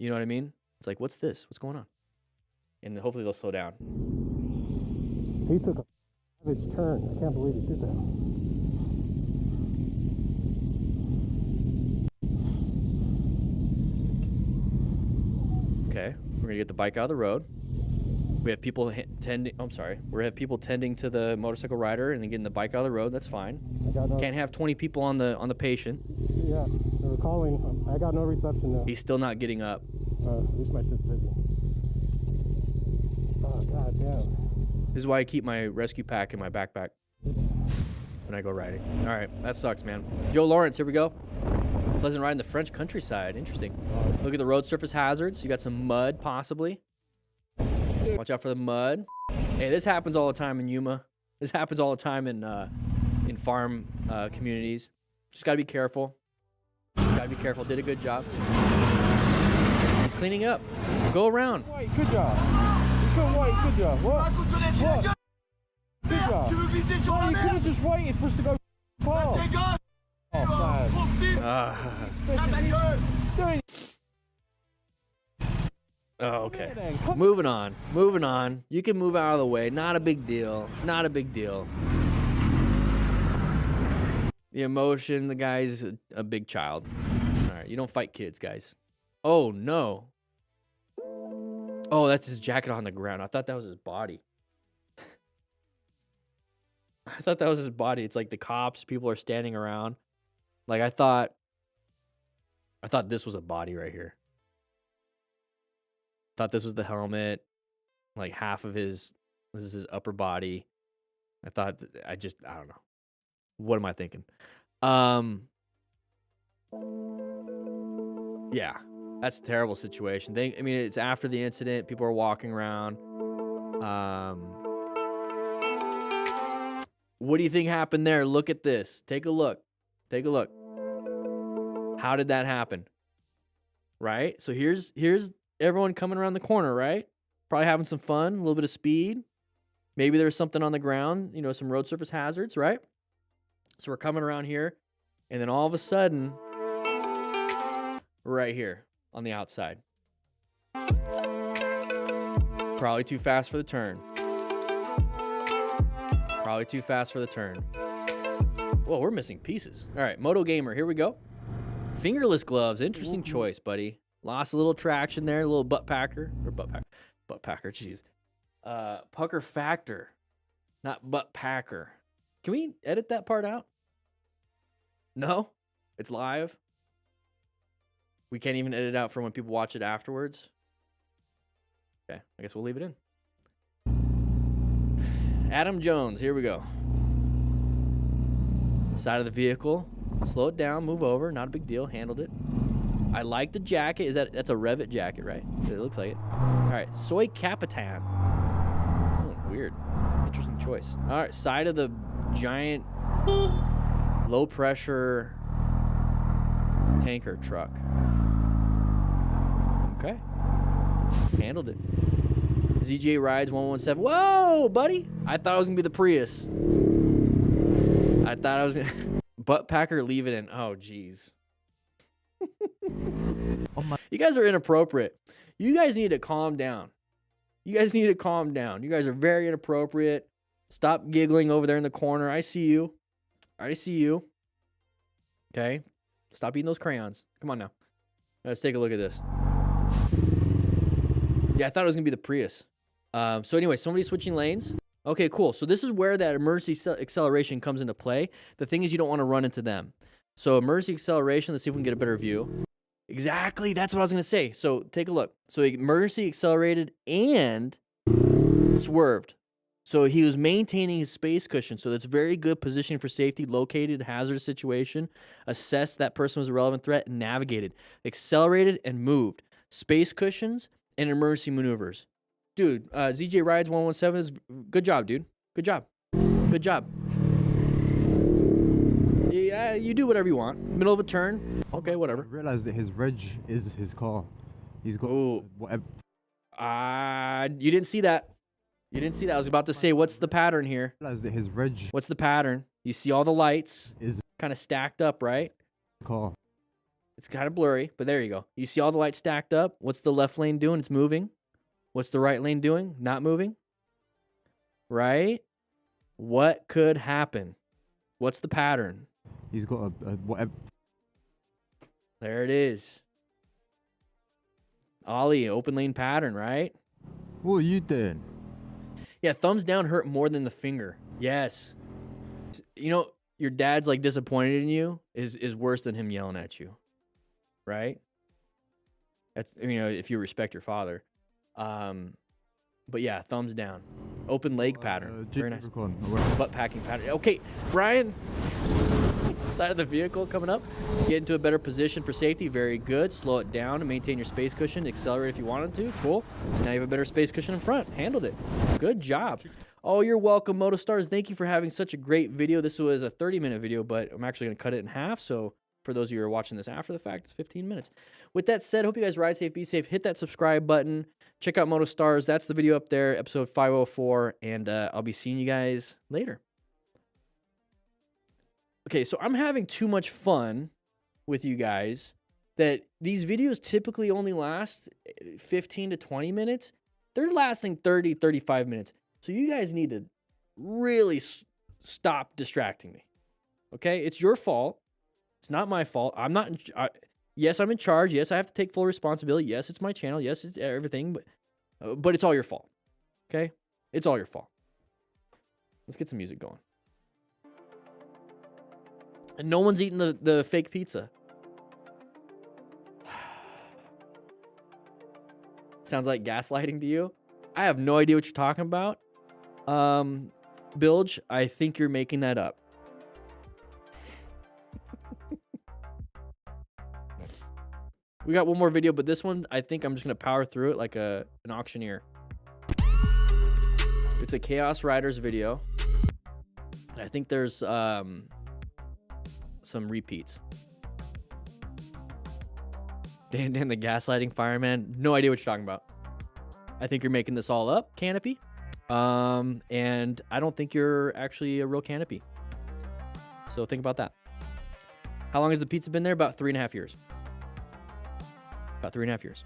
You know what I mean? It's like, what's this? What's going on? And then hopefully they'll slow down. He took a savage turn. I can't believe he did that. Okay, we're gonna get the bike out of the road. We have people tending. I'm sorry. We have people tending to the motorcycle rider and then getting the bike out of the road. That's fine. Can't have 20 people on the patient. Yeah, they were calling. I got no reception now. He's still not getting up. At least my shit's busy. Oh, god damn. This is why I keep my rescue pack in my backpack when I go riding. All right, that sucks, man. Joe Lawrence, here we go. Pleasant ride in the French countryside. Interesting. Look at the road surface hazards. You got some mud, possibly. Watch out for the mud. Hey, this happens all the time in Yuma. This happens all the time in farm communities. Just gotta be careful. Just gotta be careful. Did a good job. He's cleaning up. Go around. Wait, good job. You couldn't wait. Good job. What? What? Good job. Oh, you could have just waited for us to go. Oh, Oh, okay. Moving on. Moving on. You can move out of the way. Not a big deal. Not a big deal. The emotion, the guy's a big child. All right, you don't fight kids, guys. Oh, no. Oh, that's his jacket on the ground. I thought that was his body. I thought that was his body. It's like the cops, people are standing around. Like I thought this was a body right here. Thought this was the helmet, like half of this is his upper body. I don't know. What am I thinking? Yeah, that's a terrible situation. It's after the incident. People are walking around. What do you think happened there? Look at this. Take a look. Take a look. How did that happen? Right? So here's everyone coming around the corner, right? Probably having some fun, a little bit of speed. Maybe there's something on the ground, some road surface hazards, right? So we're coming around here, and then all of a sudden, right here on the outside. Probably too fast for the turn. Probably too fast for the turn. Whoa, we're missing pieces. All right, Moto Gamer, here we go. Fingerless gloves, interesting choice, buddy. Lost a little traction there, a little butt packer, jeez. Pucker factor, not butt packer. Can we edit that part out? No? It's live? We can't even edit it out for when people watch it afterwards? Okay, I guess we'll leave it in. Adam Jones, here we go. Side of the vehicle. Slow it down, move over, not a big deal, handled it. I like the jacket. That's a Revit jacket, right? It looks like it. All right, Soy Capitan. Oh, weird. Interesting choice. All right, side of the giant low pressure tanker truck. Okay. Handled it. ZJ Rides 117. Whoa, buddy. I thought it was going to be the Prius. I thought I was going to... butt packer, leave it in. Oh, jeez. Oh my. You guys are inappropriate. You guys need to calm down. You guys need to calm down. You guys are very inappropriate. Stop giggling over there in the corner. I see you. I see you. Okay? Stop eating those crayons. Come on now. Let's take a look at this. Yeah, I thought it was going to be the Prius. So anyway, somebody's switching lanes. Okay, cool. So this is where that emergency acceleration comes into play. The thing is you don't want to run into them. So emergency acceleration, let's see if we can get a better view. Exactly, that's what I was going to say. So take a look. So he emergency accelerated and swerved. So he was maintaining his space cushion. So that's very good positioning for safety, located hazardous situation, assessed that person was a relevant threat, and navigated, accelerated, and moved. Space cushions and emergency maneuvers. Dude, ZJ Rides 117 is good job, dude. Good job. Good job. Yeah, you do whatever you want. Middle of a turn. Okay, whatever. I realized that his reg is his car. He's got whatever. You didn't see that. You didn't see that. I was about to say, what's the pattern here? I realized that his reg What's the pattern? You see all the lights is kind of stacked up, right? car. It's kind of blurry, but there you go. You see all the lights stacked up. What's the left lane doing? It's moving. What's the right lane doing? Not moving. Right? What could happen? What's the pattern? He's got a whatever. There it is. Ollie, open lane pattern, right? What are you doing? Yeah, thumbs down hurt more than the finger. Yes. You know, your dad's like disappointed in you is worse than him yelling at you. Right? That's, you know, if you respect your father. But yeah, thumbs down. Open leg pattern. Very nice. Butt packing pattern. Okay, Brian. Side of the vehicle coming up. Get into a better position for safety. Very good. Slow it down to maintain your space cushion. Accelerate if you wanted to. Cool. Now you have a better space cushion in front. Handled it. Good job. Oh, you're welcome, MotoStars. Thank you for having such a great video. This was a 30-minute video, but I'm actually going to cut it in half. So for those of you who are watching this after the fact, it's 15 minutes. With that said, hope you guys ride safe, be safe. Hit that subscribe button. Check out MotoStars. That's the video up there, episode 504. And I'll be seeing you guys later. Okay, so I'm having too much fun with you guys that these videos typically only last 15 to 20 minutes. They're lasting 30, 35 minutes. So you guys need to really stop distracting me. Okay? It's your fault. It's not my fault. I'm not yes, I'm in charge. Yes, I have to take full responsibility. Yes, it's my channel. Yes, it's everything, but it's all your fault. Okay? It's all your fault. Let's get some music going. And no one's eating the fake pizza. Sounds like gaslighting to you. I have no idea what you're talking about. Bilge, I think you're making that up. We got one more video, but this one, I think I'm just going to power through it like an auctioneer. It's a Chaos Riders video. And I think there's some repeats. Dan the gaslighting fireman. No idea what you're talking about. I think you're making this all up, Canopy. And I don't think you're actually a real Canopy. So think about that. How long has the pizza been there? About 3.5 years. About 3.5 years.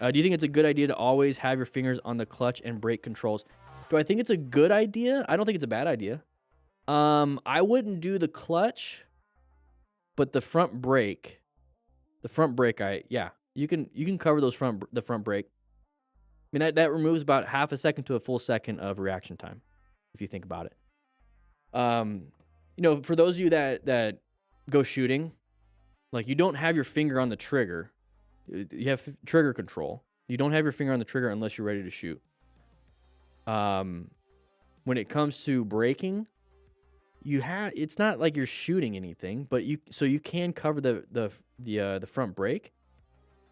Do you think it's a good idea to always have your fingers on the clutch and brake controls? Do I think it's a good idea? I don't think it's a bad idea. I wouldn't do the clutch, but the front brake, yeah, you can cover those the front brake. I mean, that removes about half a second to a full second of reaction time, if you think about it. You know, for those of you that go shooting, like you don't have your finger on the trigger. You have trigger control. You don't have your finger on the trigger unless you're ready to shoot. When it comes to braking, it's not like you're shooting anything, but you can cover the front brake.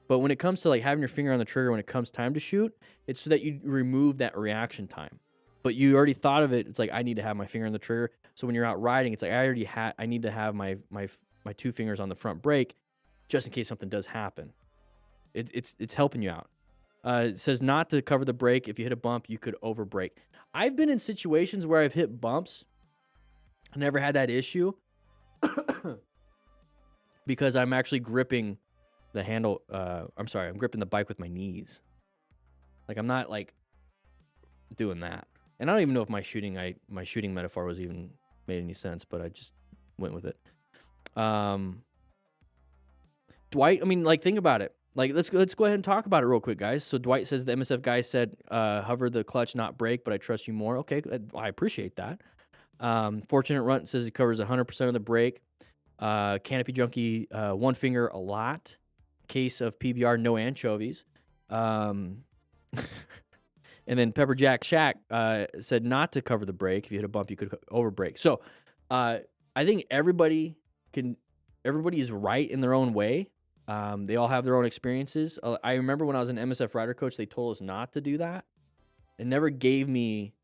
But when it comes to like having your finger on the trigger when it comes time to shoot, it's so that you remove that reaction time. But you already thought of it. It's like I need to have my finger on the trigger. So when you're out riding, it's like I need to have my two fingers on the front brake just in case something does happen. It's helping you out. It says not to cover the brake. If you hit a bump, you could over brake. I've been in situations where I've hit bumps. I never had that issue. because I'm actually gripping the handle. I'm sorry, I'm gripping the bike with my knees. Like I'm not like doing that. And I don't even know if my shooting metaphor was even made any sense, but I just went with it. Dwight, I mean, like, think about it. Like, let's go ahead and talk about it real quick, guys. So Dwight says the MSF guy said, hover the clutch, not brake, but I trust you more. Okay, I appreciate that. Fortunate Runt says it covers 100% of the brake. Canopy Junkie, one finger a lot. Case of PBR, no anchovies. And then Pepper Jack Shack said not to cover the brake. If you hit a bump, you could over brake. So I think everybody is right in their own way. They all have their own experiences. I remember when I was an MSF rider coach, they told us not to do that. It never gave me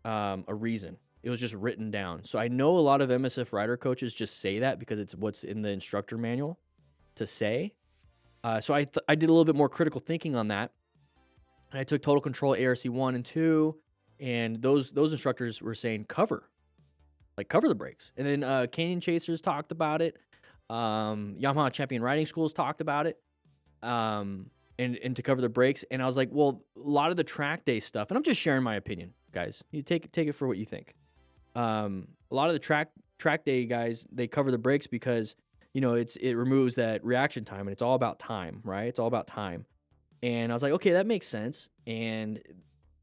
a reason. It was just written down. So I know a lot of MSF rider coaches just say that because it's what's in the instructor manual to say. So I did a little bit more critical thinking on that. And I took Total Control ARC 1 and 2, and those instructors were saying cover the brakes. And then Canyon Chasers talked about it. Yamaha Champion Riding Schools talked about it, and to cover the brakes. And I was like, well, a lot of the track day stuff, and I'm just sharing my opinion, guys. You take it for what you think. A lot of the track day guys, they cover the brakes because, you know, it removes that reaction time, and it's all about time, right? It's all about time. And I was like, okay, that makes sense. And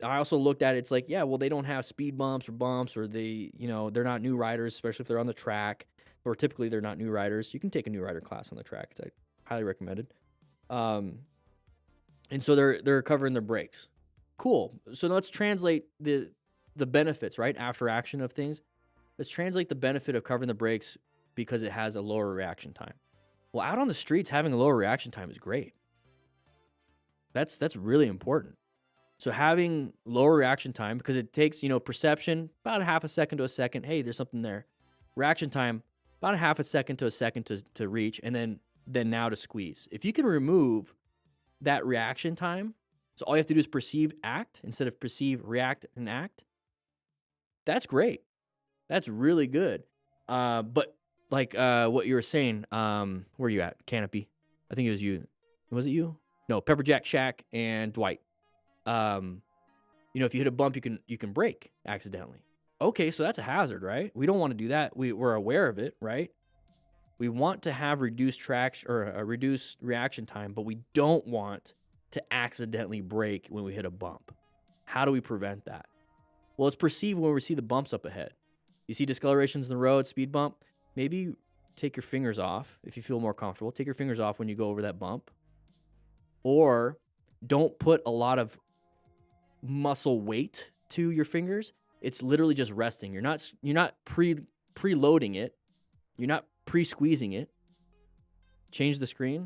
I also looked at it, it's like, yeah, well, they don't have speed bumps, or they, you know, they're not new riders, especially if they're on the track. Or typically they're not new riders. You can take a new rider class on the track. It's highly recommended. And so they're covering their brakes. Cool. So let's translate the benefits, right? After action of things. Let's translate the benefit of covering the brakes because it has a lower reaction time. Well, out on the streets, having a lower reaction time is great. That's really important. So having lower reaction time, because it takes, you know, perception, about a half a second to a second. Hey, there's something there. Reaction time, about a half a second to a second to reach, and then now to squeeze. If you can remove that reaction time, so all you have to do is perceive, act, instead of perceive, react, and act, that's great. That's really good. But like what you were saying, where are you at? Canopy. I think it was you. Was it you? No, Pepper Jack Shack and Dwight. You know, if you hit a bump, you can brake accidentally. Okay, so that's a hazard, right? We don't want to do that. We're aware of it, right? We want to have reduced traction or a reduced reaction time, but we don't want to accidentally brake when we hit a bump. How do we prevent that? Well, it's perceived when we see the bumps up ahead. You see discolorations in the road, speed bump, maybe take your fingers off if you feel more comfortable. Take your fingers off when you go over that bump. Or don't put a lot of muscle weight to your fingers. It's literally just resting. You're not preloading it. You're not pre-squeezing it. Change the screen.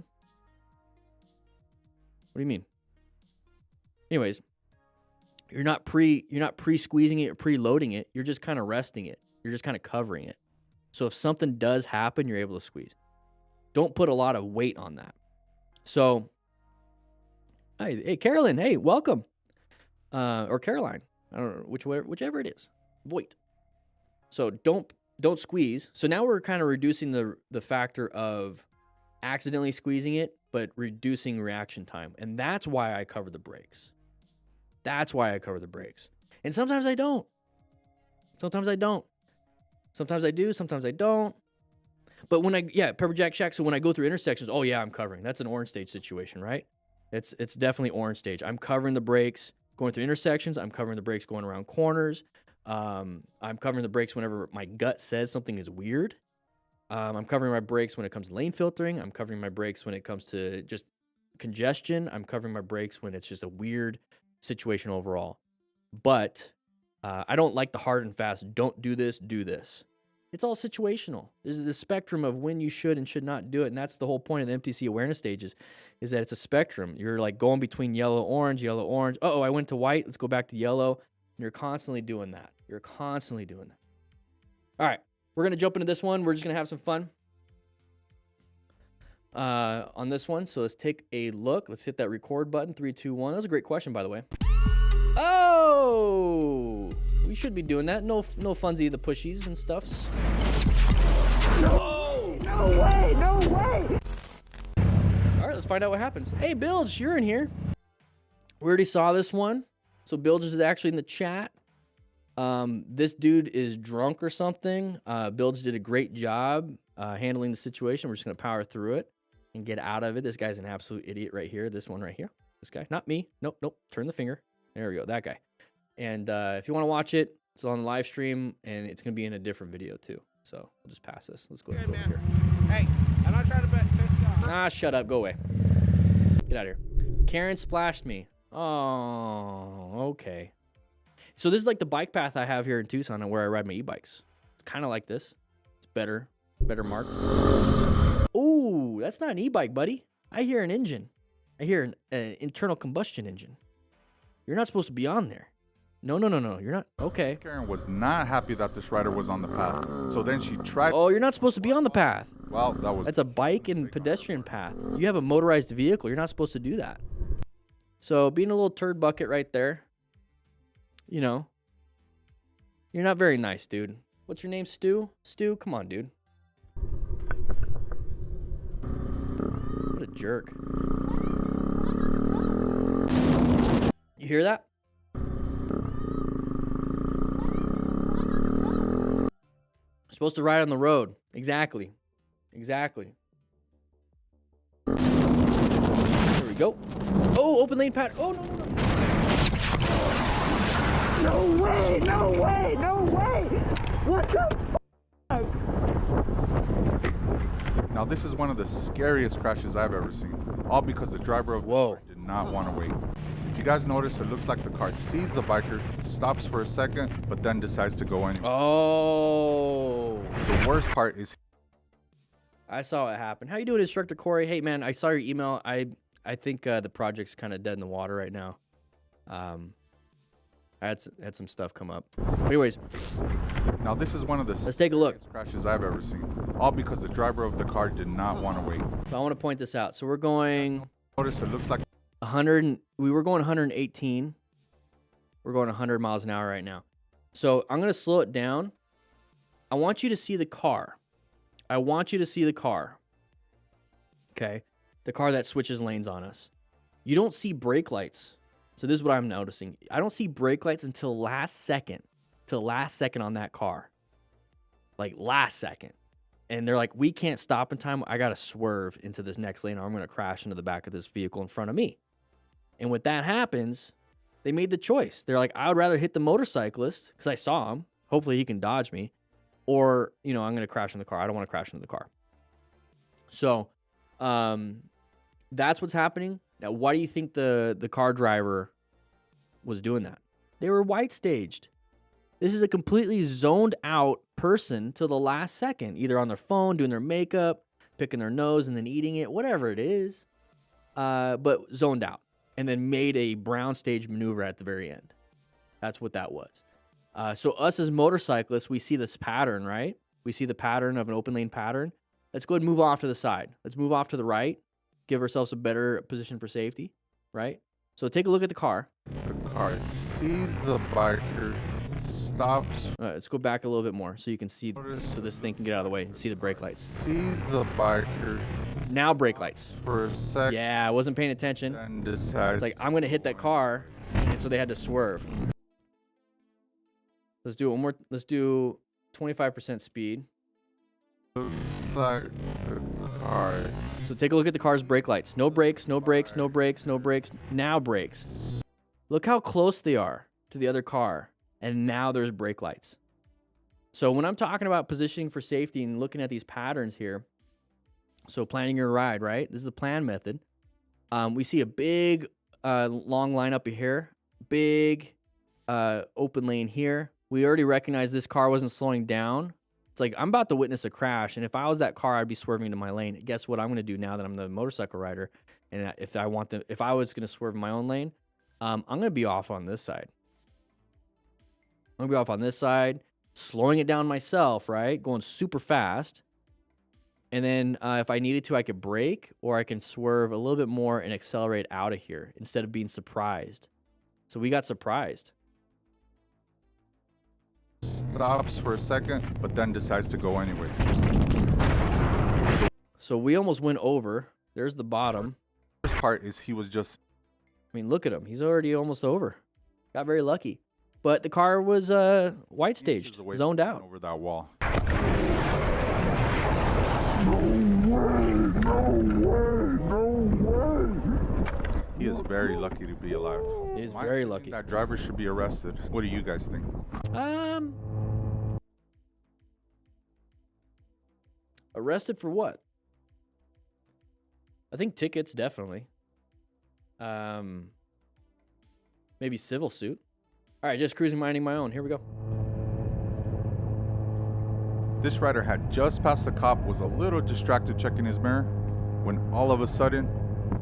What do you mean? Anyways, you're not pre-squeezing it or preloading it. You're just kind of resting it. You're just kind of covering it. So if something does happen, you're able to squeeze. Don't put a lot of weight on that. So, hey, Carolyn, hey, welcome. Or Caroline. I don't know, whichever it is. Wait. So don't squeeze. So now we're kind of reducing the factor of accidentally squeezing it, but reducing reaction time. And that's why I cover the brakes. That's why I cover the brakes. And sometimes I don't. Sometimes I don't. Sometimes I do, sometimes I don't. But Pepper Jack Shack, so when I go through intersections, oh yeah, I'm covering. That's an orange stage situation, right? It's definitely orange stage. I'm covering the brakes going through intersections. I'm covering the brakes going around corners. I'm covering the brakes whenever my gut says something is weird. I'm covering my brakes when it comes to lane filtering. I'm covering my brakes when it comes to just congestion. I'm covering my brakes when it's just a weird situation overall. But I don't like the hard and fast, don't do this, do this. It's all situational. There's the spectrum of when you should and should not do it. And that's the whole point of the MTC awareness stages, is that it's a spectrum. You're like going between yellow, orange. Uh-oh, I went to white. Let's go back to yellow. And you're constantly doing that. You're constantly doing that. All right, we're going to jump into this one. We're just going to have some fun on this one. So let's take a look. Let's hit that record button. 3, 2, 1. That was a great question, by the way. Oh, we should be doing that. No funsy the pushies and stuffs. Oh! No way, no way! All right, let's find out what happens. Hey, Bilge, you're in here. We already saw this one. So Bilge is actually in the chat. This dude is drunk or something. Bilge did a great job handling the situation. We're just going to power through it and get out of it. This guy's an absolute idiot right here. This one right here. This guy. Not me. Nope, nope. Turn the finger. There we go. That guy. And if you want to watch it, it's on the live stream, and it's going to be in a different video too. So we'll just pass this. Let's go ahead and go over here. Hey, I'm not trying to bet you off. Ah, shut up. Go away. Get out of here. Karen splashed me. Oh, okay. So this is like the bike path I have here in Tucson where I ride my e-bikes. It's kind of like this. It's better marked. Ooh, that's not an e-bike, buddy. I hear an engine. I hear an internal combustion engine. You're not supposed to be on there. No. You're not. Okay. Karen was not happy that this rider was on the path. So then she tried. Oh, you're not supposed to be on the path. Well, that's a bike and pedestrian path. You have a motorized vehicle. You're not supposed to do that. So being a little turd bucket right there, you know, you're not very nice, dude. What's your name, Stu? Stu, come on, dude. What a jerk. You hear that? You're supposed to ride on the road. Exactly. Exactly. There we go. Oh, open lane pattern. Oh, no. No way, no way, no way! What the f***? Now this is one of the scariest crashes I've ever seen. All because the driver of the car did not want to wait. If you guys notice, it looks like the car sees the biker, stops for a second, but then decides to go anyway. Oh. The worst part is... I saw it happen. How you doing, Instructor Corey? Hey, man, I saw your email. I think the project's kind of dead in the water right now. I had some stuff come up. Anyways, now this is one of the let's take a look. Crashes I've ever seen. All because the driver of the car did not want to wait. So I want to point this out. So we're going. Notice it looks like 100. We were going 118. We're going 100 miles an hour right now. So I'm gonna slow it down. I want you to see the car. I want you to see the car. Okay, the car that switches lanes on us. You don't see brake lights. So this is what I'm noticing. I don't see brake lights until last second on that car. Like last second. And they're like, we can't stop in time. I got to swerve into this next lane or I'm going to crash into the back of this vehicle in front of me. And when that happens, they made the choice. They're like, I would rather hit the motorcyclist because I saw him. Hopefully he can dodge me. Or, you know, I'm going to crash in the car. I don't want to crash into the car. So that's what's happening. Now, why do you think the car driver was doing that? They were white staged. This is a completely zoned out person till the last second, either on their phone, doing their makeup, picking their nose, and then eating it, whatever it is, but zoned out, and then made a brown stage maneuver at the very end. That's what that was. So us as motorcyclists, we see this pattern, right? We see the pattern of an open lane pattern. Let's go ahead and move off to the side. Let's move off to the right. Give ourselves a better position for safety, right? So take a look at the car. The car sees the biker, stops. Let's go back a little bit more so you can see, so this thing can get out of the way and see the brake lights. Sees the biker. Now brake lights. For a second. Yeah, I wasn't paying attention. And decides. It's like, I'm going to hit that car, and so they had to swerve. Let's do it one more. Let's do 25% speed. Looks like the car. So take a look at the car's brake lights. No brakes, no brakes, no brakes, no brakes. Now brakes. Look how close they are to the other car. And now there's brake lights. So when I'm talking about positioning for safety and looking at these patterns here, so planning your ride, right? This is the plan method. We see a big long line up here. Big open lane here. We already recognize this car wasn't slowing down. It's like, I'm about to witness a crash, and if I was that car, I'd be swerving into my lane. Guess what I'm going to do now that I'm the motorcycle rider? And if I was going to swerve in my own lane, I'm going to be off on this side. I'm going to be off on this side, slowing it down myself, right? Going super fast. And then if I needed to, I could brake, or I can swerve a little bit more and accelerate out of here instead of being surprised. So we got surprised. Stops for a second, but then decides to go anyways. So we almost went over. There's the bottom. First part is he was just. I mean, look at him. He's already almost over. Got very lucky. But the car was white staged, zoned out. Over that wall. He is very lucky to be alive. He is very lucky. That driver should be arrested. What do you guys think? Arrested for what? I think tickets, definitely. Maybe civil suit. All right, just cruising, minding my own. Here we go. This rider had just passed the cop, was a little distracted checking his mirror, when all of a sudden,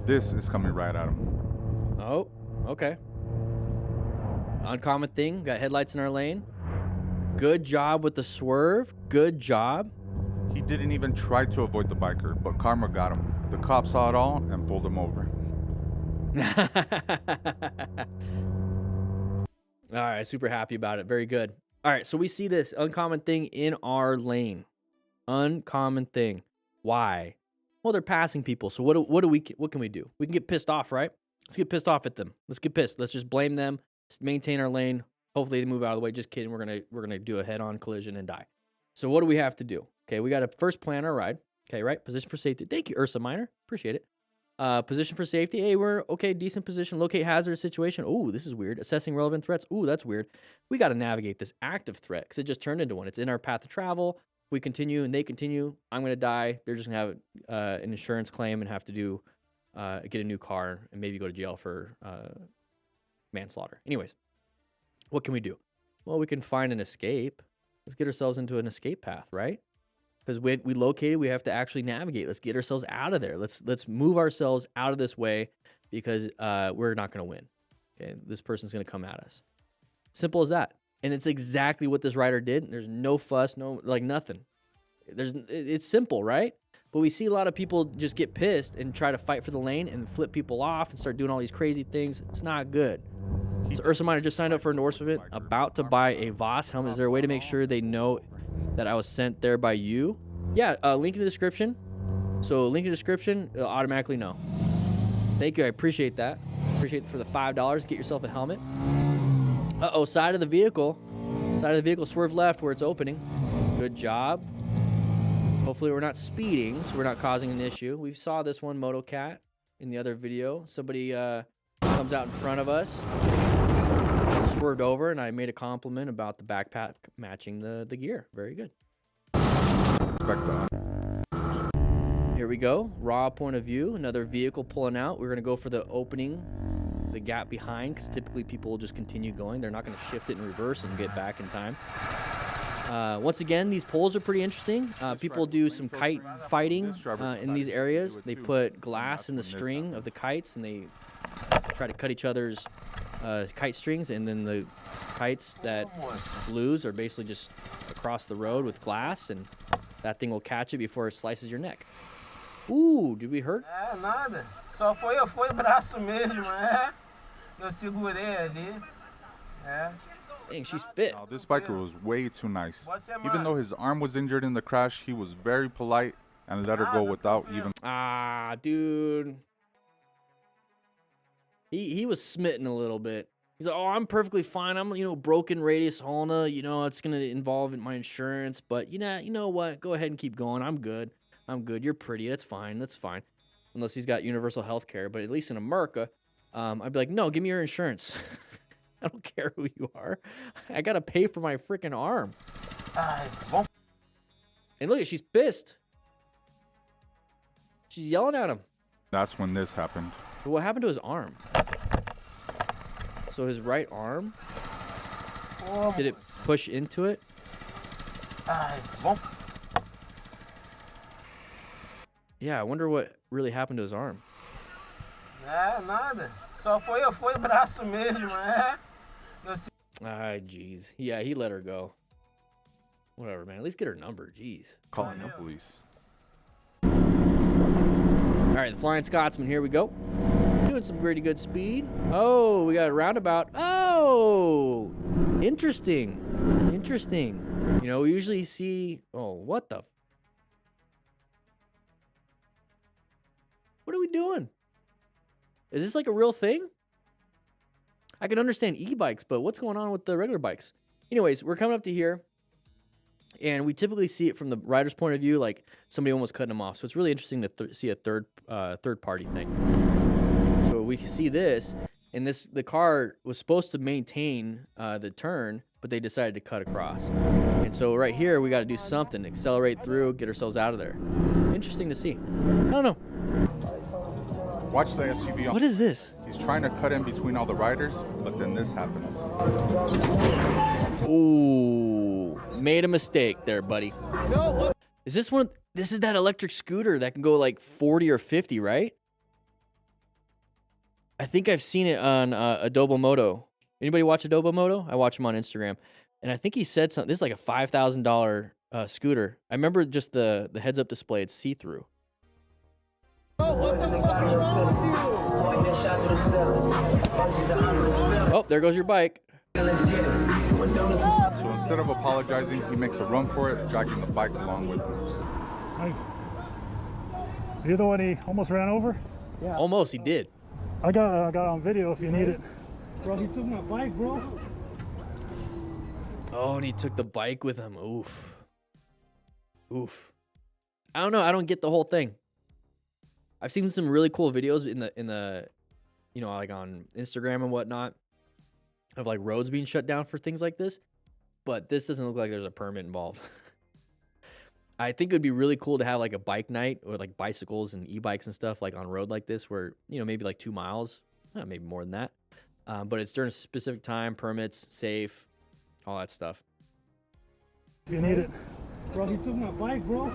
this is coming right at him. Oh, okay. Uncommon thing. Got headlights in our lane. Good job with the swerve. Good job. He didn't even try to avoid the biker, but karma got him. The cop saw it all and pulled him over. All right, super happy about it. Very good. All right, so we see this uncommon thing in our lane. Uncommon thing. Why? Well, they're passing people. So what can we do? We can get pissed off, right? Let's get pissed off at them. Let's get pissed. Let's just blame them. Just maintain our lane. Hopefully they move out of the way. Just kidding. We're gonna do a head-on collision and die. So what do we have to do? Okay, we got to first plan our ride. Okay, right? Position for safety. Thank you, Ursa Minor. Appreciate it. Position for safety. Hey, we're okay. Decent position. Locate hazardous situation. Ooh, this is weird. Assessing relevant threats. Ooh, that's weird. We got to navigate this active threat because it just turned into one. It's in our path of travel. We continue and they continue. I'm going to die. They're just going to have an insurance claim and have to do get a new car and maybe go to jail for manslaughter. Anyways, what can we do? Well, we can find an escape. Let's get ourselves into an escape path, right? Because we located, we have to actually navigate. Let's get ourselves out of there. Let's move ourselves out of this way because we're not going to win. Okay, this person's going to come at us. Simple as that. And it's exactly what this rider did. There's no fuss, no nothing. It's simple, right? But we see a lot of people just get pissed and try to fight for the lane and flip people off and start doing all these crazy things. It's not good. So Ursa Minor just signed up for endorsement, about to buy a Voss helmet. Is there a way to make sure they know that I was sent there by you? Yeah, link in the description. So link in the description, it'll automatically know. Thank you, I appreciate that. Appreciate it for the $5. Get yourself a helmet. Uh-oh, side of the vehicle. Side of the vehicle, swerve left where it's opening. Good job. Hopefully we're not speeding, so we're not causing an issue. We saw this one MotoCat in the other video. Somebody comes out in front of us. Swerved over, and I made a compliment about the backpack matching the gear. Very good. Here we go. Raw point of view. Another vehicle pulling out. We're going to go for the opening, the gap behind, because typically people will just continue going. They're not going to shift it in reverse and get back in time. Once again, these poles are pretty interesting. People do some kite fighting in these areas. They put glass in the string of the kites, and they try to cut each other's kite strings, and then the kites that lose are basically just across the road with glass, and that thing will catch it before it slices your neck. Ooh, did we hurt? Nada. Só foi braço mesmo, Eu segurei ali. Dang, she's fit. Now, this biker was way too nice. Even though his arm was injured in the crash, he was very polite and let her go without even... Ah, dude. He was smitten a little bit. He's like, oh, I'm perfectly fine. I'm, broken radius ulna. It's going to involve my insurance. But, you know what? Go ahead and keep going. I'm good. You're pretty. That's fine. That's fine. Unless he's got universal health care. But at least in America, I'd be like, no, give me your insurance. I don't care who you are. I got to pay for my freaking arm. And look, she's pissed. She's yelling at him. That's when this happened. But what happened to his arm? So his right arm, did it push into it? Yeah, I wonder what really happened to his arm. Nada. Só foi braço mesmo, Ah, jeez. Yeah, he let her go. Whatever, man. At least get her number. Jeez. Calling the police. All right, the Flying Scotsman. Here we go. Doing some pretty good speed. Oh, we got a roundabout. Oh, interesting. Interesting. We usually see... Oh, what the... we doing? Is this like a real thing? I can understand e-bikes, but what's going on with the regular bikes? Anyways, we're coming up to here, and we typically see it from the rider's point of view, like somebody almost cutting them off. So it's really interesting to see a third party thing. So we can see this, and the car was supposed to maintain the turn, but they decided to cut across. And so right here, we got to do something, accelerate through, get ourselves out of there. Interesting to see. I don't know. Watch the SUV. What is this? He's trying to cut in between all the riders, but then this happens. Ooh, made a mistake there, buddy. Is this one? This is that electric scooter that can go like 40 or 50, right? I think I've seen it on Adobo Moto. Anybody watch Adobo Moto? I watch him on Instagram. And I think he said something. This is like a $5,000 scooter. I remember just the heads-up display. It's see-through. Oh, there goes your bike. So instead of apologizing, he makes a run for it, dragging the bike along with him. Hey, you're the one he almost ran over? Yeah. Almost, he did. I got on video if you need it. Bro, he took my bike, bro. Oh, and he took the bike with him. Oof. Oof. I don't know. I don't get the whole thing. I've seen some really cool videos in the you know, like on Instagram and whatnot of like roads being shut down for things like this, but this doesn't look like there's a permit involved. I think it would be really cool to have like a bike night or like bicycles and e-bikes and stuff like on road like this where, you know, maybe like 2 miles, maybe more than that. But it's during a specific time, permits, safe, all that stuff. If you need it. Bro, he took my bike, bro.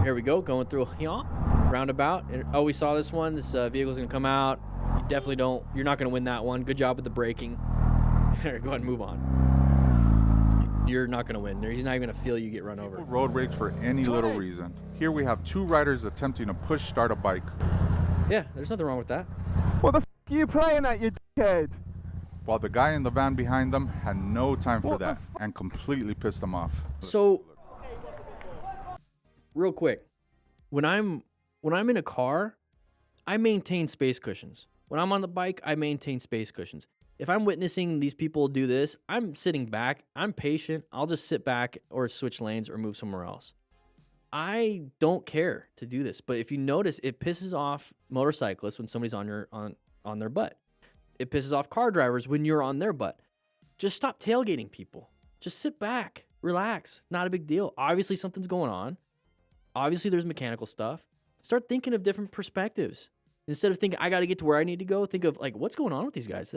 Here we go, going through a roundabout. Oh, we saw this one. This vehicle's gonna come out. You definitely don't. You're not gonna win that one. Good job with the braking. Go ahead and move on. You're not gonna win. He's not even gonna feel you get run over. Road rage for any little reason. Here we have 2 riders attempting to push start a bike. Yeah, there's nothing wrong with that. What the f are you playing at, you dickhead? While the guy in the van behind them had no time for that and completely pissed them off. So, real quick, when I'm in a car, I maintain space cushions. When I'm on the bike, I maintain space cushions. If I'm witnessing these people do this, I'm sitting back. I'm patient. I'll just sit back or switch lanes or move somewhere else. I don't care to do this, but if you notice, it pisses off motorcyclists when somebody's on their butt. It pisses off car drivers when you're on their butt. Just stop tailgating people. Just sit back, relax. Not a big deal. Obviously, something's going on. Obviously, there's mechanical stuff. Start thinking of different perspectives. Instead of thinking, I got to get to where I need to go, think of, like, what's going on with these guys?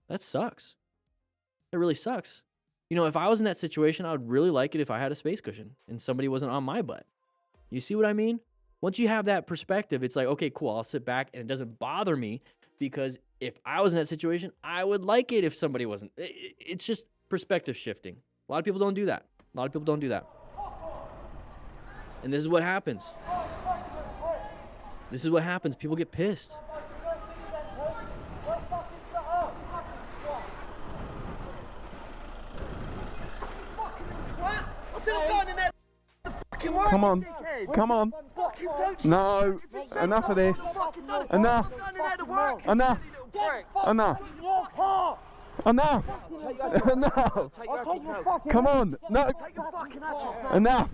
That sucks. That really sucks. You know, if I was in that situation, I would really like it if I had a space cushion and somebody wasn't on my butt. You see what I mean? Once you have that perspective, it's like, okay, cool, I'll sit back and it doesn't bother me because if I was in that situation, I would like it if somebody wasn't. It's just perspective shifting. A lot of people don't do that. And this is what happens. This is what happens. People get pissed. Come on. Come on. No. Enough of this. Enough. Enough. Enough. Enough. Enough. Come on. No. Enough.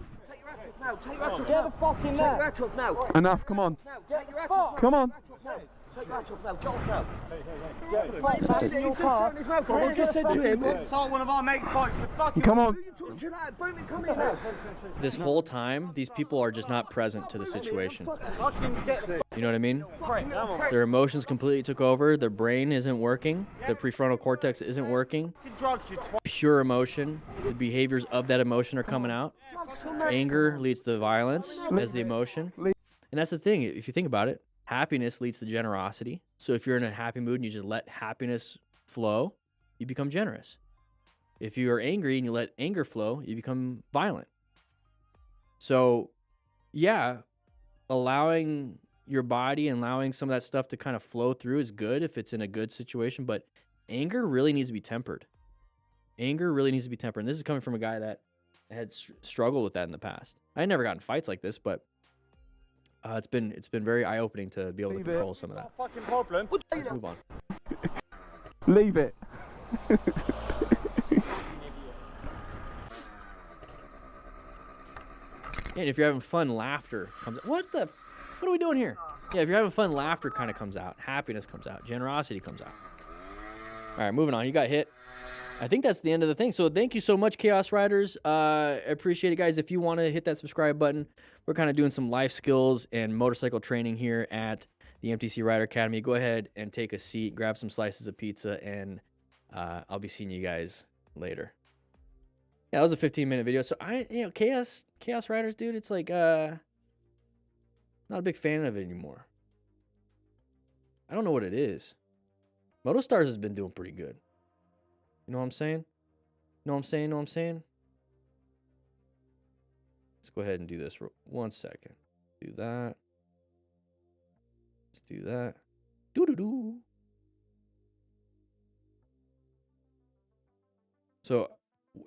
Get the fucking now. Enough. Come on. Come on. Take your hat off now. Get off now. Hey, your car. I just said to him, start one of our mate bikes. Come on. This whole time, these people are just not present to the situation. You know what I mean? Their emotions completely took over. Their brain isn't working. The prefrontal cortex isn't working. Pure emotion. The behaviors of that emotion are coming out. Anger leads to violence as the emotion. And that's the thing. If you think about it, happiness leads to generosity. So if you're in a happy mood and you just let happiness flow, you become generous. If you are angry and you let anger flow, you become violent. So, yeah, allowing your body and allowing some of that stuff to kind of flow through is good if it's in a good situation, but anger really needs to be tempered. Anger really needs to be tempered. And this is coming from a guy that had struggled with that in the past. I never got in fights like this, but It's been very eye-opening to be able to control some of that. Fucking problem. Let's move on. Leave it. And if you're having fun, laughter comes out. What are we doing here? Yeah, if you're having fun, laughter kind of comes out. Happiness comes out. Generosity comes out. All right, moving on. You got hit. I think that's the end of the thing. So thank you so much, Chaos Riders. I appreciate it, guys. If you want to hit that subscribe button, we're kind of doing some life skills and motorcycle training here at the MTC Rider Academy. Go ahead and take a seat, grab some slices of pizza, and I'll be seeing you guys later. Yeah, that was a 15-minute video. So Chaos Riders, dude, it's like not a big fan of it anymore. I don't know what it is. MotoStars has been doing pretty good. You know what I'm saying? Know what I'm saying? Know what I'm saying? Let's go ahead and do this for 1 second. Do that. Let's do that. Doo-doo-doo. So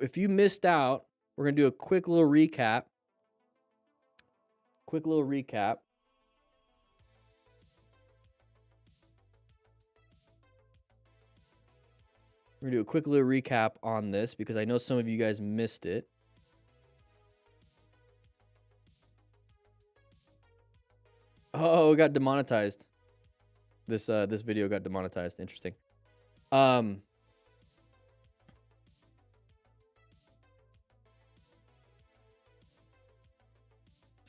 if you missed out, we're going to do a quick little recap. We're going to do a quick little recap on this because I know some of you guys missed it. Oh, it got demonetized. This video got demonetized. Interesting. Let's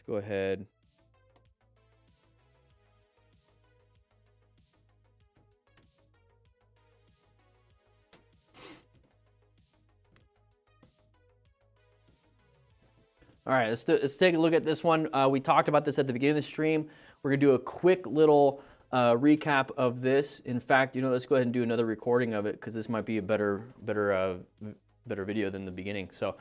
go ahead. All right, let's take a look at this one. We talked about this at the beginning of the stream. We're gonna do a quick little recap of this. In fact, let's go ahead and do another recording of it because this might be a better video than the beginning. So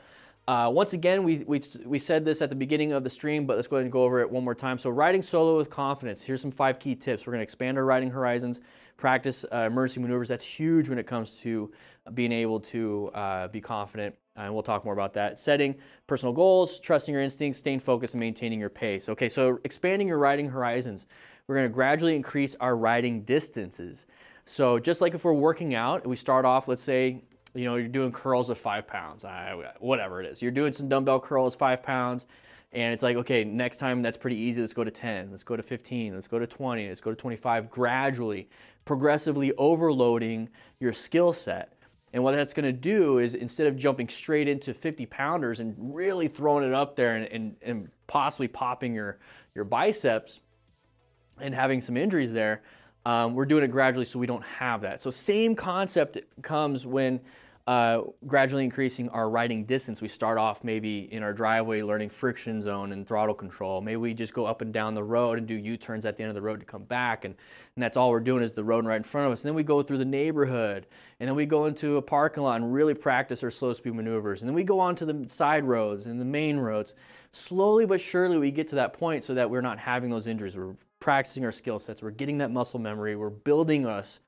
once again, we said this at the beginning of the stream, but let's go ahead and go over it one more time. So riding solo with confidence. Here's some 5 key tips. We're gonna expand our riding horizons, practice emergency maneuvers. That's huge when it comes to being able to be confident. And we'll talk more about that. Setting personal goals, trusting your instincts, staying focused, and maintaining your pace. Okay, so expanding your riding horizons. We're going to gradually increase our riding distances. So just like if we're working out, we start off, let's say, you're doing curls of 5 pounds, whatever it is. You're doing some dumbbell curls, 5 pounds, and it's like, okay, next time that's pretty easy. Let's go to 10, let's go to 15, let's go to 20, let's go to 25, gradually, progressively overloading your skill set. And what that's going to do is instead of jumping straight into 50 pounders and really throwing it up there and possibly popping your biceps and having some injuries there, we're doing it gradually so we don't have that. So same concept comes when gradually increasing our riding distance. We start off maybe in our driveway learning friction zone and throttle control. Maybe we just go up and down the road and do U-turns at the end of the road to come back, and that's all we're doing is the road right in front of us. And then we go through the neighborhood, and then we go into a parking lot and really practice our slow speed maneuvers. And then we go on to the side roads and the main roads. Slowly but surely we get to that point so that we're not having those injuries. We're practicing our skill sets. We're getting that muscle memory. We're building us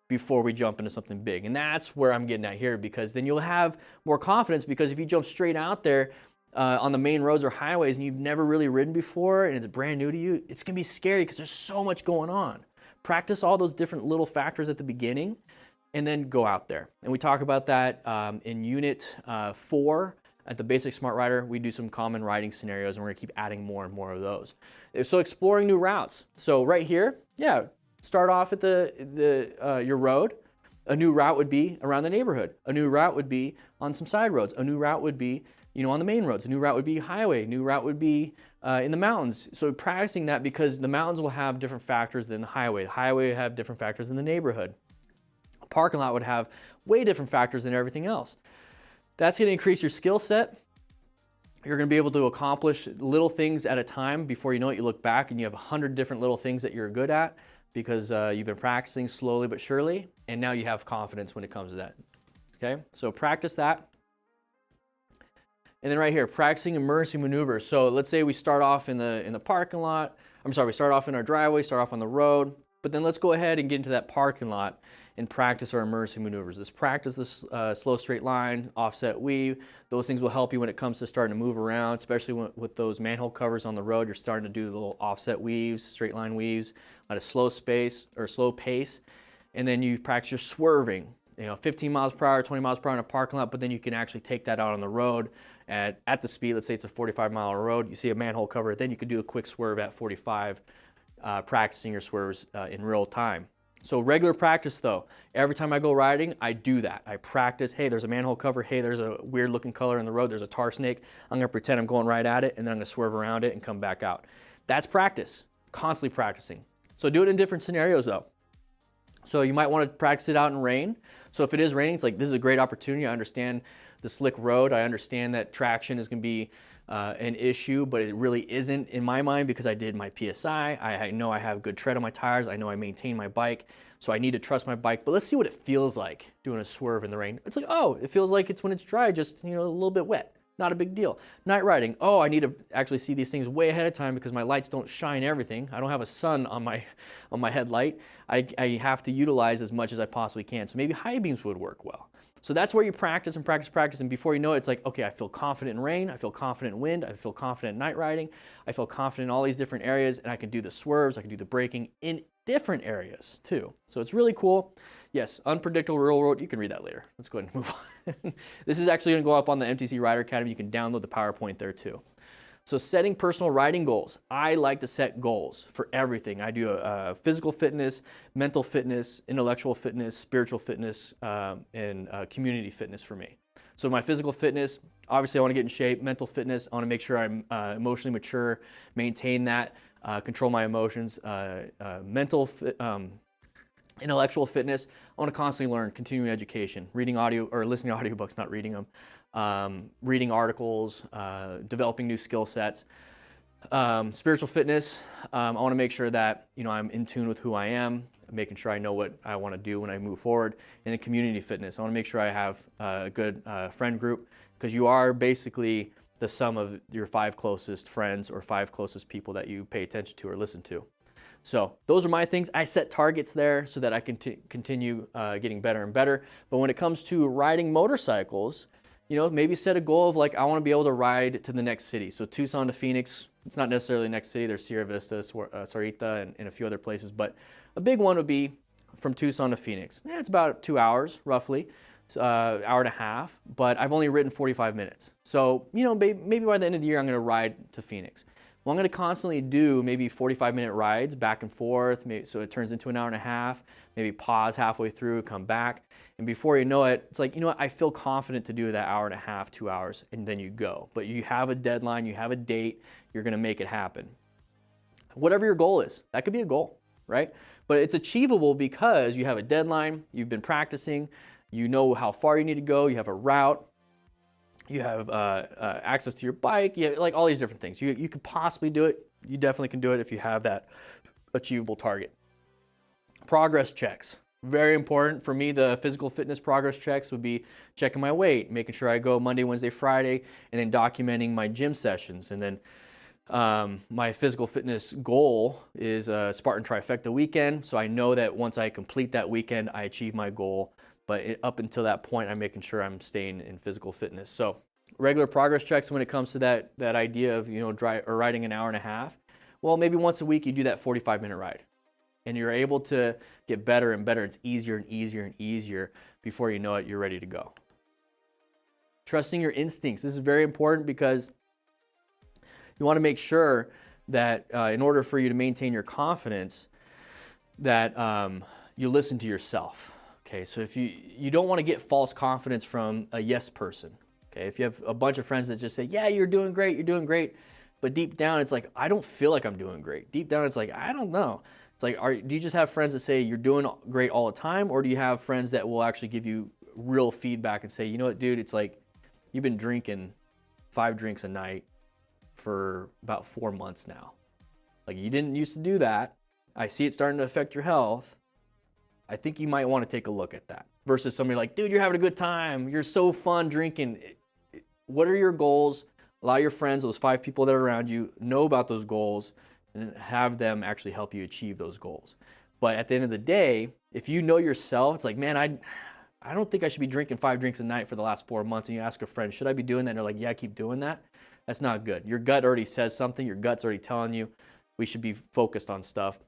before we jump into something big. And that's where I'm getting at here, because then you'll have more confidence, because if you jump straight out there on the main roads or highways and you've never really ridden before and it's brand new to you, it's gonna be scary because there's so much going on. Practice all those different little factors at the beginning and then go out there. And we talk about that in unit 4 at the Basic Smart Rider. We do some common riding scenarios and we're gonna keep adding more and more of those. So exploring new routes. So right here, start off at your road. A new route would be around the neighborhood. A new route would be on some side roads. A new route would be, on the main roads. A new route would be highway. A new route would be in the mountains. So practicing that, because the mountains will have different factors than the highway. The highway would have different factors than the neighborhood. A parking lot would have way different factors than everything else. That's going to increase your skill set. You're going to be able to accomplish little things at a time. Before you know it, you look back and you have 100 different little things that you're good at, because you've been practicing slowly but surely, and now you have confidence when it comes to that. Okay, so practice that. And then right here, practicing emergency maneuvers. So let's say we start off in the parking lot. We start off in our driveway, start off on the road, but then let's go ahead and get into that parking lot. and practice our emergency maneuvers. Let's practice this slow straight line, offset weave. Those things will help you when it comes to starting to move around, especially with those manhole covers on the road. You're starting to do the little offset weaves, straight line weaves at a slow pace. And then you practice your swerving, 15 miles per hour, 20 miles per hour in a parking lot, but then you can actually take that out on the road at the speed. Let's say it's a 45-mile road. You see a manhole cover, then you could do a quick swerve at 45, practicing your swerves in real time. So regular practice though, every time I go riding, I do that. I practice, hey, there's a manhole cover, hey, there's a weird looking color in the road, there's a tar snake. I'm gonna pretend I'm going right at it, and then I'm gonna swerve around it and come back out. That's practice, constantly practicing. So do it in different scenarios though. So you might wanna practice it out in rain. So if it is raining, it's like, this is a great opportunity. I understand the slick road. I understand that traction is gonna be an issue, but it really isn't in my mind because I did my PSI. I know I have good tread on my tires. I know I maintain my bike, so I need to trust my bike. But let's see what it feels like doing a swerve in the rain. It's like, oh, it feels like it's when it's dry, just a little bit wet. Not a big deal. Night riding, oh, I need to actually see these things way ahead of time because my lights don't shine everything. I don't have a sun on my headlight. I have to utilize as much as I possibly can. So maybe high beams would work well. So that's where you practice and practice, practice, and before you know it, it's like, okay, I feel confident in rain, I feel confident in wind, I feel confident in night riding, I feel confident in all these different areas, and I can do the swerves, I can do the braking in different areas too. So it's really cool. Yes, unpredictable real road, you can read that later. Let's go ahead and move on. This is actually gonna go up on the MTC Rider Academy. You can download the PowerPoint there too. So setting personal riding goals. I like to set goals for everything. I do physical fitness, mental fitness, intellectual fitness, spiritual fitness, and community fitness for me. So my physical fitness, obviously I want to get in shape. Mental fitness, I want to make sure I'm emotionally mature, maintain that, control my emotions. Intellectual fitness, I want to constantly learn, continuing education, reading audio or listening to audiobooks, not reading them. Reading articles, developing new skill sets. Spiritual fitness, I want to make sure that I'm in tune with who I am, making sure I know what I want to do when I move forward. And then community fitness, I want to make sure I have a good friend group, because you are basically the sum of your 5 closest friends or 5 closest people that you pay attention to or listen to. So those are my things. I set targets there so that I can continue getting better and better. But when it comes to riding motorcycles, maybe set a goal of like, I want to be able to ride to the next city. So Tucson to Phoenix, it's not necessarily the next city. There's Sierra Vista, Sarita, and a few other places. But a big one would be from Tucson to Phoenix. It's about 2 hours, roughly, hour and a half. But I've only ridden 45 minutes. So, maybe by the end of the year, I'm going to ride to Phoenix. Well, I'm going to constantly do maybe 45-minute rides back and forth, so it turns into an hour and a half, maybe pause halfway through, come back. And before you know it, it's like, what, I feel confident to do that hour and a half, 2 hours, and then you go. But you have a deadline, you have a date, you're going to make it happen. Whatever your goal is, that could be a goal, right? But it's achievable because you have a deadline, you've been practicing, you know how far you need to go, you have a route, you have access to your bike, you have like all these different things. You could possibly do it. You definitely can do it if you have that achievable target. Progress checks, very important. For me, the physical fitness progress checks would be checking my weight, making sure I go Monday, Wednesday, Friday, and then documenting my gym sessions. And then my physical fitness goal is a Spartan Trifecta weekend. So I know that once I complete that weekend, I achieve my goal. But up until that point, I'm making sure I'm staying in physical fitness. So regular progress checks when it comes to that idea of riding an hour and a half. Well, maybe once a week you do that 45-minute ride, and you're able to get better and better. It's easier and easier and easier. Before you know it, you're ready to go. Trusting your instincts. This is very important because you want to make sure that in order for you to maintain your confidence, that you listen to yourself. Okay, so if you don't want to get false confidence from a yes person. Okay, if you have a bunch of friends that just say, yeah, you're doing great, but deep down it's like, I don't feel like I'm doing great. Deep down it's like, I don't know. It's like, do you just have friends that say you're doing great all the time, or do you have friends that will actually give you real feedback and say, you know what, dude, it's like you've been drinking 5 drinks a night for about 4 months now. Like, you didn't used to do that. I see it starting to affect your health. I think you might want to take a look at that. Versus somebody like, dude, you're having a good time. You're so fun drinking. What are your goals? Allow your friends, those 5 people that are around you, know about those goals and have them actually help you achieve those goals. But at the end of the day, If you know yourself, it's like, man, I don't think I should be drinking 5 drinks a night for the last 4 months. And you ask a friend, should I be doing that? And they're like, yeah, keep doing that. That's not good. Your gut already says something. Your gut's already telling you we should be focused on stuff.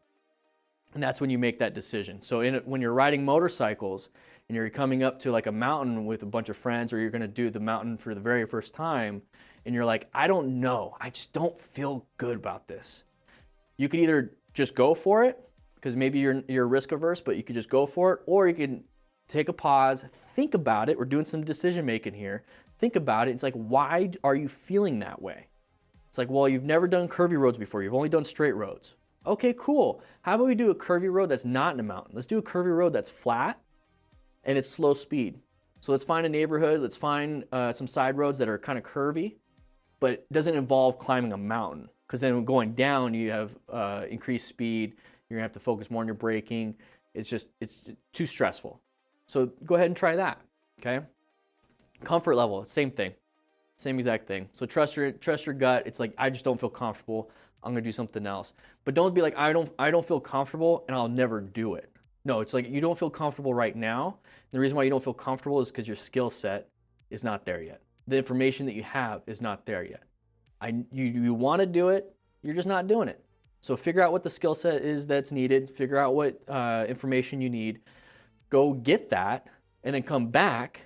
And that's when you make that decision. So when you're riding motorcycles and you're coming up to like a mountain with a bunch of friends, or you're going to do the mountain for the very first time, and you're like, I don't know, I just don't feel good about this. You could either just go for it, because maybe you're risk averse, but you could just go for it, or you can take a pause, think about it. We're doing some decision making here. Think about it. It's like, why are you feeling that way? It's like, well, you've never done curvy roads before. You've only done straight roads. Okay, cool. How about we do a curvy road that's not in a mountain? Let's do a curvy road that's flat and it's slow speed. So let's find a neighborhood. Let's find some side roads that are kind of curvy, but it doesn't involve climbing a mountain, because then going down, you have increased speed. You're gonna have to focus more on your braking. It's too stressful. So go ahead and try that, okay? Comfort level, same thing, same exact thing. So trust your gut. It's like, I just don't feel comfortable. I'm gonna do something else. But don't be like, I don't feel comfortable and I'll never do it. No, it's like, you don't feel comfortable right now. And the reason why you don't feel comfortable is because your skill set is not there yet. The information that you have is not there yet. You want to do it, you're just not doing it. So figure out what the skill set is that's needed. Figure out what information you need. Go get that, and then come back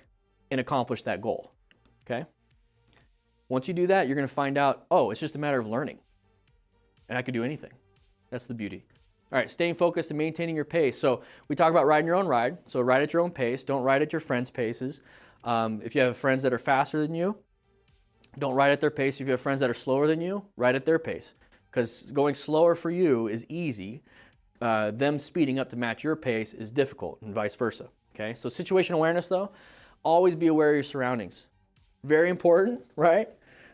and accomplish that goal, okay? Once you do that, you're gonna find out, oh, it's just a matter of learning. And I could do anything. That's the beauty. All right, staying focused and maintaining your pace. So we talk about riding your own ride. So ride at your own pace. Don't ride at your friends' paces. If you have friends that are faster than you, don't ride at their pace. If you have friends that are slower than you, ride at their pace. Because going slower for you is easy. Them speeding up to match your pace is difficult, and vice versa. Okay, so situational awareness though, always be aware of your surroundings. Very important, right?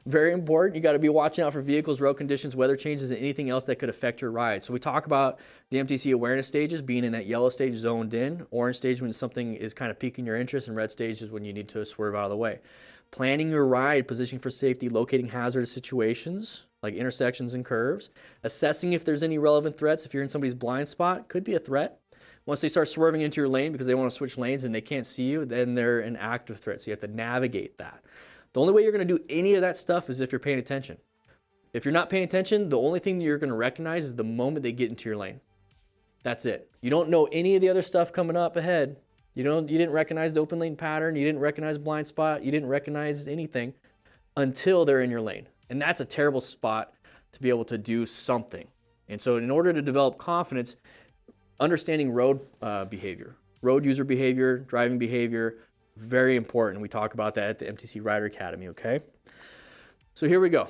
Very important. You got to be watching out for vehicles, road conditions, weather changes, and anything else that could affect your ride. So we talk about the MTC awareness stages, being in that yellow stage, zoned in, orange stage when something is kind of piquing your interest, and red stage is when you need to swerve out of the way. Planning your ride, positioning for safety, locating hazardous situations like intersections and curves, assessing if there's any relevant threats. If you're in somebody's blind spot, could be a threat. Once they start swerving into your lane because they want to switch lanes and they can't see you, then they're an active threat. So you have to navigate that. The only way you're going to do any of that stuff is if you're paying attention. If you're not paying attention, the only thing that you're going to recognize is the moment they get into your lane. That's it. You don't know any of the other stuff coming up ahead. You didn't recognize the open lane pattern. You didn't recognize blind spot. You didn't recognize anything until they're in your lane. And that's a terrible spot to be able to do something. And so in order to develop confidence, understanding road behavior, road user behavior, driving behavior, very important. We talk about that at the MTC Rider Academy, okay? So here we go.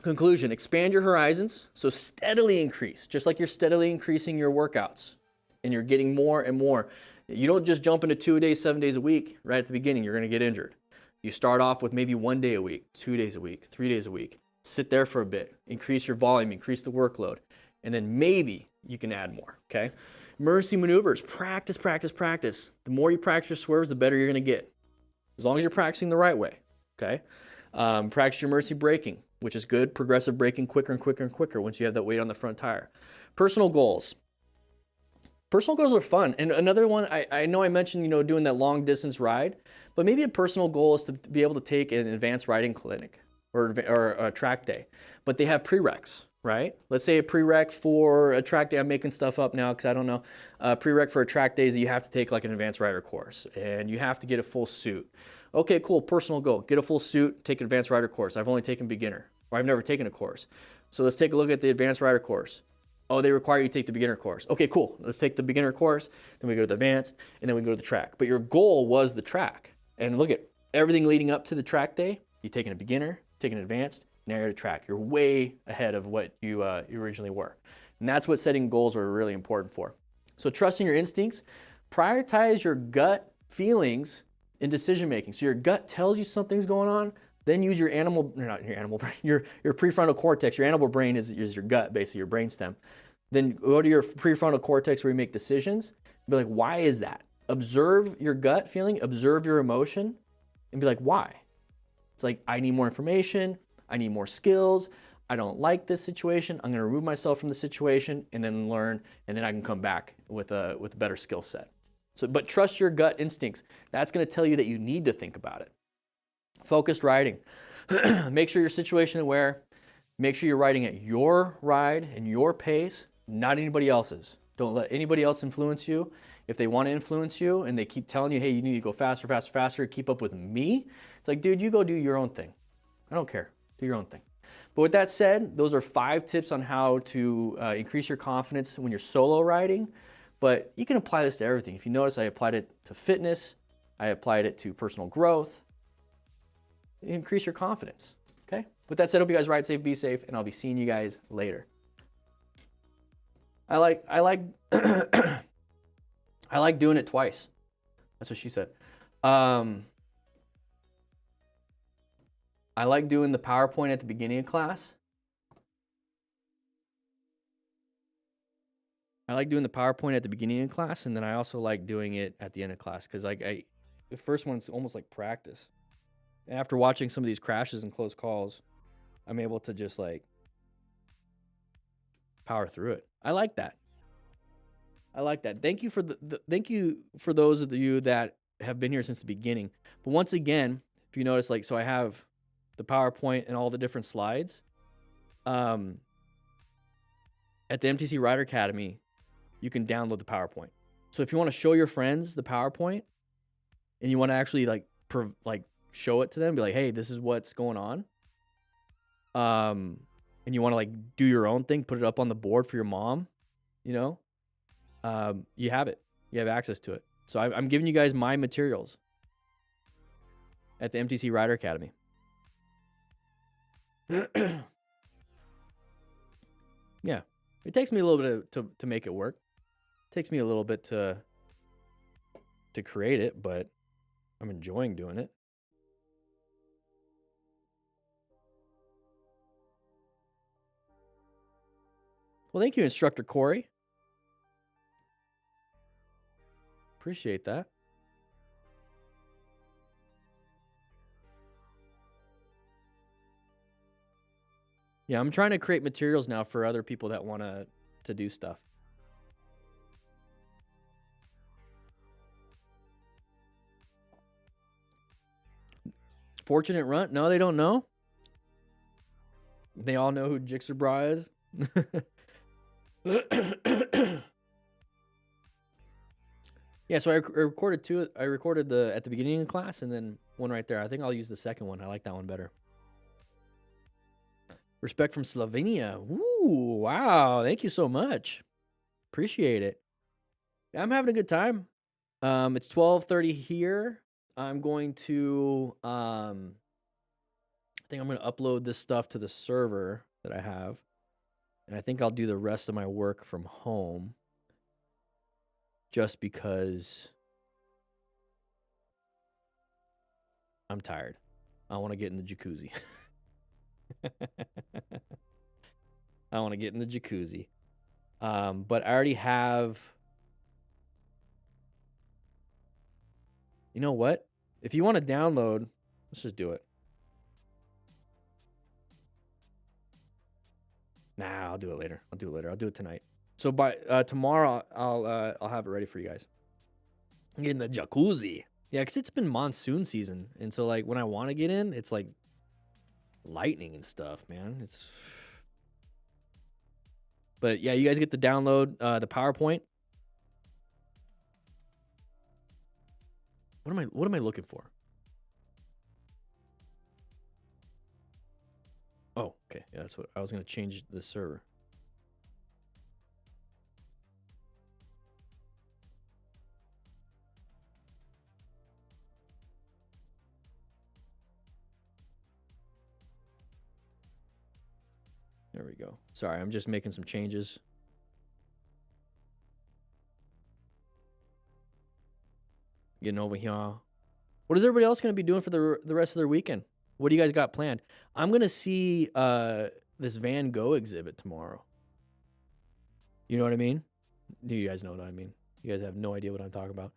Conclusion, expand your horizons. So steadily increase, just like you're steadily increasing your workouts and you're getting more and more. You don't just jump into 2 days, 7 days a week right at the beginning. You're going to get injured. You start off with maybe 1 day a week, 2 days a week, 3 days a week. Sit there for a bit, increase your volume, increase the workload, and then maybe you can add more, okay? Emergency maneuvers, practice, practice, practice. The more you practice your swerves, the better you're gonna get. As long as you're practicing the right way, okay? Practice your emergency braking, which is good. Progressive braking, quicker and quicker and quicker once you have that weight on the front tire. Personal goals. Personal goals are fun. And another one, I know I mentioned, doing that long distance ride, but maybe a personal goal is to be able to take an advanced riding clinic or a track day, but they have prereqs, right? Let's say a prereq for a track day, I'm making stuff up now because I don't know. Prereq for a track day is that you have to take like an advanced rider course and you have to get a full suit. Okay, cool, personal goal, get a full suit, take an advanced rider course. I've only taken beginner, or I've never taken a course. So let's take a look at the advanced rider course. Oh, they require you to take the beginner course. Okay, cool, let's take the beginner course, then we go to the advanced, and then we go to the track. But your goal was the track. And look at everything leading up to the track day, you've taken a beginner, taken an advanced, now you're at a track. You're way ahead of what you originally were. And that's what setting goals are really important for. So trusting your instincts, prioritize your gut feelings in decision making. So your gut tells you something's going on, then use your your prefrontal cortex. Your animal brain is your gut, basically your brainstem. Then go to your prefrontal cortex where you make decisions. Be like, why is that? Observe your gut feeling, observe your emotion, and be like, why? It's like, I need more information, I need more skills, I don't like this situation. I'm going to remove myself from the situation and then learn, and then I can come back with a better skill set. So, but trust your gut instincts. That's going to tell you that you need to think about it. Focused riding. Make sure you're situation aware. Make sure you're riding at your ride and your pace, not anybody else's. Don't let anybody else influence you. If they want to influence you and they keep telling you, hey, you need to go faster, faster, faster, keep up with me. It's like, dude, you go do your own thing. I don't care. Do your own thing. But with that said, those are 5 tips on how to increase your confidence when you're solo riding. But you can apply this to everything. If you notice, I applied it to fitness. I applied it to personal growth. Increase your confidence, okay? With that said, hope you guys ride safe, be safe, and I'll be seeing you guys later. I like I like doing it twice. That's what she said. I like doing the PowerPoint at the beginning of class. I like doing the PowerPoint at the beginning of class, and then I also like doing it at the end of class because the first one's almost like practice. And after watching some of these crashes and close calls, I'm able to just like power through it. I like that. I like that. Thank you for thank you for those of you that have been here since the beginning. But once again, if you notice, like, so I have the PowerPoint and all the different slides. At the MTC Rider Academy, you can download the PowerPoint. So if you want to show your friends the PowerPoint and you want to actually like show it to them, be like, hey, this is what's going on. And you want to like do your own thing, put it up on the board for your mom, you know, you have it. You have access to it. So I'm giving you guys my materials at the MTC Rider Academy. Yeah, it takes me a little bit to make it work. It takes me a little bit to create it, but I'm enjoying doing it. Well, thank you, Instructor Corey. Appreciate that. Yeah, I'm trying to create materials now for other people that want to do stuff. Fortunate Runt? No, they don't know. They all know who Jixer Bra is. Yeah, so I recorded 2. I recorded the at the beginning of class and then one right there. I think I'll use the second one. I like that one better. Respect from Slovenia. Ooh, wow. Thank you so much. Appreciate it. Yeah, I'm having a good time. It's 12:30 here. I'm going to I think I'm going to upload this stuff to the server that I have. And I think I'll do the rest of my work from home. Just because I'm tired. I want to get in the jacuzzi. I want to get in the jacuzzi. But I already have... You know what? If you want to download, let's just do it. Nah, I'll do it later. I'll do it tonight. So by tomorrow, I'll have it ready for you guys. Get in the jacuzzi. Yeah, because it's been monsoon season. And so, like, when I want to get in, it's like lightning and stuff, man. But yeah, you guys get to download the PowerPoint. What am I looking for? Oh, okay. Yeah, that's what I was going to change the server. There we go. Sorry, I'm just making some changes. Getting over here. What is everybody else going to be doing for the rest of their weekend? What do you guys got planned? I'm going to see this Van Gogh exhibit tomorrow. You know what I mean? Do you guys know what I mean? You guys have no idea what I'm talking about.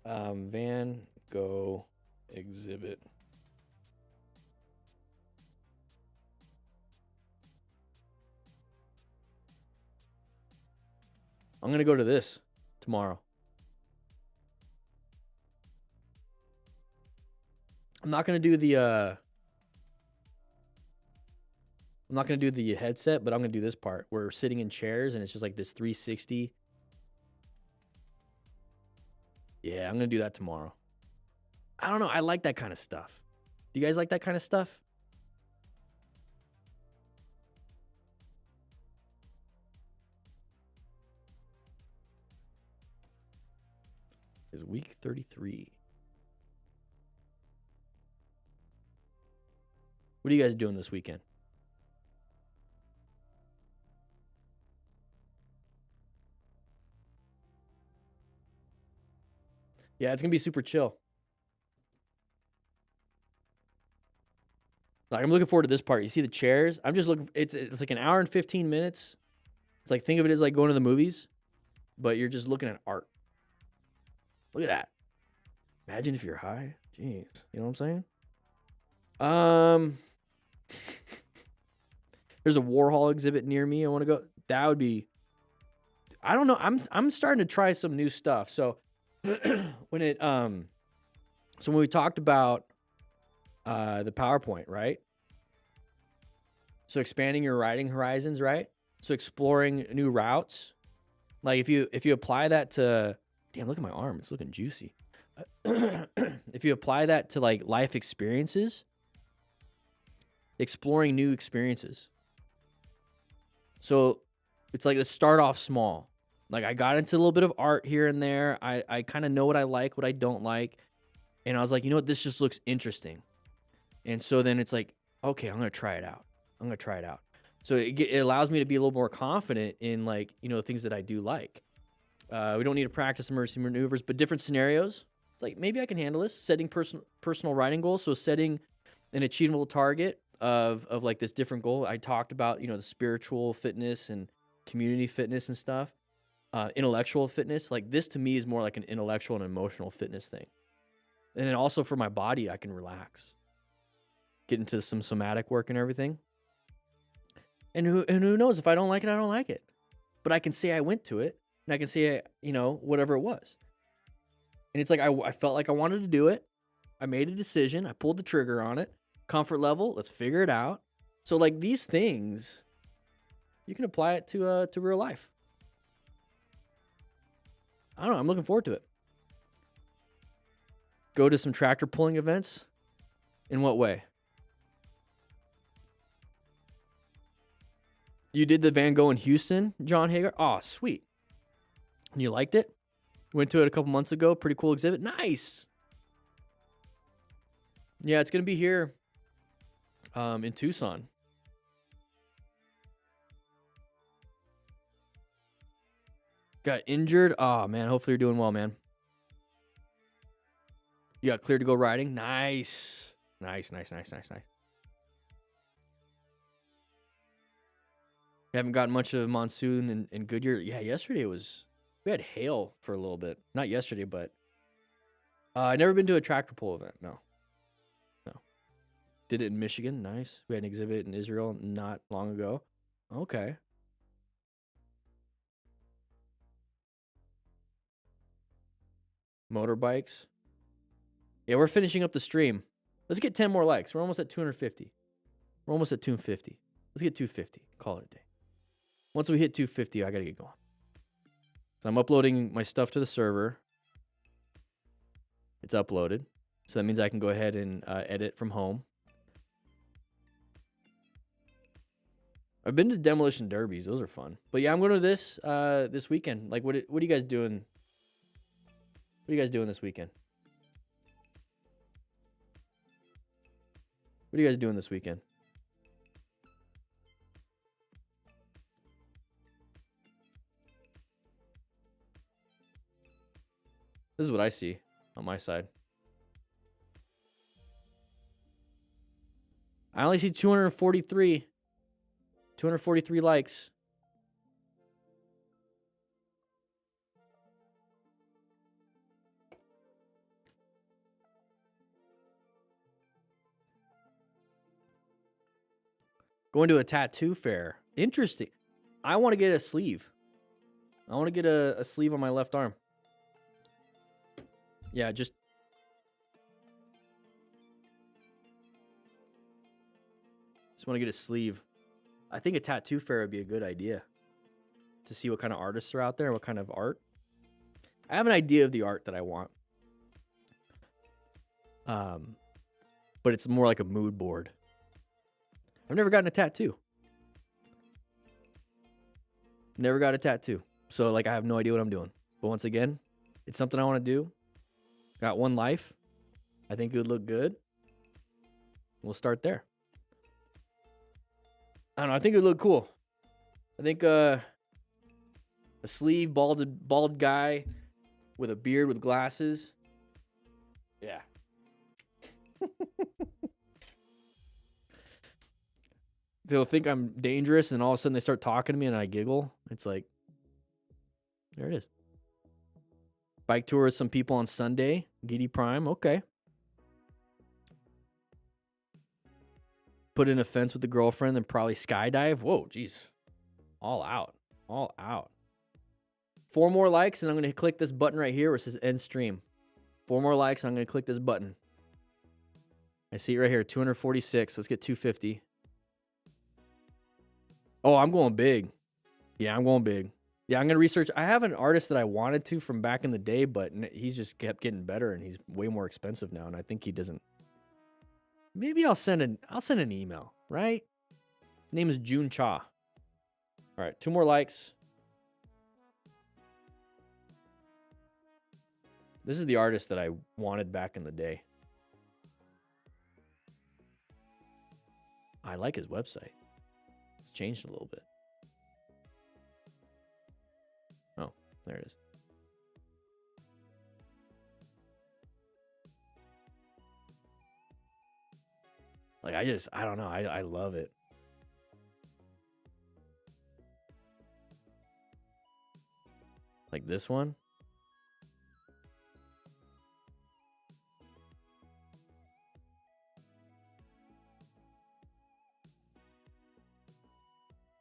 Van Gogh exhibit. I'm going to go to this tomorrow. I'm not going to do the headset, but I'm going to do this part. We're sitting in chairs and it's just like this 360. Yeah, I'm going to do that tomorrow. I don't know. I like that kind of stuff. Do you guys like that kind of stuff? Is week 33. What are you guys doing this weekend? Yeah, it's going to be super chill. Like, I'm looking forward to this part. You see the chairs? I'm just looking. It's like an hour and 15 minutes. It's like, think of it as like going to the movies, but you're just looking at art. Look at that. Imagine if you're high. Jeez. You know what I'm saying? There's a Warhol exhibit near me. I want to go. That would be. I don't know. I'm starting to try some new stuff. So when we talked about the PowerPoint, right? So expanding your riding horizons, right? So exploring new routes. Like if you apply that to, damn, look at my arm. It's looking juicy. If you apply that to like life experiences, exploring new experiences. So it's like, let's start off small. Like I got into a little bit of art here and there. I kind of know what I like, what I don't like. And I was like, you know what? This just looks interesting. And so then it's like, okay, I'm going to try it out. So it allows me to be a little more confident in like, you know, the things that I do like. We don't need to practice emergency maneuvers, but different scenarios. It's like, maybe I can handle this. Setting personal riding goals. So setting an achievable target of like this different goal. I talked about, you know, the spiritual fitness and community fitness and stuff. Intellectual fitness. Like this to me is more like an intellectual and emotional fitness thing. And then also for my body, I can relax. Get into some somatic work and everything. And who knows? If I don't like it, I don't like it. But I can say I went to it. And I can say, you know, whatever it was. And it's like, I felt like I wanted to do it. I made a decision. I pulled the trigger on it. Comfort level, let's figure it out. So like these things, you can apply it to real life. I don't know. I'm looking forward to it. Go to some tractor pulling events. In what way? You did the Van Gogh in Houston, John Hager? Oh, sweet. And you liked it? Went to it a couple months ago. Pretty cool exhibit. Nice. Yeah, it's going to be here in Tucson. Got injured? Oh, man. Hopefully you're doing well, man. You got cleared to go riding? Nice. Nice. You haven't gotten much of a monsoon in Goodyear? Yeah, yesterday we had hail for a little bit. Not yesterday, but I've never been to a tractor pull event. No. Did it in Michigan. Nice. We had an exhibit in Israel not long ago. Okay. Motorbikes. Yeah, we're finishing up the stream. Let's get 10 more likes. We're almost at 250. We're almost at 250. Let's get 250. Call it a day. Once we hit 250, I got to get going. So I'm uploading my stuff to the server. It's uploaded. So that means I can go ahead and edit from home. I've been to demolition derbies. Those are fun. But yeah, I'm going to this this weekend. Like, what are you guys doing? What are you guys doing this weekend? What are you guys doing this weekend? This is what I see on my side. I only see 243. 243 likes. Going to a tattoo fair. Interesting. I want to get a sleeve. I want to get a sleeve on my left arm. Yeah, just want to get a sleeve. I think a tattoo fair would be a good idea to see what kind of artists are out there, what kind of art. I have an idea of the art that I want. But it's more like a mood board. I've never gotten a tattoo. Never got a tattoo. So, like, I have no idea what I'm doing. But once again, it's something I want to do. Got one life. I think it would look good. We'll start there. I don't know. I think it would look cool. I think a sleeve, bald guy with a beard with glasses. Yeah. They'll think I'm dangerous, and all of a sudden they start talking to me, and I giggle. It's like, there it is. Bike tour with some people on Sunday. Giddy Prime. Okay. Put in a fence with the girlfriend, then probably skydive. Whoa, jeez. All out. All out. 4 more likes, and I'm going to click this button right here where it says end stream. 4 more likes, and I'm going to click this button. I see it right here, 246. Let's get 250. Oh, I'm going big. Yeah, I'm going big. Yeah, I'm going to research. I have an artist that I wanted to from back in the day, but he's just kept getting better, and he's way more expensive now, and I think he doesn't. Maybe I'll send an email, right? His name is June Cha. All right, 2 more likes. This is the artist that I wanted back in the day. I like his website. It's changed a little bit. Oh, there it is. Like, I don't know. I love it. Like this one.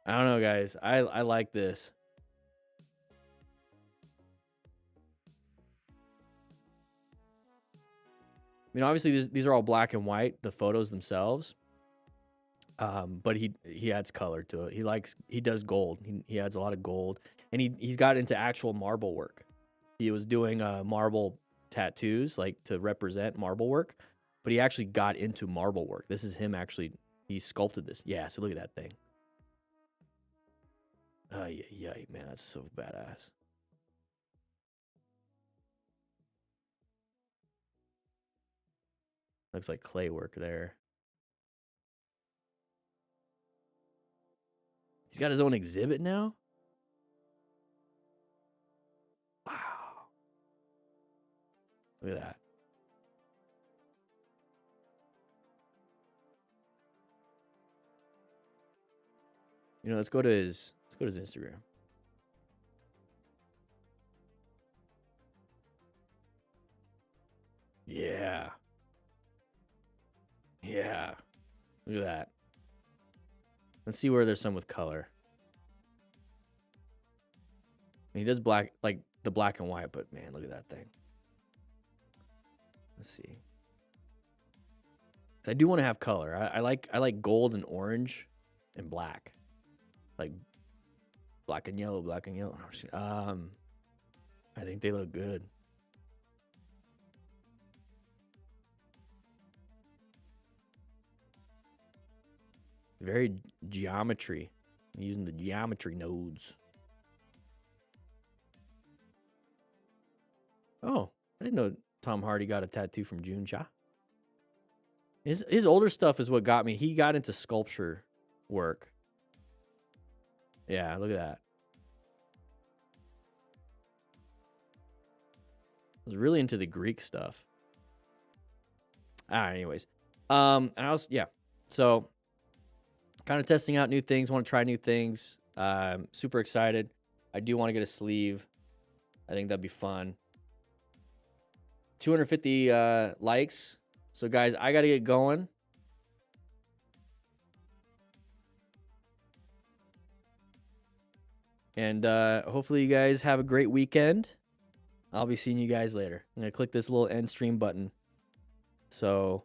I don't know, guys. I like this. I mean, obviously, these are all black and white, the photos themselves. But he adds color to it. He does gold. He adds a lot of gold. And he's got into actual marble work. He was doing marble tattoos, like to represent marble work. But he actually got into marble work. This is him actually. He sculpted this. Yeah, so look at that thing. Yeah, man, that's so badass. Looks like clay work there. He's got his own exhibit now? Wow. Look at that. You know, let's go to his Instagram. Yeah. Yeah. Look at that. Let's see where there's some with color. And he does black, like the black and white, but man, look at that thing. Let's see. I do want to have color. I like gold and orange and black. Like black and yellow, black and yellow. I think they look good. Very geometry. I'm using the geometry nodes. Oh, I didn't know Tom Hardy got a tattoo from June Cha. His older stuff is what got me. He got into sculpture work. Yeah, look at that. I was really into the Greek stuff. Anyways. And I was, yeah. So, kind of testing out new things. Want to try new things. Super excited. I do want to get a sleeve. I think that'd be fun. 250 likes. So, guys, I got to get going. And hopefully you guys have a great weekend. I'll be seeing you guys later. I'm going to click this little end stream button. So